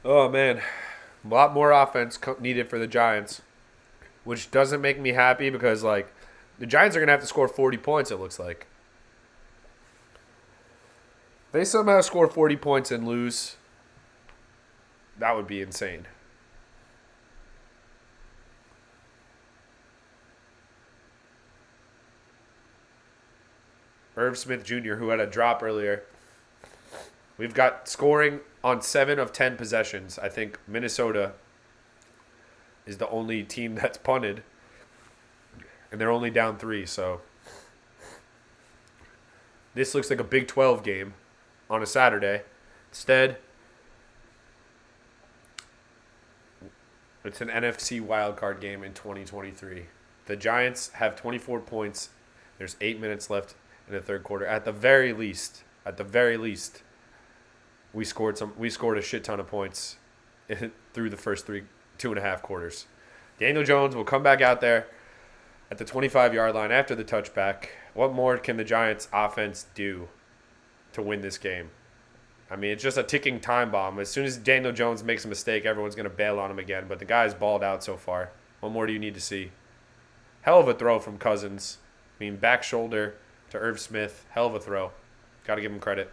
Oh, man. A lot more offense needed for the Giants, which doesn't make me happy because, like, the Giants are going to have to score 40 points, it looks like. If they somehow score 40 points and lose, that would be insane. Irv Smith Jr., who had a drop earlier. We've got scoring on 7 of 10 possessions. I think Minnesota is the only team that's punted. And they're only down 3, so this looks like a Big 12 game on a Saturday. Instead, it's an NFC wildcard game in 2023. The Giants have 24 points. There's 8 minutes left in the 3rd quarter. At the very least, we scored a shit ton of points through the first 2.5 quarters. Daniel Jones will come back out there at the 25-yard line after the touchback. What more can the Giants' offense do to win this game? I mean, it's just a ticking time bomb. As soon as Daniel Jones makes a mistake, everyone's going to bail on him again. But the guy's balled out so far. What more do you need to see? Hell of a throw from Cousins. I mean, back shoulder to Irv Smith. Hell of a throw. Got to give him credit.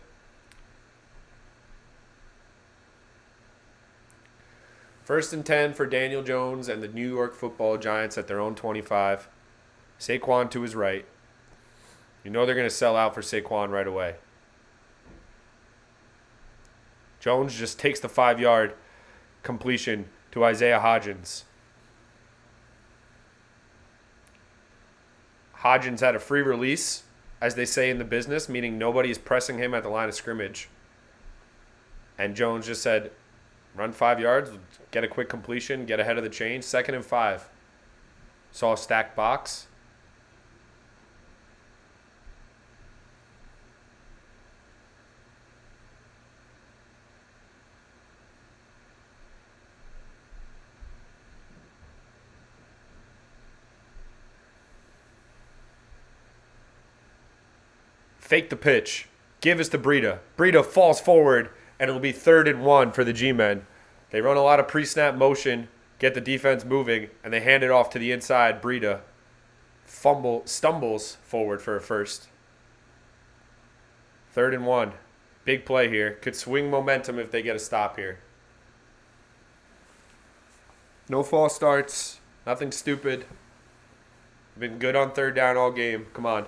First and 10 for Daniel Jones and the New York Football Giants at their own 25. Saquon to his right. You know they're going to sell out for Saquon right away. Jones just takes the 5-yard completion to Isaiah Hodgins. Hodgins had a free release, as they say in the business, meaning nobody is pressing him at the line of scrimmage. And Jones just said, run 5 yards, get a quick completion, get ahead of the chain. 2nd and 5. Saw a stacked box. Fake the pitch. Give us to Breida. Breida falls forward, and it'll be 3rd and 1 for the G-men. They run a lot of pre-snap motion, get the defense moving, and they hand it off to the inside. Breida stumbles forward for a first. 3rd and 1. Big play here. Could swing momentum if they get a stop here. No false starts. Nothing stupid. Been good on 3rd down all game. Come on.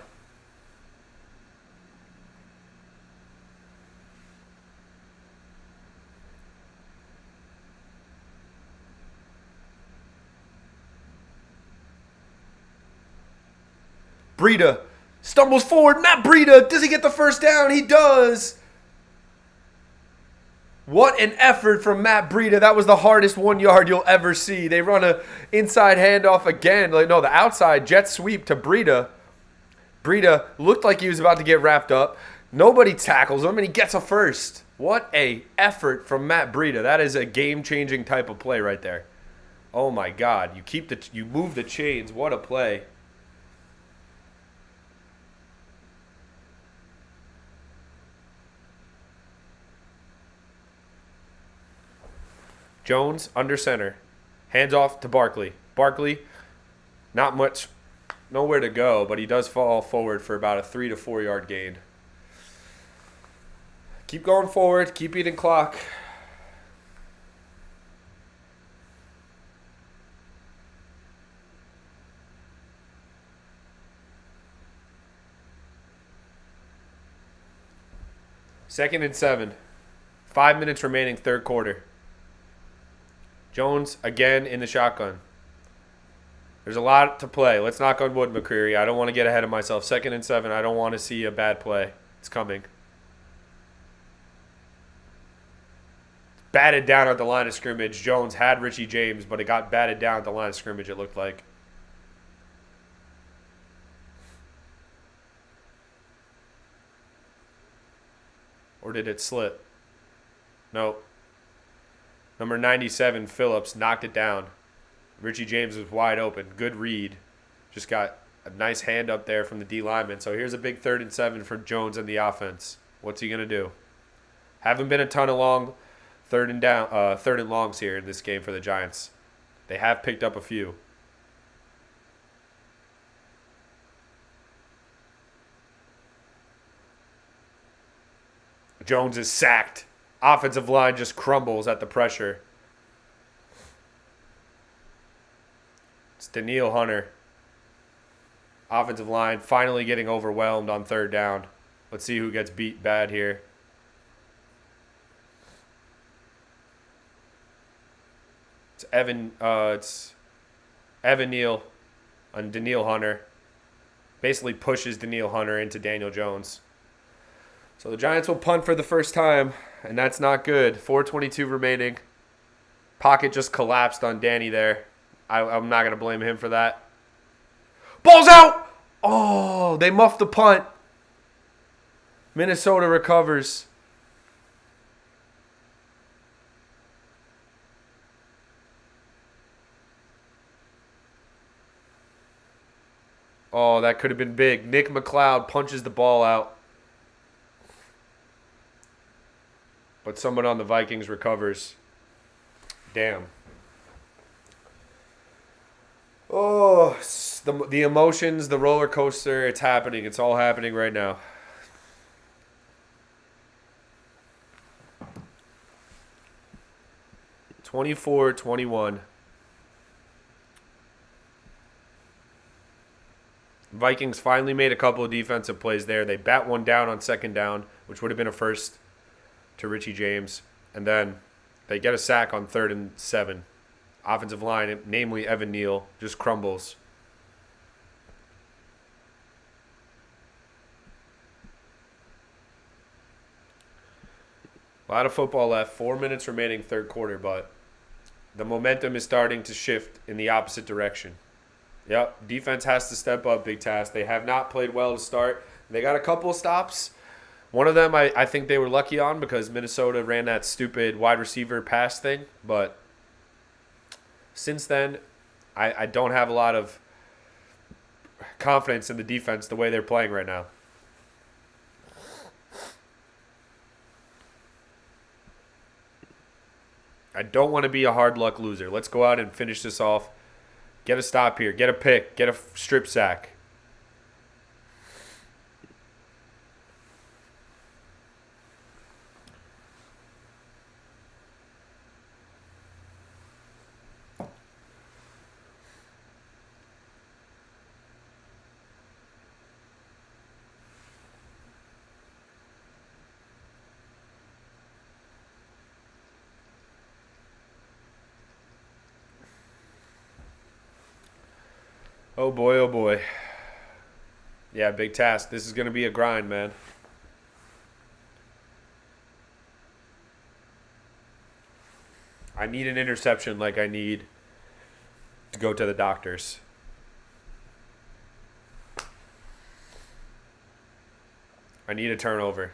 Breida stumbles forward. Matt Breida, does he get the first down? He does. What an effort from Matt Breida. That was the hardest 1 yard you'll ever see. They run a inside handoff again. The outside jet sweep to Breida. Breida looked like he was about to get wrapped up. Nobody tackles him, and he gets a first. What a effort from Matt Breida. That is a game-changing type of play right there. Oh, my God. You move the chains. What a play. Jones under center. Hands off to Barkley. Barkley, nowhere to go, but he does fall forward for about a 3 to 4 yard gain. Keep going forward. Keep eating clock. Second and 7. 5 minutes remaining, third quarter. Jones again in the shotgun. There's a lot to play. Let's knock on wood, McCreary. I don't want to get ahead of myself. 2nd and 7. I don't want to see a bad play. It's coming. Batted down at the line of scrimmage. Jones had Richie James, but it got batted down at the line of scrimmage, it looked like. Or did it slip? No. Number 97, Phillips, knocked it down. Richie James was wide open. Good read. Just got a nice hand up there from the D lineman. So here's a big 3rd and 7 for Jones and the offense. What's he going to do? Haven't been a ton of long third and longs here in this game for the Giants. They have picked up a few. Jones is sacked. Offensive line just crumbles at the pressure. It's Danielle Hunter. Offensive line finally getting overwhelmed on 3rd down. Let's see who gets beat bad here. It's Evan Neal on Danielle Hunter. Basically pushes Danielle Hunter into Daniel Jones. So the Giants will punt for the first time, and that's not good. 4:22 remaining. Pocket just collapsed on Danny there. I'm not going to blame him for that. Ball's out! Oh, they muffed the punt. Minnesota recovers. Oh, that could have been big. Nick McLeod punches the ball out. but someone on the Vikings recovers. Damn. Oh, the emotions, the roller coaster, it's happening. It's all happening right now. (24-21). Vikings finally made a couple of defensive plays there. They bat one down on second down, which would have been a first to Richie James. And then they get a sack on 3rd and 7. Offensive line, namely Evan Neal, just crumbles. A lot of football left. 4 minutes remaining, third quarter, but the momentum is starting to shift in the opposite direction. Yep, defense has to step up, big task. They have not played well to start. They got a couple of stops. One of them I think they were lucky on because Minnesota ran that stupid wide receiver pass thing. But since then, I don't have a lot of confidence in the defense the way they're playing right now. I don't want to be a hard luck loser. Let's go out and finish this off. Get a stop here. Get a pick. Get a strip sack. Oh boy, oh boy. Yeah, big task. This is going to be a grind, man. I need an interception like I need to go to the doctors. I need a turnover.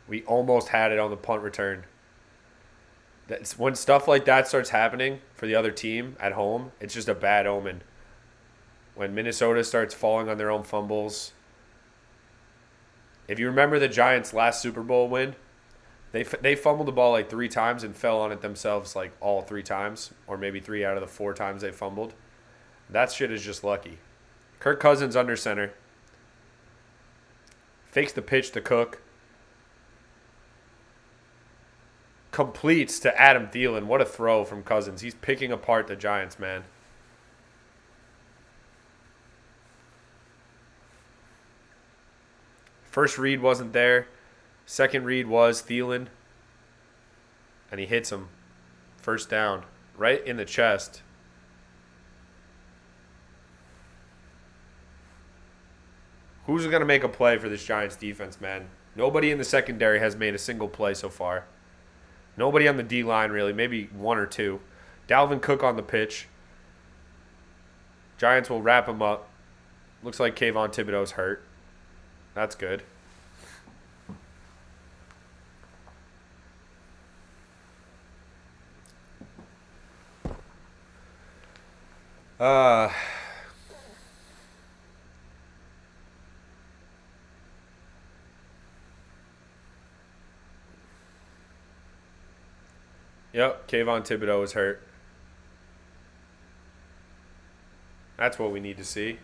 We almost had it on the punt return. That's when stuff like that starts happening for the other team at home, it's just a bad omen. When Minnesota starts falling on their own fumbles. If you remember the Giants' last Super Bowl win, they fumbled the ball like 3 times and fell on it themselves like all 3 times, or maybe 3 out of the 4 times they fumbled. That shit is just lucky. Kirk Cousins under center. Fakes the pitch to Cook. Completes to Adam Thielen. What a throw from Cousins. He's picking apart the Giants, man. First read wasn't there. Second read was Thielen. And he hits him. First down. Right in the chest. Who's going to make a play for this Giants defense, man? Nobody in the secondary has made a single play so far. Nobody on the D-line, really. Maybe 1 or 2. Dalvin Cook on the pitch. Giants will wrap him up. Looks like Kayvon Thibodeau's hurt. That's good. Yep, Kayvon Thibodeau is hurt. That's what we need to see.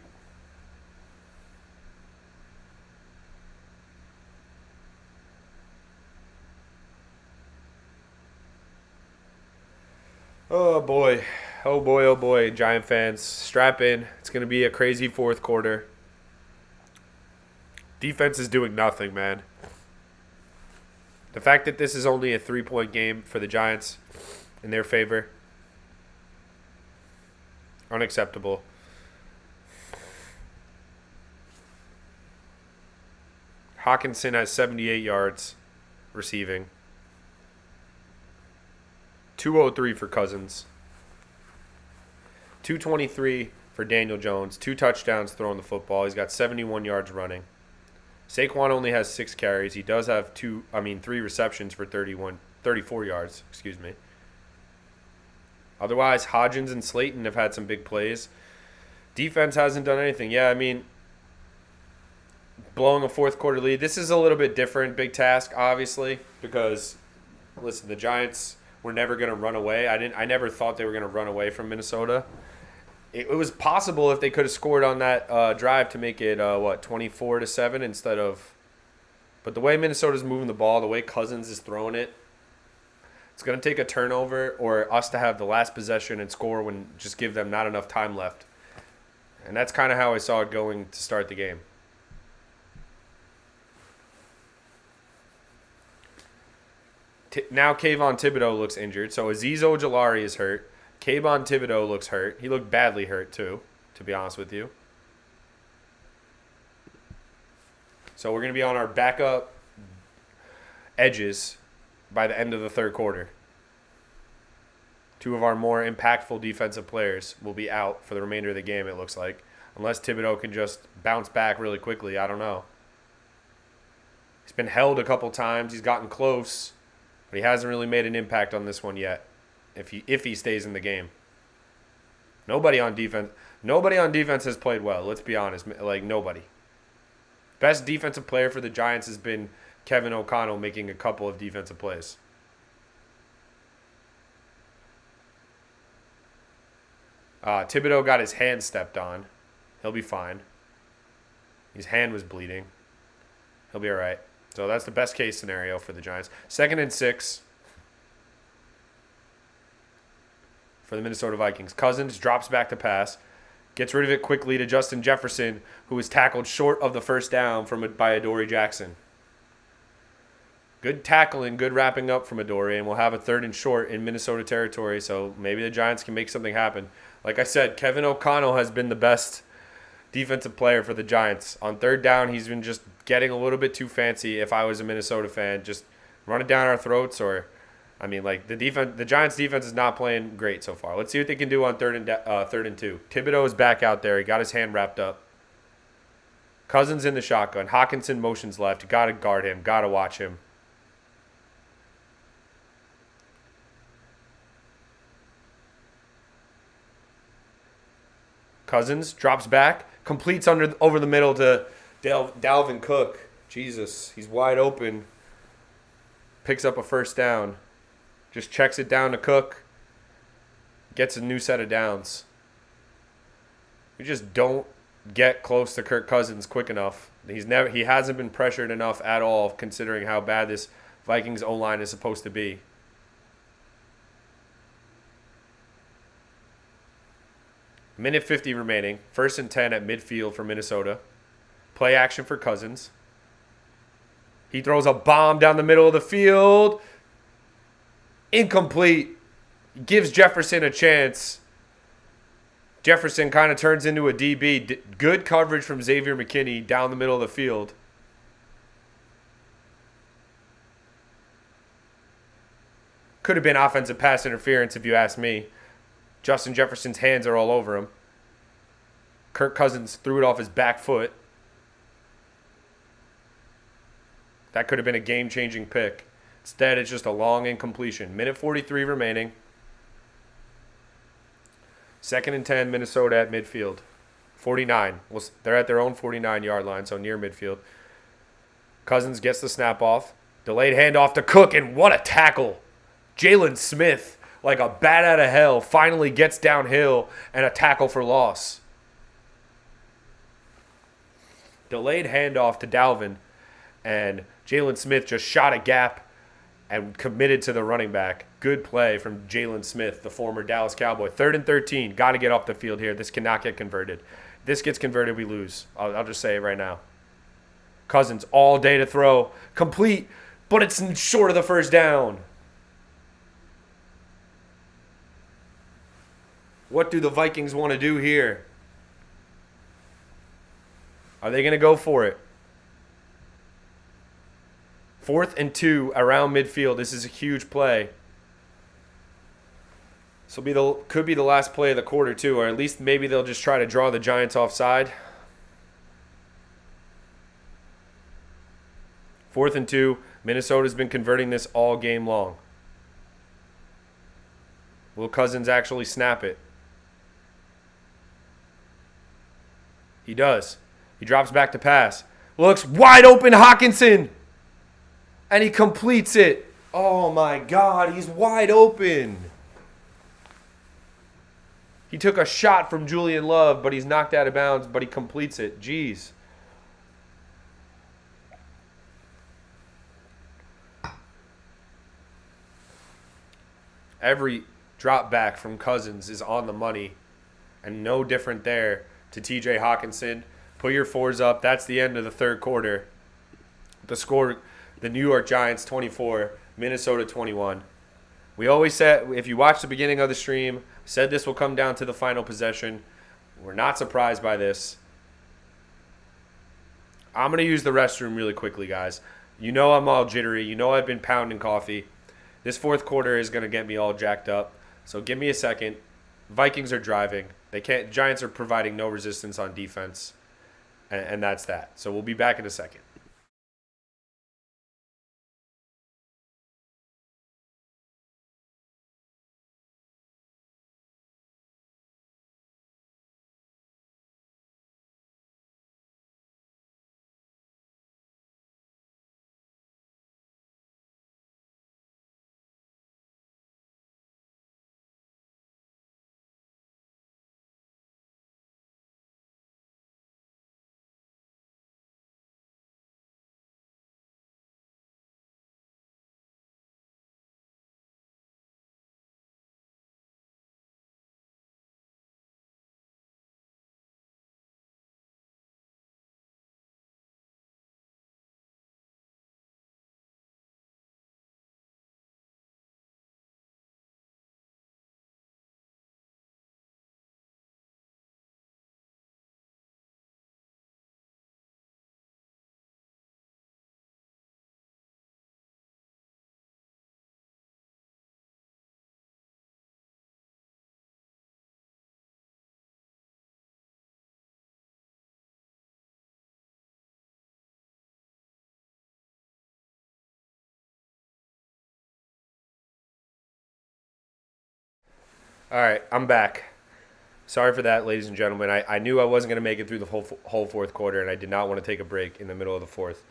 Oh boy. Oh boy, oh boy, Giant fans. Strap in. It's going to be a crazy fourth quarter. Defense is doing nothing, man. The fact that this is only a 3-point game for the Giants in their favor, unacceptable. Hawkinson has 78 yards receiving. 203 for Cousins. 223 for Daniel Jones. 2 touchdowns throwing the football. He's got 71 yards running. Saquon only has 6 carries. He does have 3 receptions for 34 yards. Excuse me. Otherwise, Hodgins and Slayton have had some big plays. Defense hasn't done anything. Yeah, I mean, blowing a fourth quarter lead. This is a little bit different, big task, obviously, because listen, the Giants were never going to run away. I never thought they were going to run away from Minnesota. It was possible if they could have scored on that drive to make it 24-7 instead of. But the way Minnesota's moving the ball, the way Cousins is throwing it, it's going to take a turnover or us to have the last possession and score when just give them not enough time left. And that's kind of how I saw it going to start the game. Now Kayvon Thibodeau looks injured. So Azeez Ojulari is hurt. Kayvon Thibodeau looks hurt. He looked badly hurt too, to be honest with you. So we're going to be on our backup edges by the end of the third quarter. Two of our more impactful defensive players will be out for the remainder of the game, it looks like. Unless Thibodeau can just bounce back really quickly. I don't know. He's been held a couple times. He's gotten close. But he hasn't really made an impact on this one yet. If he stays in the game. Nobody on defense has played well. Let's be honest. Like, nobody. Best defensive player for the Giants has been Kevin O'Connell making a couple of defensive plays. Thibodeau got his hand stepped on. He'll be fine. His hand was bleeding. He'll be all right. So that's the best case scenario for the Giants. 2nd and 6 for the Minnesota Vikings. Cousins drops back to pass. Gets rid of it quickly to Justin Jefferson, who was tackled short of the first down by Adoree Jackson. Good tackling, good wrapping up from Adoree, and we'll have a 3rd and short in Minnesota territory, so maybe the Giants can make something happen. Like I said, Kevin O'Connell has been the best defensive player for the Giants. On 3rd down, he's been just getting a little bit too fancy. If I was a Minnesota fan, just run it down our throats, or the Giants defense is not playing great so far. Let's see what they can do on 3rd and 2. Thibodeau is back out there. He got his hand wrapped up. Cousins in the shotgun. Hockenson motions left. You got to guard him. Got to watch him. Cousins drops back, completes over the middle to Dalvin Cook. Jesus, he's wide open. Picks up a 1st down. Just checks it down to Cook. Gets a new set of downs. We just don't get close to Kirk Cousins quick enough. He hasn't been pressured enough at all, considering how bad this Vikings O-line is supposed to be. Minute 50 remaining. 1st and 10 at midfield for Minnesota. Play action for Cousins. He throws a bomb down the middle of the field. Incomplete. Gives Jefferson a chance. Jefferson kind of turns into a DB. Good coverage from Xavier McKinney down the middle of the field. Could have been offensive pass interference if you ask me. Justin Jefferson's hands are all over him. Kirk Cousins threw it off his back foot. That could have been a game-changing pick. Instead, it's just a long incompletion. Minute 43 remaining. 2nd and 10, Minnesota at midfield. 49. Well, they're at their own 49-yard line, so near midfield. Cousins gets the snap off. Delayed handoff to Cook, and what a tackle. Jalen Smith, like a bat out of hell, finally gets downhill and a tackle for loss. Delayed handoff to Dalvin, and Jalen Smith just shot a gap and committed to the running back. Good play from Jalen Smith, the former Dallas Cowboy. 3rd and 13. Got to get off the field here. This cannot get converted. This gets converted, we lose. I'll just say it right now. Cousins all day to throw. Complete, but it's short of the 1st down. What do the Vikings want to do here? Are they going to go for it? 4th and 2 around midfield. This is a huge play. This could be the last play of the quarter too, or at least maybe they'll just try to draw the Giants offside. 4th and 2. Minnesota's been converting this all game long. Will Cousins actually snap it? He does. He drops back to pass. Looks wide open, Hockenson. And he completes it. Oh, my God. He's wide open. He took a shot from Julian Love, but he's knocked out of bounds, but he completes it. Jeez. Every drop back from Cousins is on the money, and no different there to TJ Hockenson. Put your fours up. That's the end of the third quarter. The score, the New York Giants 24, Minnesota 21. We always said, if you watch the beginning of the stream, said this will come down to the final possession. We're not surprised by this. I'm going to use the restroom really quickly, guys. You know I'm all jittery. You know I've been pounding coffee. This fourth quarter is going to get me all jacked up. So give me a second. Vikings are driving. Giants are providing no resistance on defense. And that's that. So we'll be back in a second. All right, I'm back. Sorry for that, ladies and gentlemen. I knew I wasn't going to make it through the whole fourth quarter, and I did not want to take a break in the middle of the fourth.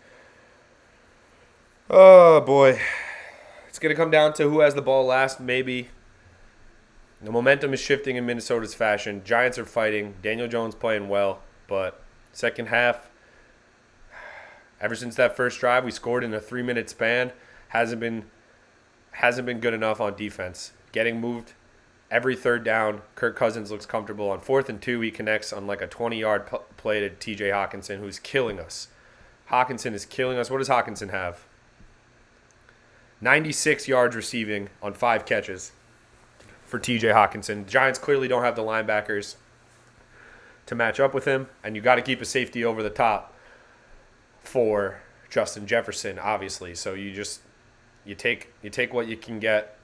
Oh, boy. It's going to come down to who has the ball last, maybe. The momentum is shifting in Minnesota's fashion. Giants are fighting. Daniel Jones playing well, but second half, ever since that first drive, we scored in a 3-minute span. Hasn't been good enough on defense. Getting moved every third down. Kirk Cousins looks comfortable. On 4th and 2, he connects on like a 20-yard play to TJ Hockenson, who's killing us. Hockenson is killing us. What does Hockenson have? 96 yards receiving on 5 catches for TJ Hockenson. Giants clearly don't have the linebackers to match up with him, and you got to keep a safety over the top for Justin Jefferson, obviously. So you take what you can get.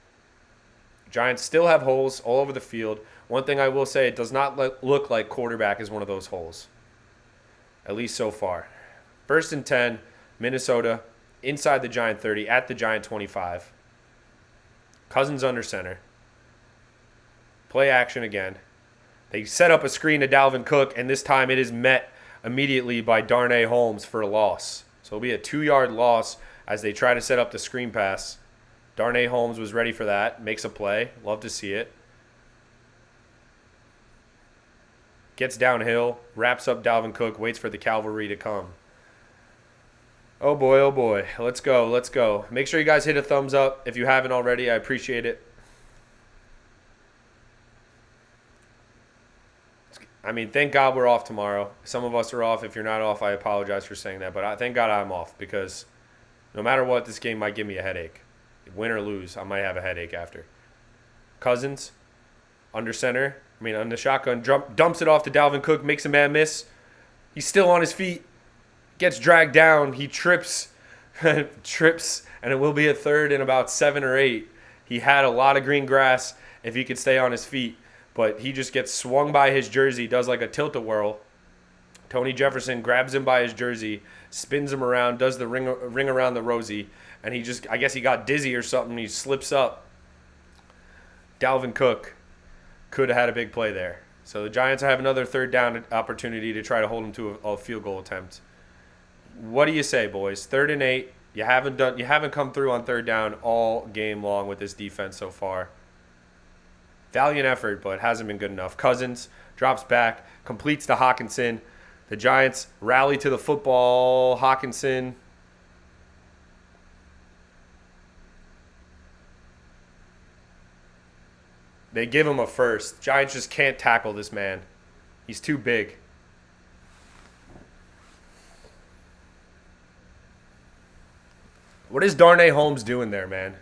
Giants still have holes all over the field. One thing I will say, it does not look like quarterback is one of those holes, at least so far. 1st and 10, Minnesota inside the Giant 30, at the Giant 25. Cousins under center. Play action again. They set up a screen to Dalvin Cook, and this time it is met immediately by Darnay Holmes for a loss. So it'll be a 2-yard loss as they try to set up the screen pass. Darnay Holmes was ready for that. Makes a play. Love to see it. Gets downhill. Wraps up Dalvin Cook. Waits for the cavalry to come. Oh, boy, oh, boy. Let's go. Let's go. Make sure you guys hit a thumbs up if you haven't already. I appreciate it. I mean, thank God we're off tomorrow. Some of us are off. If you're not off, I apologize for saying that. But thank God I'm off, because no matter what, this game might give me a headache. Win or lose, I might have a headache after. Cousins, under center. On the shotgun, dumps it off to Dalvin Cook, makes a man miss. He's still on his feet, gets dragged down. He trips, and it will be a 3rd and about 7 or 8. He had a lot of green grass if he could stay on his feet, but he just gets swung by his jersey, does like a tilt-a-whirl. Tony Jefferson grabs him by his jersey, spins him around, does the ring around the rosy, and I guess he got dizzy or something. He slips up. Dalvin Cook could have had a big play there. So the Giants have another 3rd down opportunity to try to hold him to a field goal attempt. What do you say, boys? 3rd and 8. You haven't come through on 3rd down all game long with this defense so far. Valiant effort, but hasn't been good enough. Cousins drops back, completes to Hawkinson. The Giants rally to the football. Hawkinson. They give him a first. Giants just can't tackle this man. He's too big. What is Darnay Holmes doing there, man?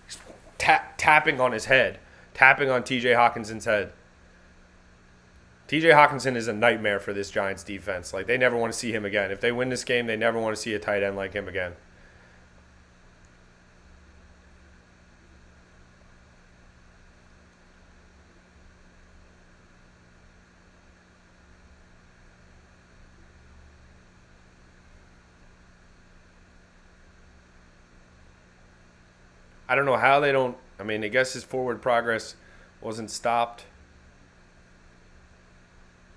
He's tapping on his head. Tapping on TJ Hawkinson's head. TJ Hawkinson is a nightmare for this Giants defense. Like, they never want to see him again. If they win this game, they never want to see a tight end like him again. I don't know how they don't. I mean, I guess his forward progress wasn't stopped.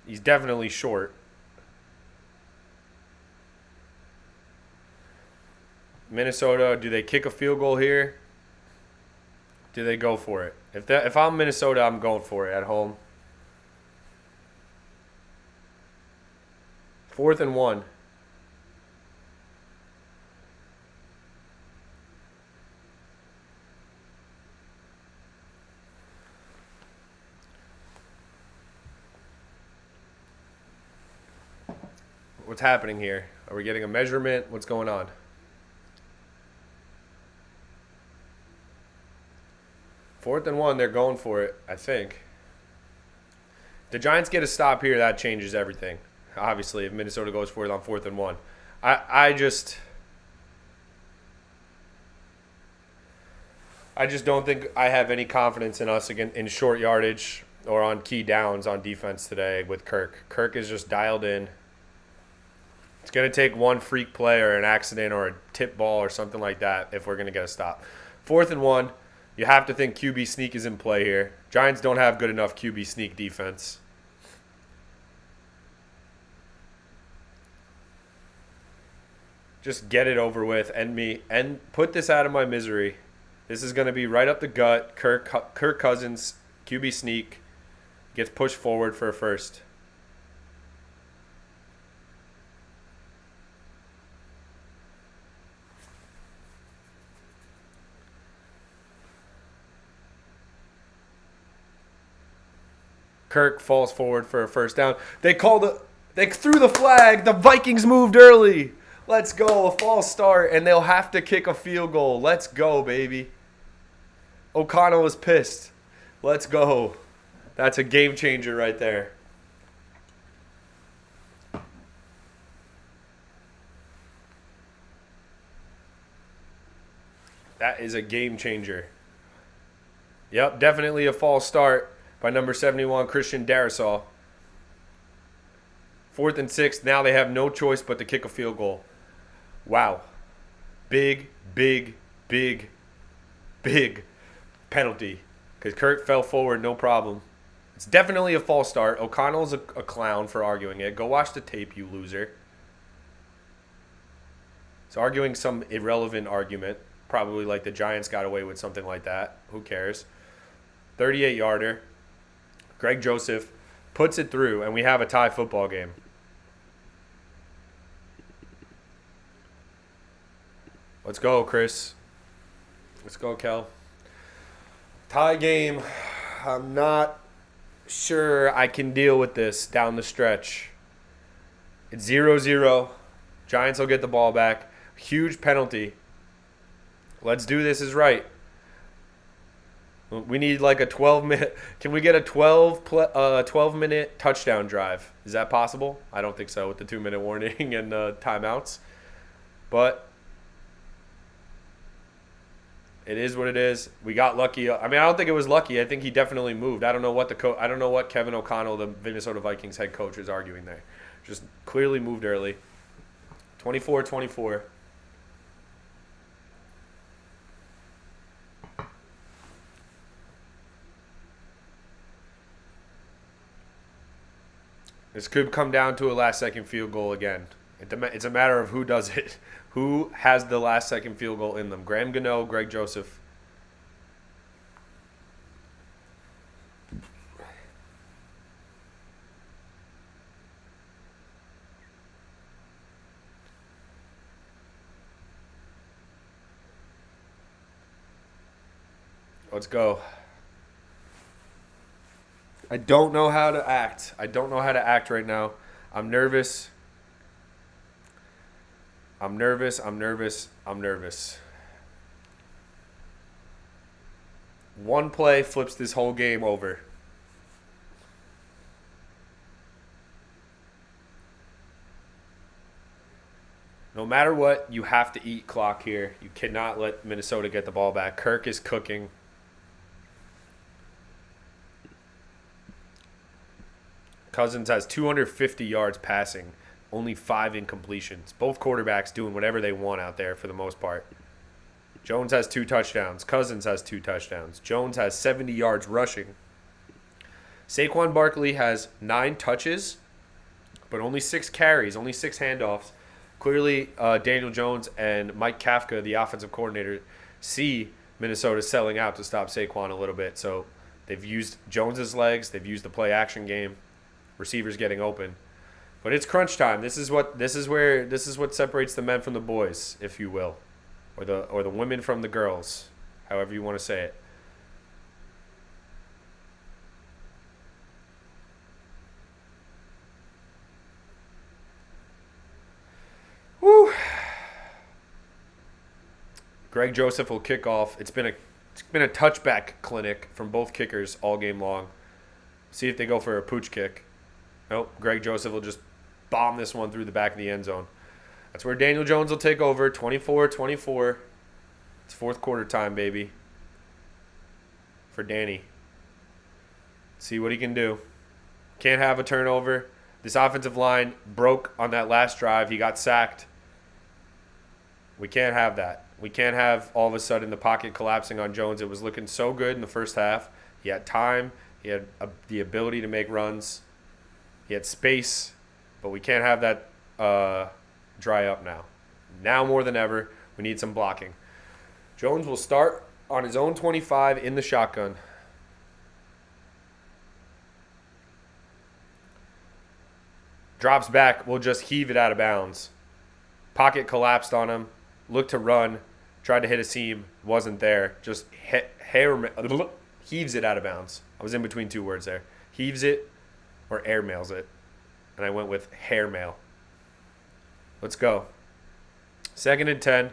He's definitely short. Minnesota, do they kick a field goal here? Do they go for it? If I'm Minnesota, I'm going for it at home. 4th and 1. What's happening here? Are we getting a measurement? What's going on? Fourth and 1, they're going for it, I think. The Giants get a stop here, that changes everything. Obviously, if Minnesota goes for it on 4th and 1. I just don't think I have any confidence in us again in short yardage or on key downs on defense today with Kirk. Kirk is just dialed in. It's going to take one freak play or an accident or a tip ball or something like that if we're going to get a stop. 4th and 1, you have to think QB sneak is in play here. Giants don't have good enough QB sneak defense. Just get it over with and put this out of my misery. This is going to be right up the gut. Kirk Cousins, QB sneak, gets pushed forward for a first. Kirk falls forward for a first down. They threw the flag. The Vikings moved early. Let's go. A false start, and they'll have to kick a field goal. Let's go, baby. O'Connell is pissed. Let's go. That's a game changer right there. That is a game changer. Yep, definitely a false start by number 71, Christian Darrisaw. 4th and 6. Now they have no choice but to kick a field goal. Wow. Big penalty. Because Kirk fell forward, no problem. It's definitely a false start. O'Connell's a clown for arguing it. Go watch the tape, you loser. It's arguing some irrelevant argument. Probably like the Giants got away with something like that. Who cares? 38-yarder. Greg Joseph puts it through, and we have a tie football game. Let's go, Chris. Let's go, Kel. Tie game. I'm not sure I can deal with this down the stretch. It's 0-0. Giants will get the ball back. Huge penalty. Let's do this is right. We need like a 12-minute. Can we get a 12-minute touchdown drive? Is that possible? I don't think so with the 2-minute warning and timeouts. But it is what it is. We got lucky. I mean, I don't think it was lucky. I think he definitely moved. I don't know what Kevin O'Connell, the Minnesota Vikings head coach, is arguing there. Just clearly moved early. 24-24. This could come down to a last-second field goal again. It's a matter of who does it. Who has the last second field goal in them? Graham Gano, Greg Joseph. Let's go. I don't know how to act. I don't know how to act right now. I'm nervous. I'm nervous. I'm nervous. I'm nervous. One play flips this whole game over. No matter what, you have to eat clock here. You cannot let Minnesota get the ball back. Kirk is cooking. Cousins has 250 yards passing, only 5 incompletions. Both quarterbacks doing whatever they want out there for the most part. Jones has 2 touchdowns. Cousins has 2 touchdowns. Jones has 70 yards rushing. Saquon Barkley has 9 touches, but only 6 carries, only 6 handoffs. Clearly, Daniel Jones and Mike Kafka, the offensive coordinator, see Minnesota selling out to stop Saquon a little bit. So they've used Jones's legs. They've used the play action game. Receivers getting open, but it's crunch time. This is what separates the men from the boys, if you will, or the women from the girls, however you want to say it. Woo! Greg Joseph will kick off. It's been a touchback clinic from both kickers all game long. See if they go for a pooch kick. Nope, Greg Joseph will just bomb this one through the back of the end zone. That's where Daniel Jones will take over, 24-24. It's fourth quarter time, baby, for Danny. See what he can do. Can't have a turnover. This offensive line broke on that last drive. He got sacked. We can't have that. We can't have all of a sudden the pocket collapsing on Jones. It was looking so good in the first half. He had time. He had the ability to make runs. He had space, but we can't have that dry up now. Now more than ever, we need some blocking. Jones will start on his own 25 in the shotgun. Drops back, will just heave it out of bounds. Pocket collapsed on him, looked to run, tried to hit a seam, wasn't there. Just heaves it out of bounds. I was in between 2 words there. Heaves it or airmails it. And I went with hair mail. Let's go. 2nd and 10.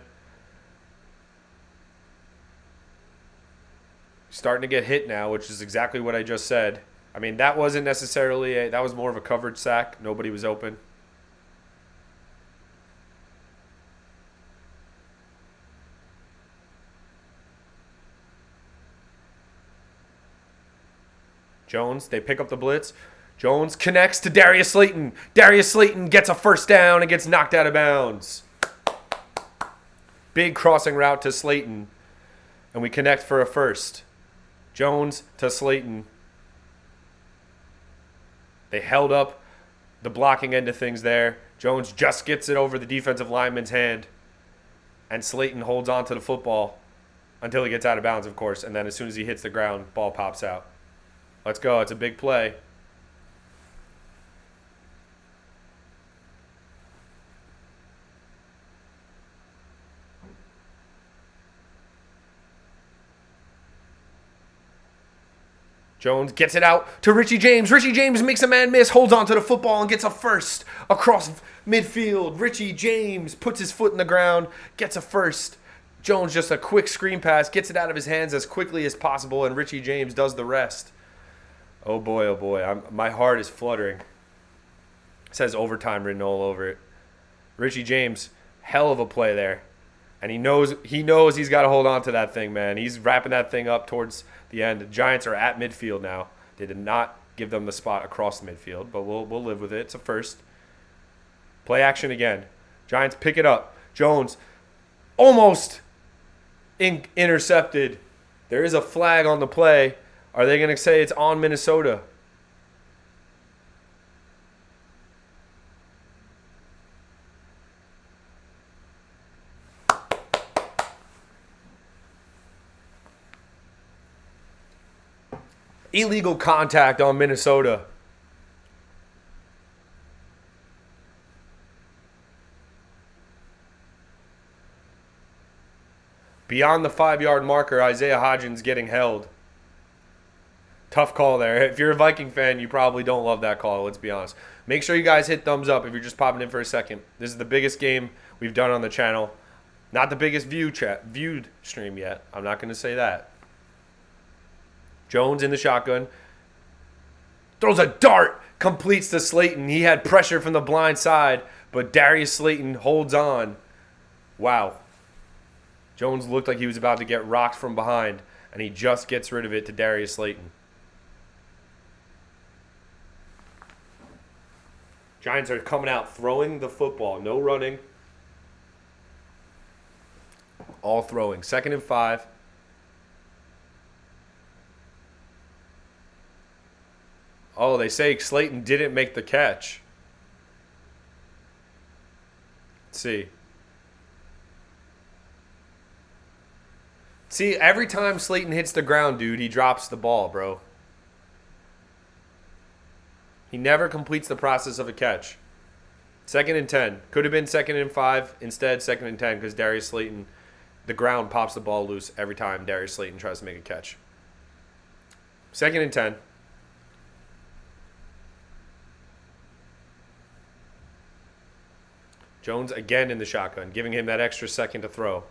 Starting to get hit now, which is exactly what I just said. I mean, that wasn't necessarily that was more of a coverage sack. Nobody was open. Jones, they pick up the blitz. Jones connects to Darius Slayton. Darius Slayton gets a first down and gets knocked out of bounds. Big crossing route to Slayton. And we connect for a first. Jones to Slayton. They held up the blocking end of things there. Jones just gets it over the defensive lineman's hand. And Slayton holds on to the football until he gets out of bounds, of course. And then as soon as he hits the ground, ball pops out. Let's go. It's a big play. Jones gets it out to Richie James. Richie James makes a man miss, holds on to the football, and gets a first across midfield. Richie James puts his foot in the ground, gets a first. Jones just a quick screen pass, gets it out of his hands as quickly as possible, and Richie James does the rest. Oh boy, my heart is fluttering. It says overtime written all over it. Richie James, hell of a play there. And he knows he's got to hold on to that thing, man. He's wrapping that thing up towards the end. The Giants are at midfield now. They did not give them the spot across the midfield, but we'll live with it. It's a first. Play action again. Giants pick it up. Jones almost intercepted. There is a flag on the play. Are they going to say it's on Minnesota? Illegal contact on Minnesota. Beyond the 5-yard marker, Isaiah Hodgins getting held. Tough call there. If you're a Viking fan, you probably don't love that call, let's be honest. Make sure you guys hit thumbs up if you're just popping in for a second. This is the biggest game we've done on the channel. Not the biggest viewed stream yet. I'm not going to say that. Jones in the shotgun. Throws a dart. Completes to Slayton. He had pressure from the blind side, but Darius Slayton holds on. Wow. Jones looked like he was about to get rocked from behind, and he just gets rid of it to Darius Slayton. Giants are coming out throwing the football. No running. All throwing. 2nd and 5. Oh, they say Slayton didn't make the catch. Let's see. See, every time Slayton hits the ground, dude, he drops the ball, bro. He never completes the process of a catch. 2nd and 10. Could have been 2nd and 5. Instead, 2nd and 10 because Darius Slayton, the ground pops the ball loose every time Darius Slayton tries to make a catch. 2nd and 10. Jones again in the shotgun, giving him that extra second to throw.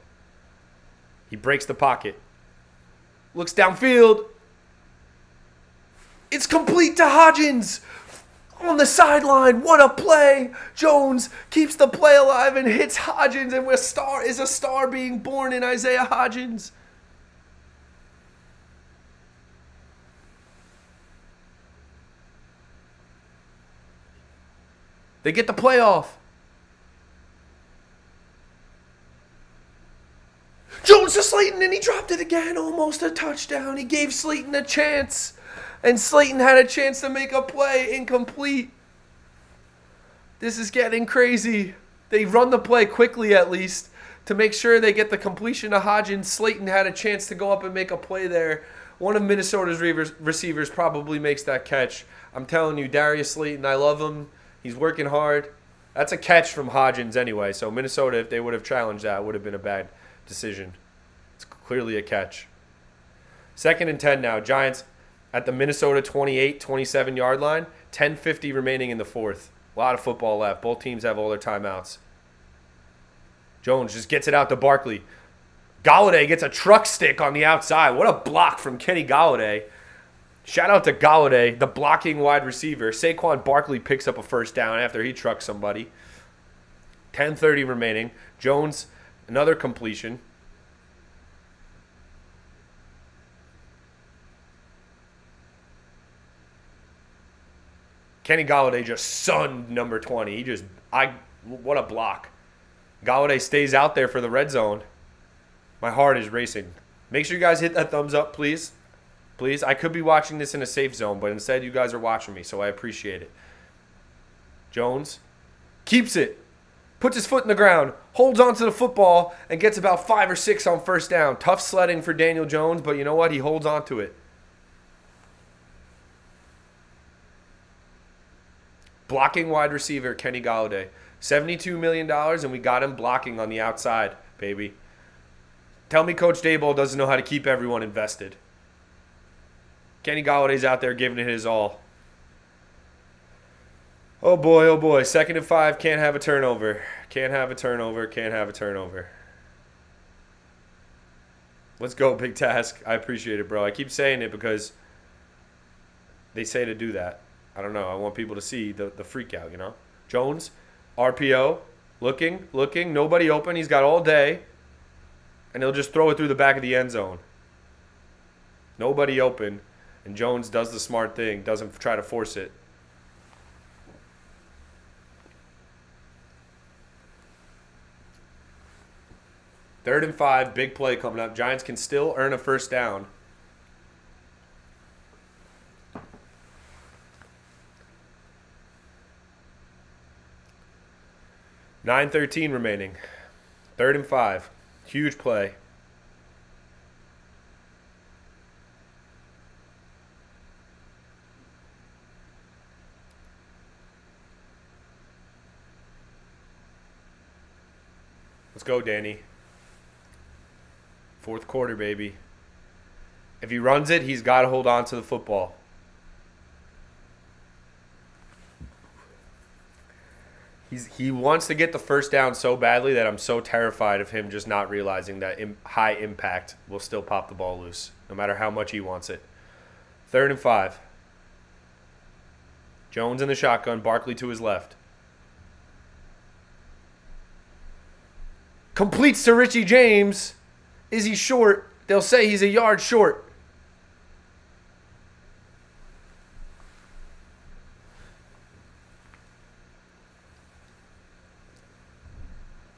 He breaks the pocket. Looks downfield. It's complete to Hodgins. On the sideline, what a play. Jones keeps the play alive and hits Hodgins, and a star being born in Isaiah Hodgins. They get the playoff. Jones to Slayton, and he dropped it again. Almost a touchdown. He gave Slayton a chance. And Slayton had a chance to make a play. Incomplete. This is getting crazy. They run the play quickly at least to make sure they get the completion to Hodgins. Slayton had a chance to go up and make a play there. One of Minnesota's receivers probably makes that catch. I'm telling you, Darius Slayton, I love him. He's working hard. That's a catch from Hodgins anyway. So Minnesota, if they would have challenged that, would have been a bad decision. It's clearly a catch. 2nd and 10 now. Giants at the Minnesota 28, 27-yard line. 10:50 remaining in the 4th. A lot of football left. Both teams have all their timeouts. Jones just gets it out to Barkley. Galladay gets a truck stick on the outside. What a block from Kenny Galladay. Shout out to Galladay, the blocking wide receiver. Saquon Barkley picks up a first down after he trucks somebody. 10:30 remaining. Jones, another completion. Kenny Galladay just sunned number 20. What a block. Galladay stays out there for the red zone. My heart is racing. Make sure you guys hit that thumbs up, please. Please. I could be watching this in a safe zone, but instead you guys are watching me, so I appreciate it. Jones keeps it. Puts his foot in the ground. Holds onto the football and gets about 5 or 6 on first down. Tough sledding for Daniel Jones, but you know what? He holds on to it. Blocking wide receiver, Kenny Galladay. $72 million, and we got him blocking on the outside, baby. Tell me Coach Daboll doesn't know how to keep everyone invested. Kenny Galladay's out there giving it his all. Oh boy, oh boy. 2nd and 5, can't have a turnover. Can't have a turnover, can't have a turnover. Let's go, big task. I appreciate it, bro. I keep saying it because they say to do that. I don't know. I want people to see the freak out, you know? Jones, RPO, looking, nobody open. He's got all day, and he'll just throw it through the back of the end zone. Nobody open, and Jones does the smart thing, doesn't try to force it. Third and 5, big play coming up. Giants can still earn a first down. $9:13 remaining. 3rd and 5. Huge play. Let's go, Danny. Fourth quarter, baby. If he runs it, he's got to hold on to the football. He wants to get the first down so badly that I'm so terrified of him just not realizing that high impact will still pop the ball loose, no matter how much he wants it. 3rd and 5. Jones in the shotgun, Barkley to his left. Completes to Richie James. Is he short? They'll say he's a yard short.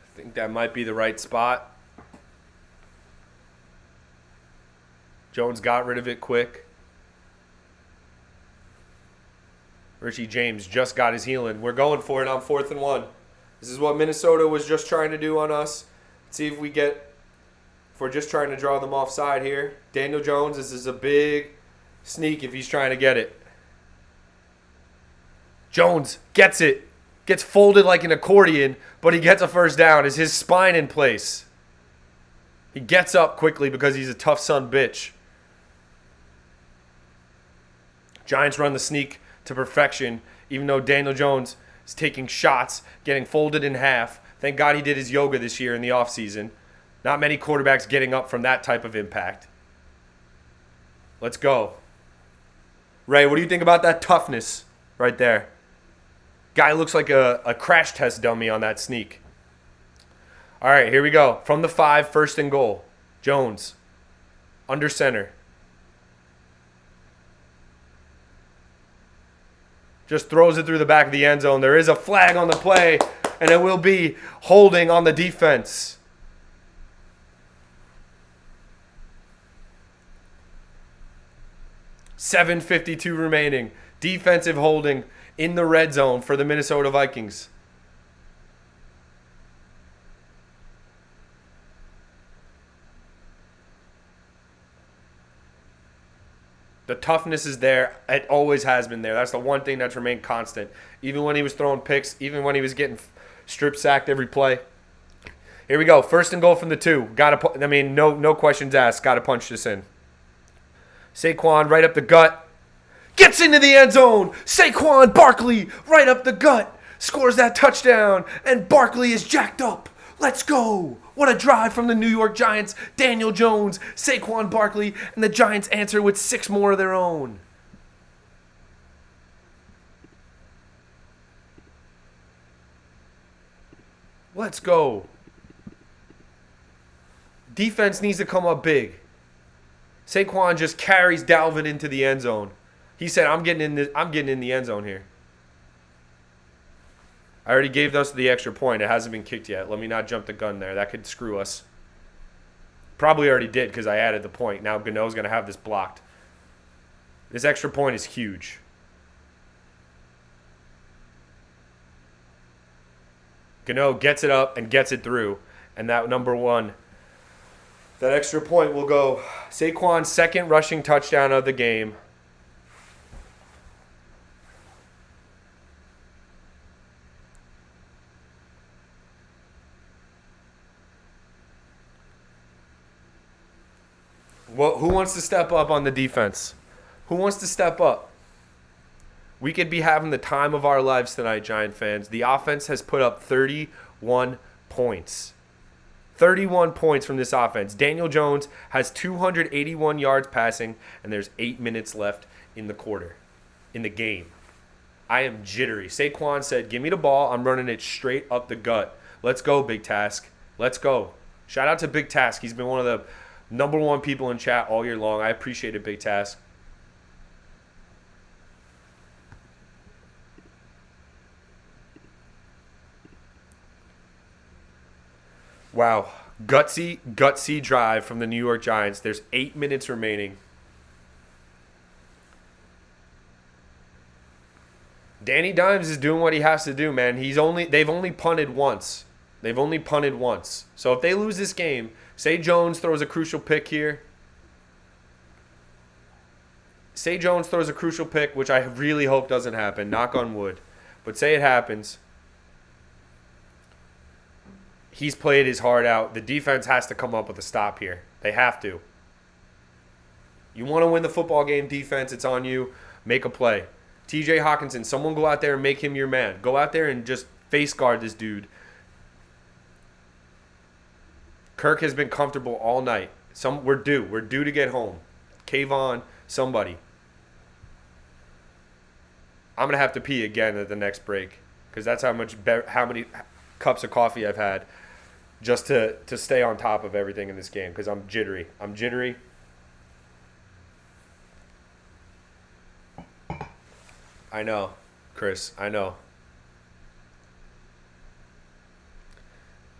I think that might be the right spot. Jones got rid of it quick. Richie James just got his heel in. We're going for it on 4th and 1. This is what Minnesota was just trying to do on us. Let's see if we're just trying to draw them offside here. Daniel Jones, this is a big sneak if he's trying to get it. Jones gets it. Gets folded like an accordion, but he gets a first down. Is his spine in place? He gets up quickly because he's a tough son bitch. Giants run the sneak to perfection, even though Daniel Jones is taking shots, getting folded in half. Thank God he did his yoga this year in the offseason. Not many quarterbacks getting up from that type of impact. Let's go. Ray, what do you think about that toughness right there? Guy looks like a crash test dummy on that sneak. All right, here we go. From the 5, 1st and goal. Jones, under center. Just throws it through the back of the end zone. There is a flag on the play, and it will be holding on the defense. $7:52 remaining. Defensive holding in the red zone for the Minnesota Vikings. The toughness is there. It always has been there. That's the one thing that's remained constant. Even when he was throwing picks, even when he was getting strip sacked every play. Here we go. 1st and goal from the 2. No questions asked. Got to punch this in. Saquon right up the gut. Gets into the end zone. Saquon Barkley right up the gut. Scores that touchdown. And Barkley is jacked up. Let's go. What a drive from the New York Giants. Daniel Jones, Saquon Barkley, and the Giants answer with 6 more of their own. Let's go. Defense needs to come up big. Saquon just carries Dalvin into the end zone. He said, I'm getting in the end zone here. I already gave us the extra point. It hasn't been kicked yet. Let me not jump the gun there. That could screw us. Probably already did because I added the point. Now Gano's going to have this blocked. This extra point is huge. Gano gets it up and gets it through. And that number 1, that extra point will go Saquon's 2nd rushing touchdown of the game. Who wants to step up on the defense? Who wants to step up? We could be having the time of our lives tonight, Giant fans. The offense has put up 31 points. 31 points from this offense. Daniel Jones has 281 yards passing, and there's 8 minutes left in the quarter, in the game. I am jittery. Saquon said, give me the ball. I'm running it straight up the gut. Let's go, Big Task. Let's go. Shout out to Big Task. He's been one of the number 1 people in chat all year long. I appreciate it, Big Task. Wow. Gutsy drive from the New York Giants. There's 8 minutes remaining. Danny Dimes is doing what he has to do, man. They've only punted once. So if they lose this game, say Jones throws a crucial pick here. Say Jones throws a crucial pick, which I really hope doesn't happen. Knock on wood. But say it happens. He's played his heart out. The defense has to come up with a stop here. They have to. You want to win the football game, defense, it's on you. Make a play. TJ Hawkinson, someone go out there and make him your man. Go out there and just face guard this dude. Kirk has been comfortable all night. We're due. We're due to get home. Kayvon, somebody. I'm going to have to pee again at the next break because that's how many cups of coffee I've had just to stay on top of everything in this game because I'm jittery. I know, Chris. I know.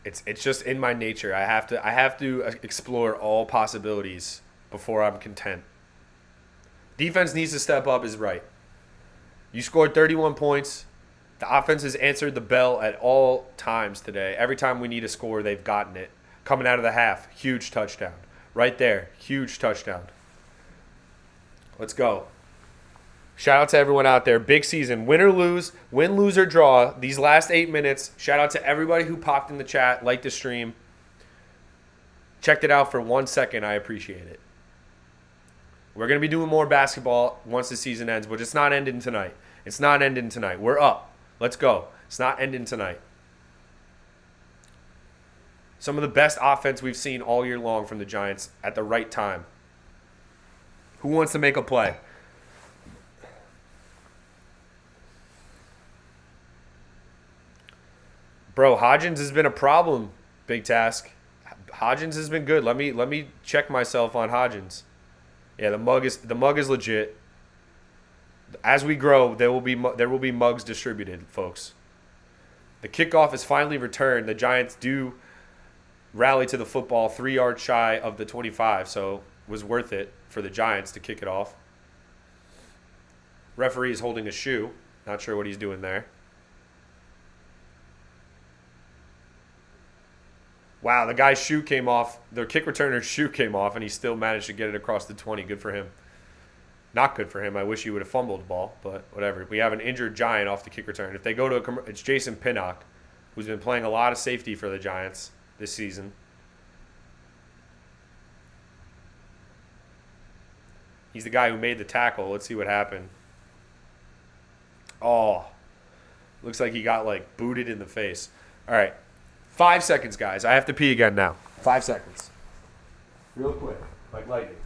It's just in my nature. I have to explore all possibilities before I'm content. Defense needs to step up is right. You scored 31 points. The offense has answered the bell at all times today. Every time we need a score, they've gotten it. Coming out of the half, huge touchdown. Right there, huge touchdown. Let's go. Shout out to everyone out there. Big season. Win or lose, win, lose, or draw. These last 8 minutes. Shout out to everybody who popped in the chat, liked the stream. Checked it out for 1 second. I appreciate it. We're going to be doing more basketball once the season ends, but it's not ending tonight. It's not ending tonight. We're up. Let's go. It's not ending tonight. Some of the best offense we've seen all year long from the Giants at the right time. Who wants to make a play? Bro, Hodgins has been a problem, Big Task. Hodgins has been good. Let me check myself on Hodgins. Yeah, the mug is legit. As we grow, there will be mugs distributed, folks. The kickoff is finally returned. The Giants do rally to the football 3 yards shy of the 25, so it was worth it for the Giants to kick it off. Referee is holding a shoe. Not sure what he's doing there. Wow, the guy's shoe came off. The kick returner's shoe came off, and he still managed to get it across the 20. Good for him. Not good for him. I wish he would have fumbled the ball, but whatever. We have an injured Giant off the kick return. If they go to it's Jason Pinnock, who's been playing a lot of safety for the Giants this season. He's the guy who made the tackle. Let's see what happened. Oh, looks like he got, booted in the face. All right. 5 seconds, guys. I have to pee again now. 5 seconds. Real quick, like lightning.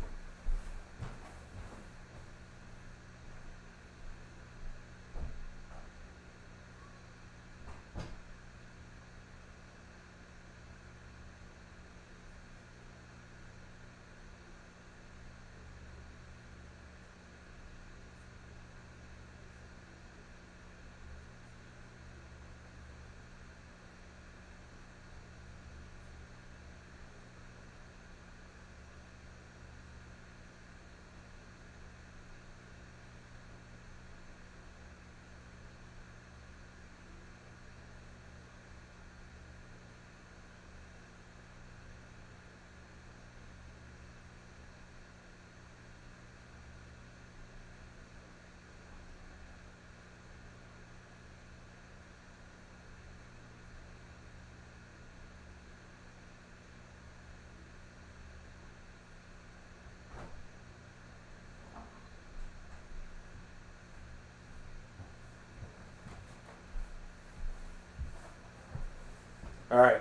All right.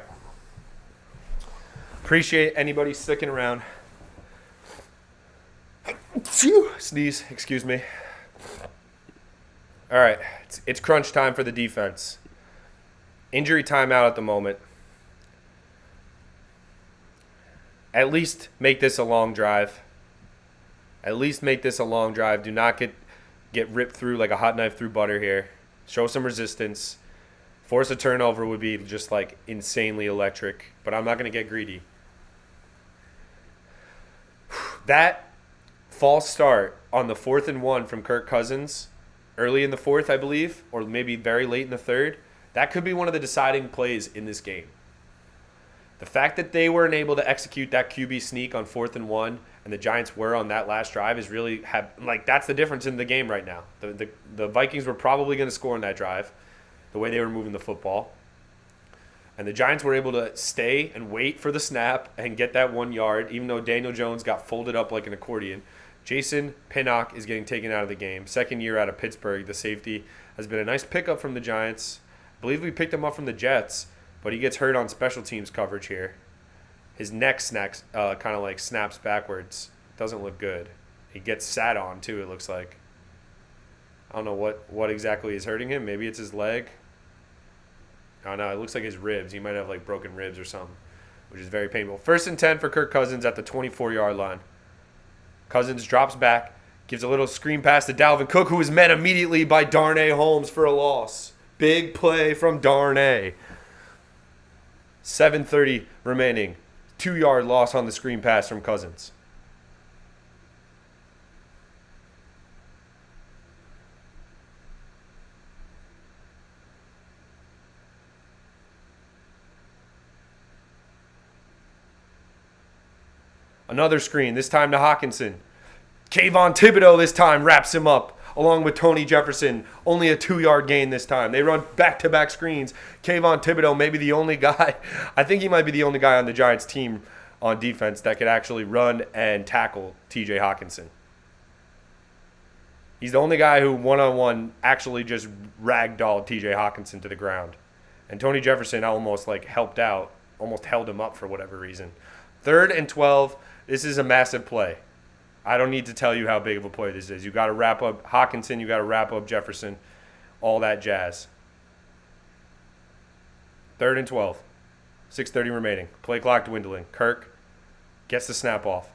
Appreciate anybody sticking around. Sneeze, excuse me. All right. It's crunch time for the defense. Injury timeout at the moment. At least make this a long drive. Do not get ripped through like a hot knife through butter here. Show some resistance. Force a turnover would be just insanely electric, but I'm not going to get greedy. That false start on the 4th and 1 from Kirk Cousins, early in the 4th, I believe, or maybe very late in the 3rd, that could be one of the deciding plays in this game. The fact that they weren't able to execute that QB sneak on 4th and 1, and the Giants were on that last drive, is really that's the difference in the game right now. The Vikings were probably going to score on that drive, the way they were moving the football. And the Giants were able to stay and wait for the snap and get that 1 yard, even though Daniel Jones got folded up like an accordion. Jason Pinnock is getting taken out of the game. Second year out of Pittsburgh. The safety has been a nice pickup from the Giants. I believe we picked him up from the Jets, but he gets hurt on special teams coverage here. His neck snaps, kind of like snaps backwards. Doesn't look good. He gets sat on, too, it looks like. I don't know what exactly is hurting him. Maybe it's his leg. Oh, no, it looks like his ribs. He might have, like, broken ribs or something, which is very painful. 1st and 10 for Kirk Cousins at the 24-yard line. Cousins drops back, gives a little screen pass to Dalvin Cook, who is met immediately by Darnay Holmes for a loss. Big play from Darnay. 7:30 remaining. 2-yard loss on the screen pass from Cousins. Another screen, this time to Hockenson. Kayvon Thibodeau this time wraps him up, along with Tony Jefferson. Only a 2-yard gain this time. They run back-to-back screens. Kayvon Thibodeau may be the only guy. I think he might be the only guy on the Giants team on defense that could actually run and tackle T.J. Hockenson. He's the only guy who one-on-one actually just ragdolled T.J. Hockenson to the ground. And Tony Jefferson almost helped out, almost held him up for whatever reason. 3rd and 12. This is a massive play. I don't need to tell you how big of a play this is. You got to wrap up Hockenson. You got to wrap up Jefferson. All that jazz. 3rd and 12. 6:30 remaining. Play clock dwindling. Kirk gets the snap off.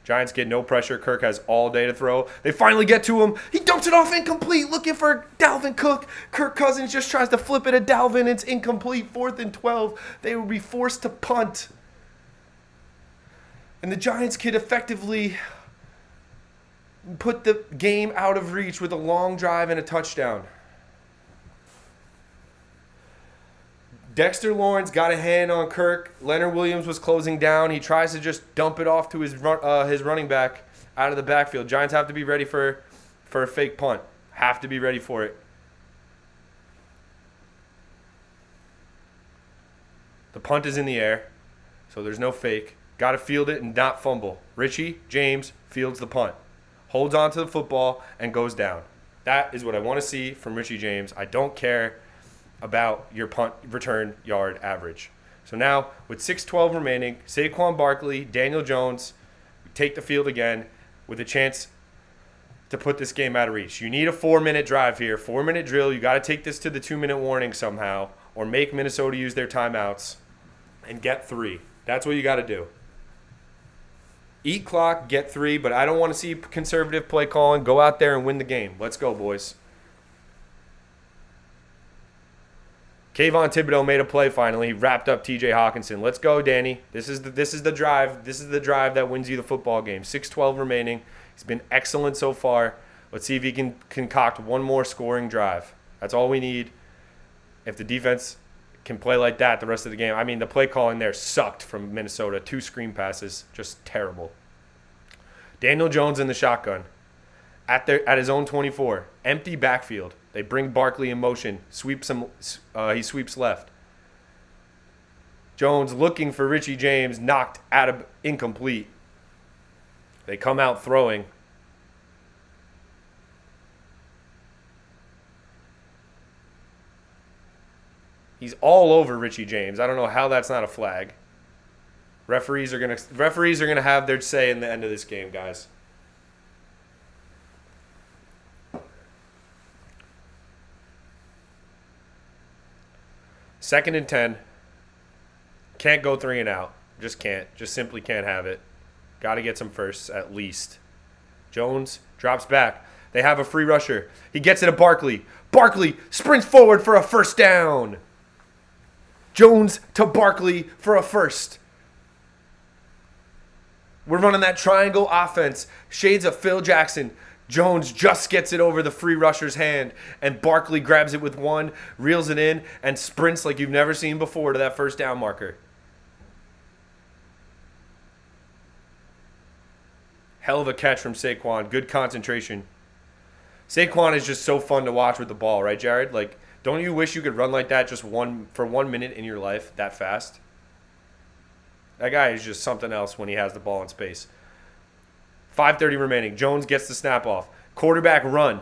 Giants get no pressure. Kirk has all day to throw. They finally get to him. He dumps it off incomplete, looking for Dalvin Cook. Kirk Cousins just tries to flip it at Dalvin. It's incomplete. 4th and 12. They will be forced to punt. And the Giants could effectively put the game out of reach with a long drive and a touchdown. Dexter Lawrence got a hand on Kirk. Leonard Williams was closing down. He tries to just dump it off to his running back out of the backfield. Giants have to be ready for a fake punt. Have to be ready for it. The punt is in the air, so there's no fake. Got to field it and not fumble. Richie James fields the punt, holds on to the football, and goes down. That is what I want to see from Richie James. I don't care about your punt return yard average. So now, with 6:12 remaining, Saquon Barkley, Daniel Jones take the field again with a chance to put this game out of reach. You need a 4-minute drive here, 4-minute drill. You got to take this to the 2-minute warning somehow, or make Minnesota use their timeouts and get 3. That's what you got to do. Eat clock, get 3, but I don't want to see conservative play calling. Go out there and win the game. Let's go, boys. Kayvon Thibodeau made a play finally. He wrapped up T.J. Hockenson. Let's go, Danny. This is the drive. This is the drive that wins you the football game. 6:12 remaining. He's been excellent so far. Let's see if he can concoct one more scoring drive. That's all we need. If the defense can play like that the rest of the game. I mean, the play calling there sucked from Minnesota. 2 screen passes, just terrible. Daniel Jones in the shotgun at his own 24. Empty backfield. They bring Barkley in motion. He sweeps left. Jones looking for Richie James, knocked out of incomplete. They come out throwing. He's all over Richie James. I don't know how that's not a flag. Referees are gonna have their say in the end of this game, guys. Second and 10. Can't go 3 and out. Just can't. Just simply can't have it. Got to get some firsts at least. Jones drops back. They have a free rusher. He gets it to Barkley. Barkley sprints forward for a first down. Jones to Barkley for a first. We're running that triangle offense. Shades of Phil Jackson. Jones just gets it over the free rusher's hand, and Barkley grabs it with one, reels it in, and sprints like you've never seen before to that first down marker. Hell of a catch from Saquon. Good concentration. Saquon is just so fun to watch with the ball, right, Jared? Like, Don't you wish you could run like that just for 1 minute in your life that fast? That guy is just something else when he has the ball in space. 5:30 remaining. Jones gets the snap off. Quarterback run.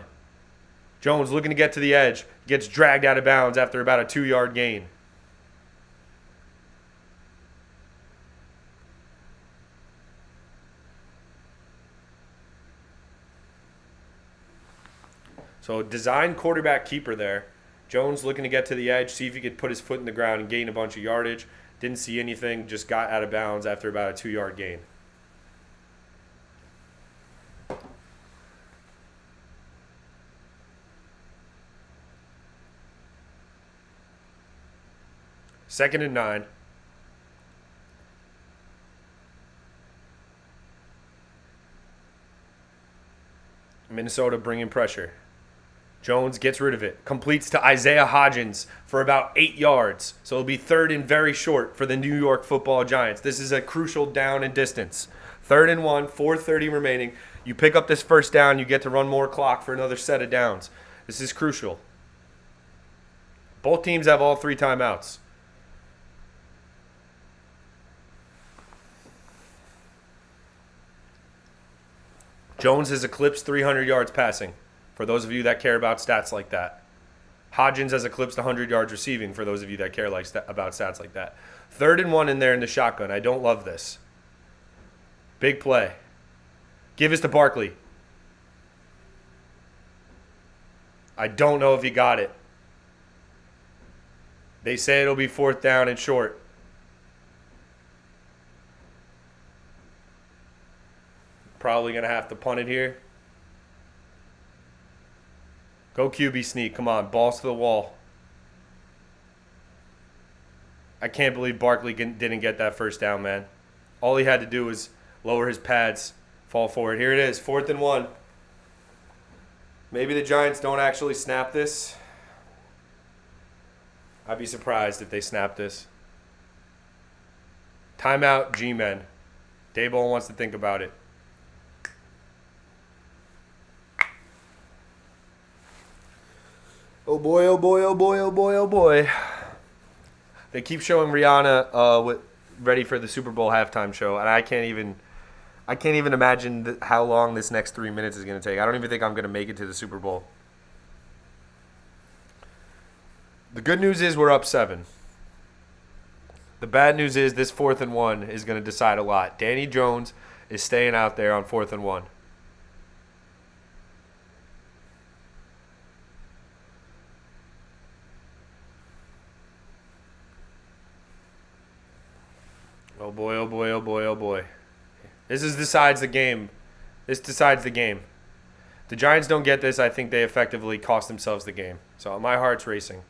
Jones looking to get to the edge. Gets dragged out of bounds after about a 2-yard gain. So design quarterback keeper there. Jones looking to get to the edge, see if he could put his foot in the ground and gain a bunch of yardage. Didn't see anything, just got out of bounds after about a 2-yard gain. Second and 9. Minnesota bringing pressure. Jones gets rid of it. Completes to Isaiah Hodgins for about 8 yards. So it'll be third and very short for the New York Football Giants. This is a crucial down and distance. 3rd and 1, 4:30 remaining. You pick up this first down, you get to run more clock for another set of downs. This is crucial. Both teams have all 3 timeouts. Jones has eclipsed 300 yards passing, for those of you that care about stats like that. Hodgins has eclipsed 100 yards receiving, for those of you that care about stats like that. 3rd and 1 in there in the shotgun. I don't love this. Big play. Give us to Barkley. I don't know if he got it. They say it'll be 4th down and short. Probably going to have to punt it here. Go QB sneak. Come on. Balls to the wall. I can't believe Barkley didn't get that first down, man. All he had to do was lower his pads, fall forward. Here it is. 4th and 1. Maybe the Giants don't actually snap this. I'd be surprised if they snap this. Timeout, G-Men. Daboll wants to think about it. Oh boy, oh boy, oh boy, oh boy, oh boy. They keep showing Rihanna ready for the Super Bowl halftime show, and I can't even imagine how long this next 3 minutes is going to take. I don't even think I'm going to make it to the Super Bowl. The good news is we're up 7. The bad news is this 4th and 1 is going to decide a lot. Danny Jones is staying out there on 4th and 1. Oh boy, oh boy, oh boy, oh boy. This decides the game. This decides the game. The Giants don't get this. I think they effectively cost themselves the game. So my heart's racing.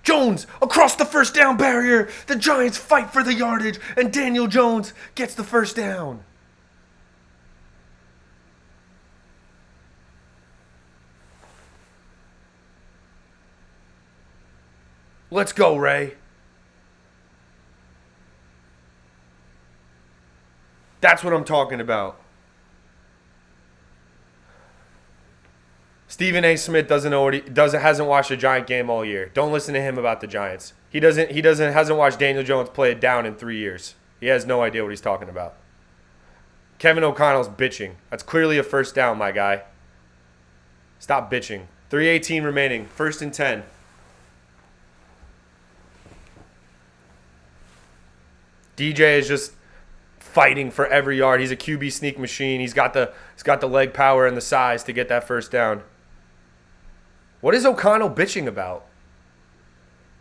Jones across the first down barrier. The Giants fight for the yardage, and Daniel Jones gets the first down. Let's go, Ray. That's what I'm talking about. Stephen A. Smith hasn't watched a Giant game all year. Don't listen to him about the Giants. He hasn't watched Daniel Jones play it down in 3 years. He has no idea what he's talking about. Kevin O'Connell's bitching. That's clearly a first down, my guy. Stop bitching. 3:18 remaining. 1st and 10. DJ is just fighting for every yard. He's a QB sneak machine. He's got the leg power and the size to get that first down. What is O'Connell bitching about?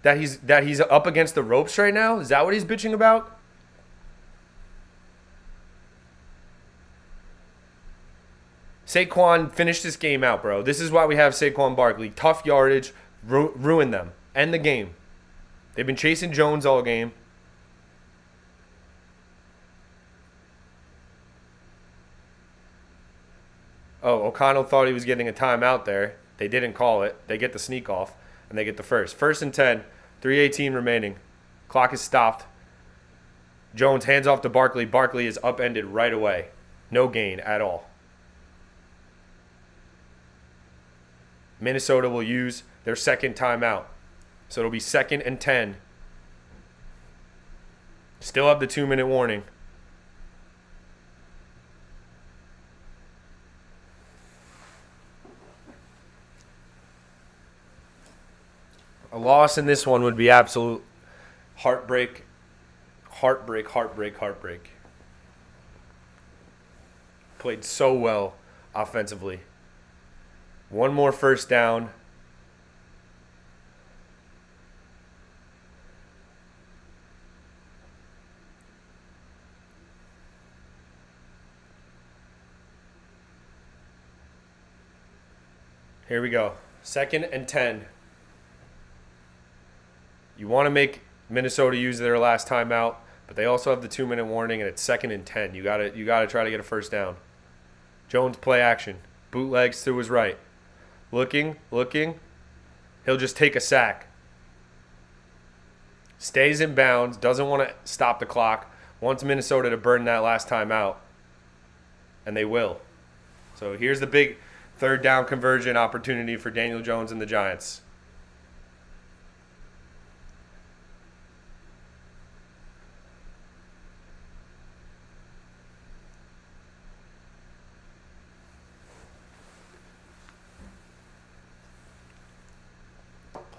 That he's up against the ropes right now? Is that what he's bitching about? Saquon, finish this game out, bro. This is why we have Saquon Barkley. Tough yardage, ruin them. End the game. They've been chasing Jones all game. Oh, O'Connell thought he was getting a timeout there. They didn't call it. They get the sneak off, and they get the first. 1st and 10, 3:18 remaining. Clock is stopped. Jones hands off to Barkley. Barkley is upended right away. No gain at all. Minnesota will use their second timeout. So it'll be 2nd and 10. Still have the 2-minute warning. A loss in this one would be absolute heartbreak. Played so well offensively. One more first down. Here we go. 2nd and 10. You want to make Minnesota use their last timeout, but they also have the 2-minute warning, and it's 2nd and 10. You gotta try to get a first down. Jones play action. Bootlegs to his right. Looking. He'll just take a sack. Stays in bounds. Doesn't want to stop the clock. Wants Minnesota to burn that last timeout. And they will. So here's the big 3rd down conversion opportunity for Daniel Jones and the Giants.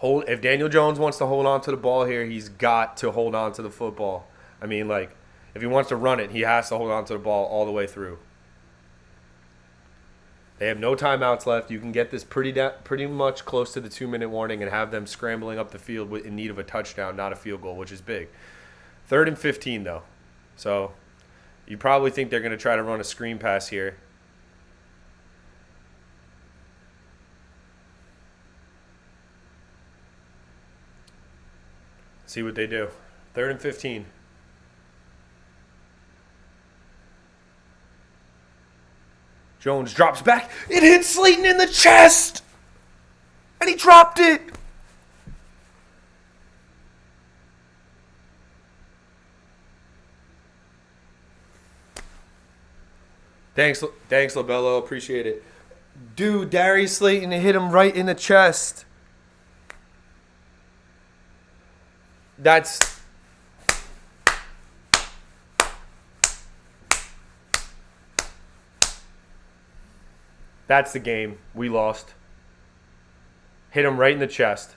If Daniel Jones wants to hold on to the ball here, he's got to hold on to the football. I mean, like, if he wants to run it, he has to hold on to the ball all the way through. They have no timeouts left. You can get this pretty much close to the 2-minute warning and have them scrambling up the field in need of a touchdown, not a field goal, which is big. 3rd and 15, though. So you probably think they're going to try to run a screen pass here. See what they do. 3rd and 15. Jones drops back. It hit Slayton in the chest. And he dropped it. Thanks, LaBello. Appreciate it. Dude, Darius Slayton hit him right in the chest. That's the game. We lost. Hit him right in the chest.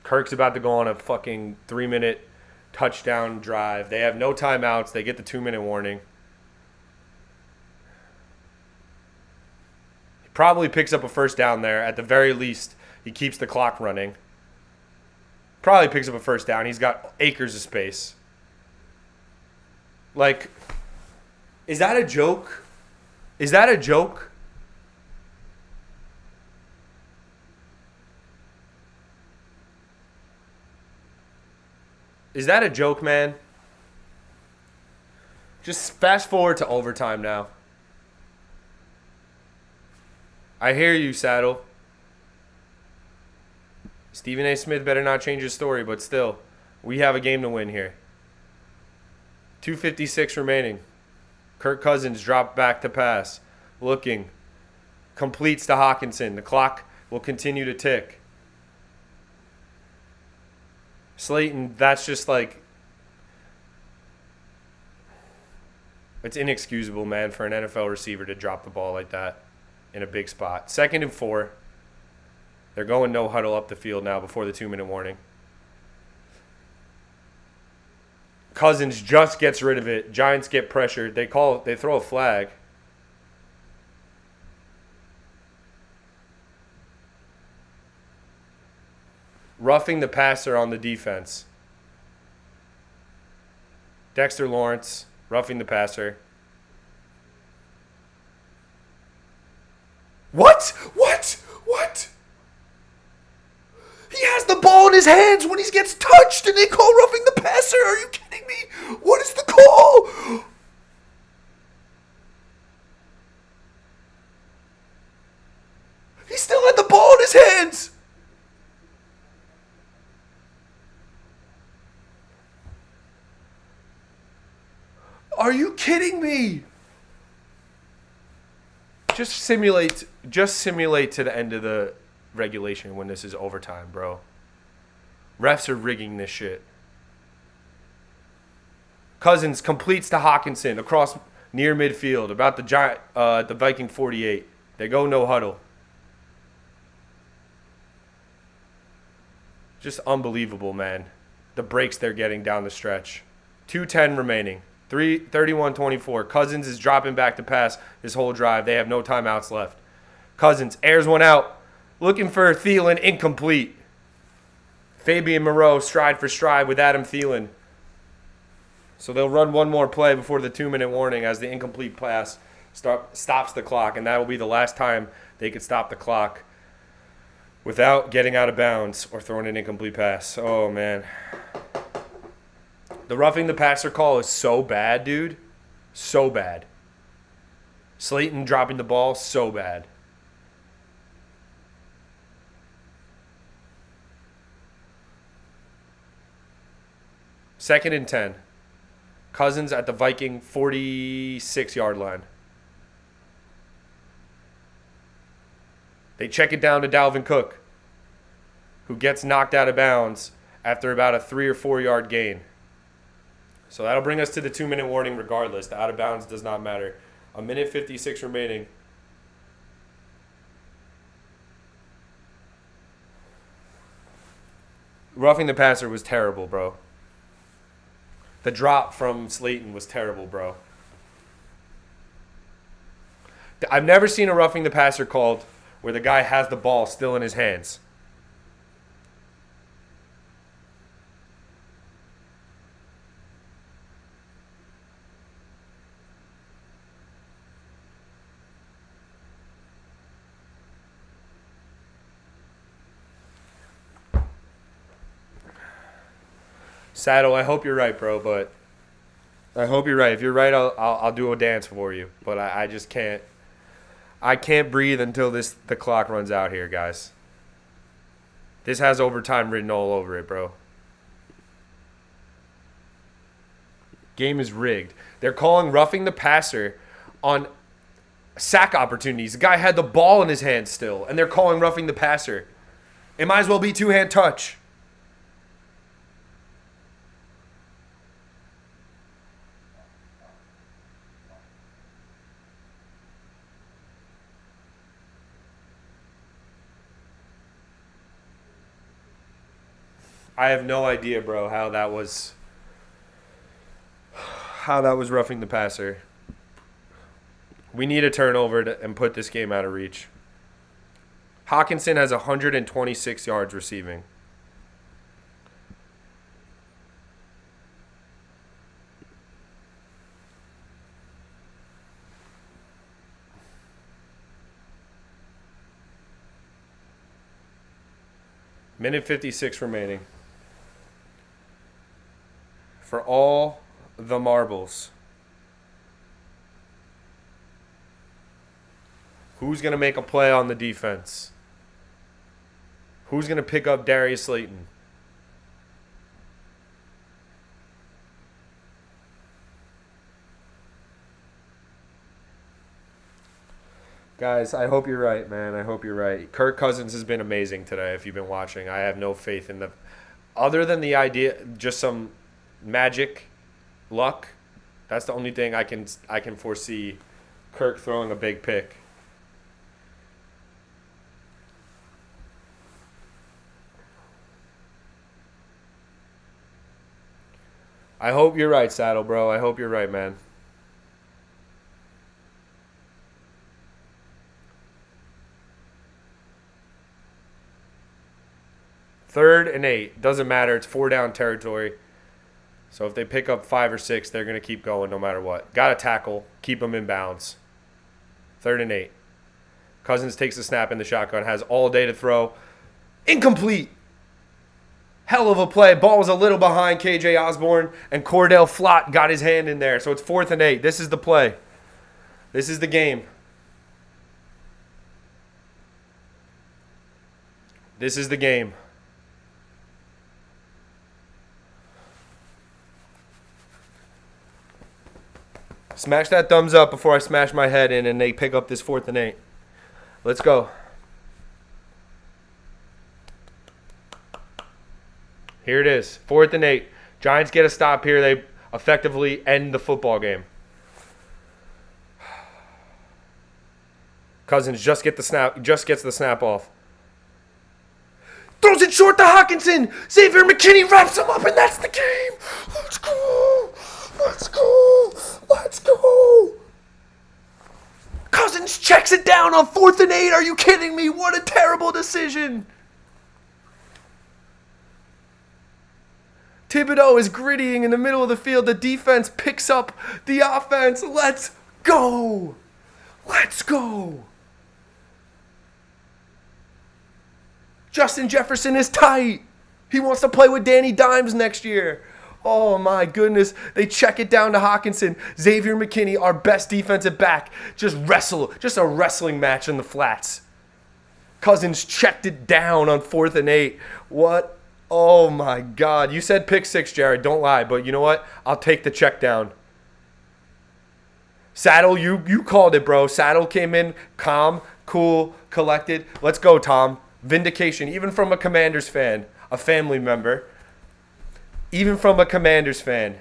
Kirk's about to go on a fucking 3-minute touchdown drive. They have no timeouts. They get the 2-minute warning. He probably picks up a first down there. At the very least, he keeps the clock running. Probably picks up a first down. He's got acres of space. Like, is that a joke? Is that a joke? Is that a joke, man? Just fast forward to overtime now. I hear you, Saddle. Stephen A. Smith better not change his story, but still, we have a game to win here. 2:56 remaining. Kirk Cousins dropped back to pass. Looking. Completes to Hawkinson. The clock will continue to tick. Slayton, that's just like... It's inexcusable, man, for an NFL receiver to drop the ball like that in a big spot. 2nd and 4. They're going no huddle up the field now before the 2-minute warning. Cousins just gets rid of it. Giants get pressured. They throw a flag. Roughing the passer on the defense. Dexter Lawrence roughing the passer. What? He has the ball in his hands when he gets touched and they call roughing the passer. Are you kidding me? What is the call? He still had the ball in his hands. Are you kidding me? Just simulate to the end of the regulation when this is overtime, bro. Refs are rigging this shit. Cousins completes to Hawkinson across near midfield, about the Viking 48. They go no huddle. Just unbelievable, man. The breaks they're getting down the stretch. 2:10 remaining. 31-24. Cousins is dropping back to pass this whole drive. They have no timeouts left. Cousins airs one out. Looking for Thielen, incomplete. Fabian Moreau stride for stride with Adam Thielen. So they'll run one more play before the 2-minute warning as the incomplete pass stops the clock. And that will be the last time they could stop the clock without getting out of bounds or throwing an incomplete pass. Oh, man. The roughing the passer call is so bad, dude. So bad. Slayton dropping the ball, so bad. Second and 10. Cousins at the Viking 46-yard line. They check it down to Dalvin Cook, who gets knocked out of bounds after about a 3 or 4 yard gain. So that'll bring us to the 2-minute warning regardless. The out of bounds does not matter. 1:56 remaining. Roughing the passer was terrible, bro. The drop from Slayton was terrible, bro. I've never seen a roughing the passer called where the guy has the ball still in his hands. Saddle, I hope you're right, bro, but I hope you're right. If you're right, I'll do a dance for you. But I just can't. I can't breathe until the clock runs out here, guys. This has overtime written all over it, bro. Game is rigged. They're calling roughing the passer on sack opportunities. The guy had the ball in his hand still, and they're calling roughing the passer. It might as well be two-hand touch. I have no idea, bro, how that was roughing the passer. We need a turnover and put this game out of reach. Hawkinson has 126 yards receiving. Minute 56 remaining. For all the marbles. Who's going to make a play on the defense? Who's going to pick up Darius Slayton? Guys, I hope you're right, man. I hope you're right. Kirk Cousins has been amazing today if you've been watching. I have no faith in the – other than the idea, just some – magic, luck. That's the only thing I can foresee Kirk throwing a big pick. I hope you're right, Saddle, bro. I hope you're right, man. Third and 8. Doesn't matter. It's 4-down territory. So if they pick up 5 or 6, they're going to keep going no matter what. Got to tackle. Keep them in bounds. 3rd and 8. Cousins takes the snap in the shotgun. Has all day to throw. Incomplete. Hell of a play. Ball was a little behind KJ Osborne. And Cordell Flott got his hand in there. So it's 4th and 8. This is the play. This is the game. This is the game. Smash that thumbs up before I smash my head in and they pick up this 4th and 8. Let's go. Here it is. 4th and 8. Giants get a stop here. They effectively end the football game. Cousins just gets the snap off. Throws it short to Hawkinson. Xavier McKinney wraps him up, and that's the game. Let's go. Let's go. Let's go. Cousins checks it down on 4th and 8. Are you kidding me? What a terrible decision. Thibodeau is grittying in the middle of the field. The defense picks up the offense. Let's go. Let's go. Justin Jefferson is tight. He wants to play with Danny Dimes next year. Oh, my goodness. They check it down to Hawkinson. Xavier McKinney, our best defensive back, just a wrestling match in the flats. Cousins checked it down on 4th and 8. What? Oh, my God. You said pick 6, Jared. Don't lie. But you know what? I'll take the check down. Saddle, you called it, bro. Saddle came in calm, cool, collected. Let's go, Tom. Vindication, even from a Commanders fan, a family member. Even from a Commanders fan.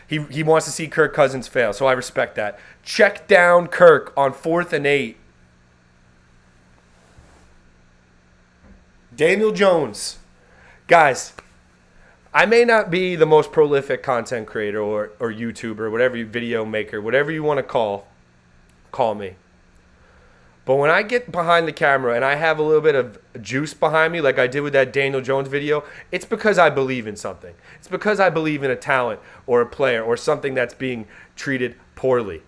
He wants to see Kirk Cousins fail, so I respect that. Check down Kirk on 4th and 8. Daniel Jones. Guys, I may not be the most prolific content creator or YouTuber, whatever video maker, whatever you want to call me. But when I get behind the camera and I have a little bit of juice behind me, like I did with that Daniel Jones video, it's because I believe in something. It's because I believe in a talent or a player or something that's being treated poorly.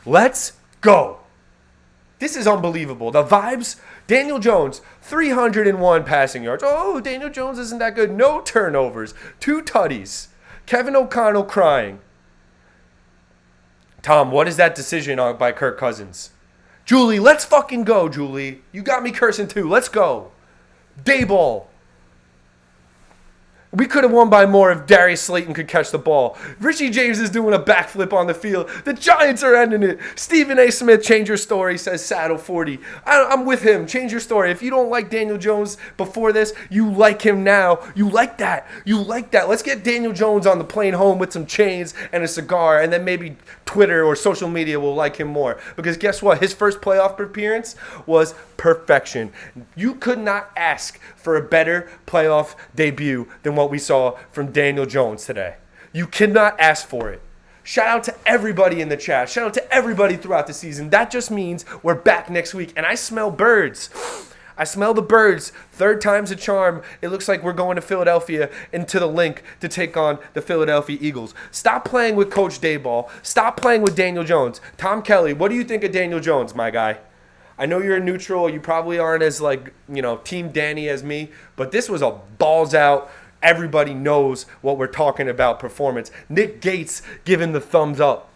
Let's go. This is unbelievable. The vibes. Daniel Jones, 301 passing yards. Oh, Daniel Jones isn't that good. No turnovers. 2 tutties. Kevin O'Connell crying. Tom, what is that decision by Kirk Cousins? Julie, let's fucking go, Julie. You got me cursing too. Let's go. Dayball. We could have won by more if Darius Slayton could catch the ball. Richie James is doing a backflip on the field. The Giants are ending it. Stephen A. Smith, change your story, says Saddle 40. I'm with him. Change your story. If you don't like Daniel Jones before this, you like him now. You like that. You like that. Let's get Daniel Jones on the plane home with some chains and a cigar, and then maybe Twitter or social media will like him more. Because guess what? His first playoff appearance was perfection. You could not ask for a better playoff debut than what we saw from Daniel Jones today. You cannot ask for it. Shout out to everybody in the chat. Shout out to everybody throughout the season. That just means we're back next week. And I smell birds. I smell the birds. 3rd time's a charm. It looks like we're going to Philadelphia and to the link to take on the Philadelphia Eagles. Stop playing with Coach Dayball. Stop playing with Daniel Jones. Tom Kelly, what do you think of Daniel Jones, my guy? I know you're a neutral. You probably aren't as Team Danny as me. But this was a balls out. Everybody knows what we're talking about performance. Nick Gates giving the thumbs up.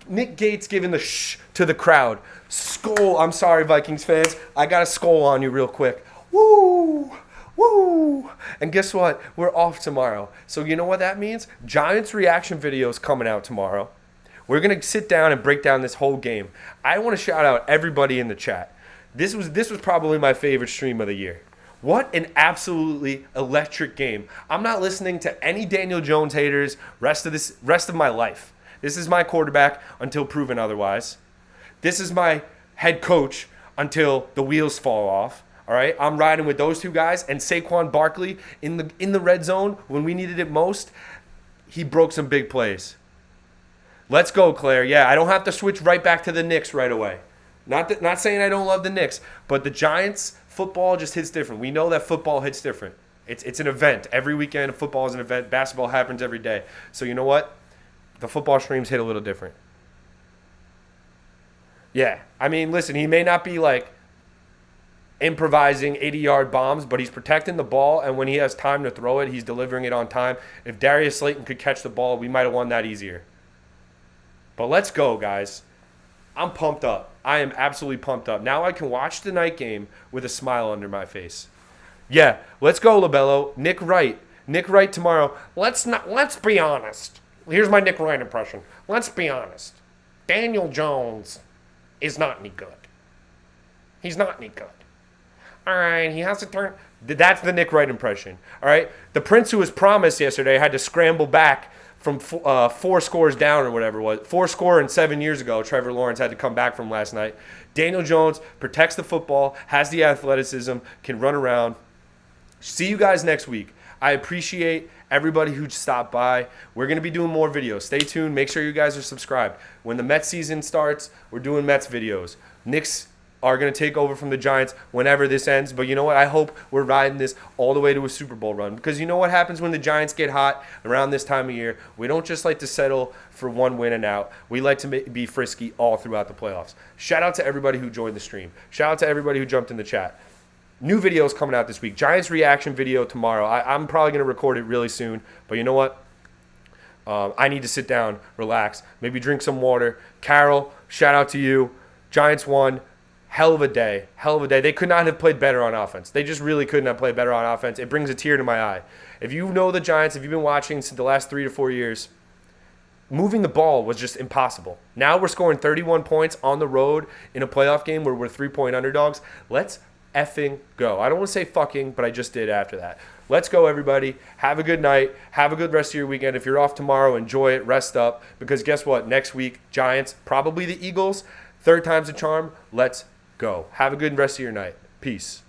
Nick Gates giving the shh to the crowd. Skull. I'm sorry, Vikings fans. I got a skull on you real quick. Woo! Woo! And guess what? We're off tomorrow. So you know what that means? Giants reaction videos coming out tomorrow. We're going to sit down and break down this whole game. I want to shout out everybody in the chat. This was probably my favorite stream of the year. What an absolutely electric game. I'm not listening to any Daniel Jones haters rest of my life. This is my quarterback until proven otherwise. This is my head coach until the wheels fall off. All right? I'm riding with those 2 guys, and Saquon Barkley in the red zone when we needed it most, he broke some big plays. Let's go, Claire. Yeah, I don't have to switch right back to the Knicks right away. Not saying I don't love the Knicks, but the Giants football just hits different. We know that football hits different. It's an event. Every weekend, football is an event. Basketball happens every day. So you know what? The football streams hit a little different. Yeah. I mean, listen, he may not be improvising 80-yard bombs, but he's protecting the ball, and when he has time to throw it, he's delivering it on time. If Darius Slayton could catch the ball, we might have won that easier. But let's go, guys. I'm pumped up. I am absolutely pumped up. Now I can watch the night game with a smile under my face. Yeah, let's go, LaBello. Nick Wright tomorrow. Let's be honest. Here's my Nick Wright impression. Let's be honest. Daniel Jones is not any good. He's not any good. All right, he has to turn. That's the Nick Wright impression. All right, the Prince who was promised yesterday had to scramble back from 4 scores down or whatever it was. 4 score and 7 years ago, Trevor Lawrence had to come back from last night. Daniel Jones protects the football, has the athleticism, can run around. See you guys next week. I appreciate everybody who stopped by. We're going to be doing more videos. Stay tuned. Make sure you guys are subscribed. When the Mets season starts, we're doing Mets videos. Knicks are going to take over from the Giants whenever this ends. But you know what? I hope we're riding this all the way to a Super Bowl run. Because you know what happens when the Giants get hot around this time of year? We don't just like to settle for one win and out. We like to be frisky all throughout the playoffs. Shout out to everybody who joined the stream. Shout out to everybody who jumped in the chat. New videos coming out this week. Giants reaction video tomorrow. I'm probably going to record it really soon. But you know what? I need to sit down, relax, maybe drink some water. Carol, shout out to you. Giants won. Hell of a day. Hell of a day. They could not have played better on offense. They just really could not play better on offense. It brings a tear to my eye. If you know the Giants, if you've been watching since the last 3 to 4 years, moving the ball was just impossible. Now we're scoring 31 points on the road in a playoff game where we're 3-point underdogs. Let's effing go. I don't want to say fucking, but I just did after that. Let's go, everybody. Have a good night. Have a good rest of your weekend. If you're off tomorrow, enjoy it. Rest up. Because guess what? Next week, Giants, probably the Eagles. Third time's a charm. Let's go. Have a good rest of your night. Peace.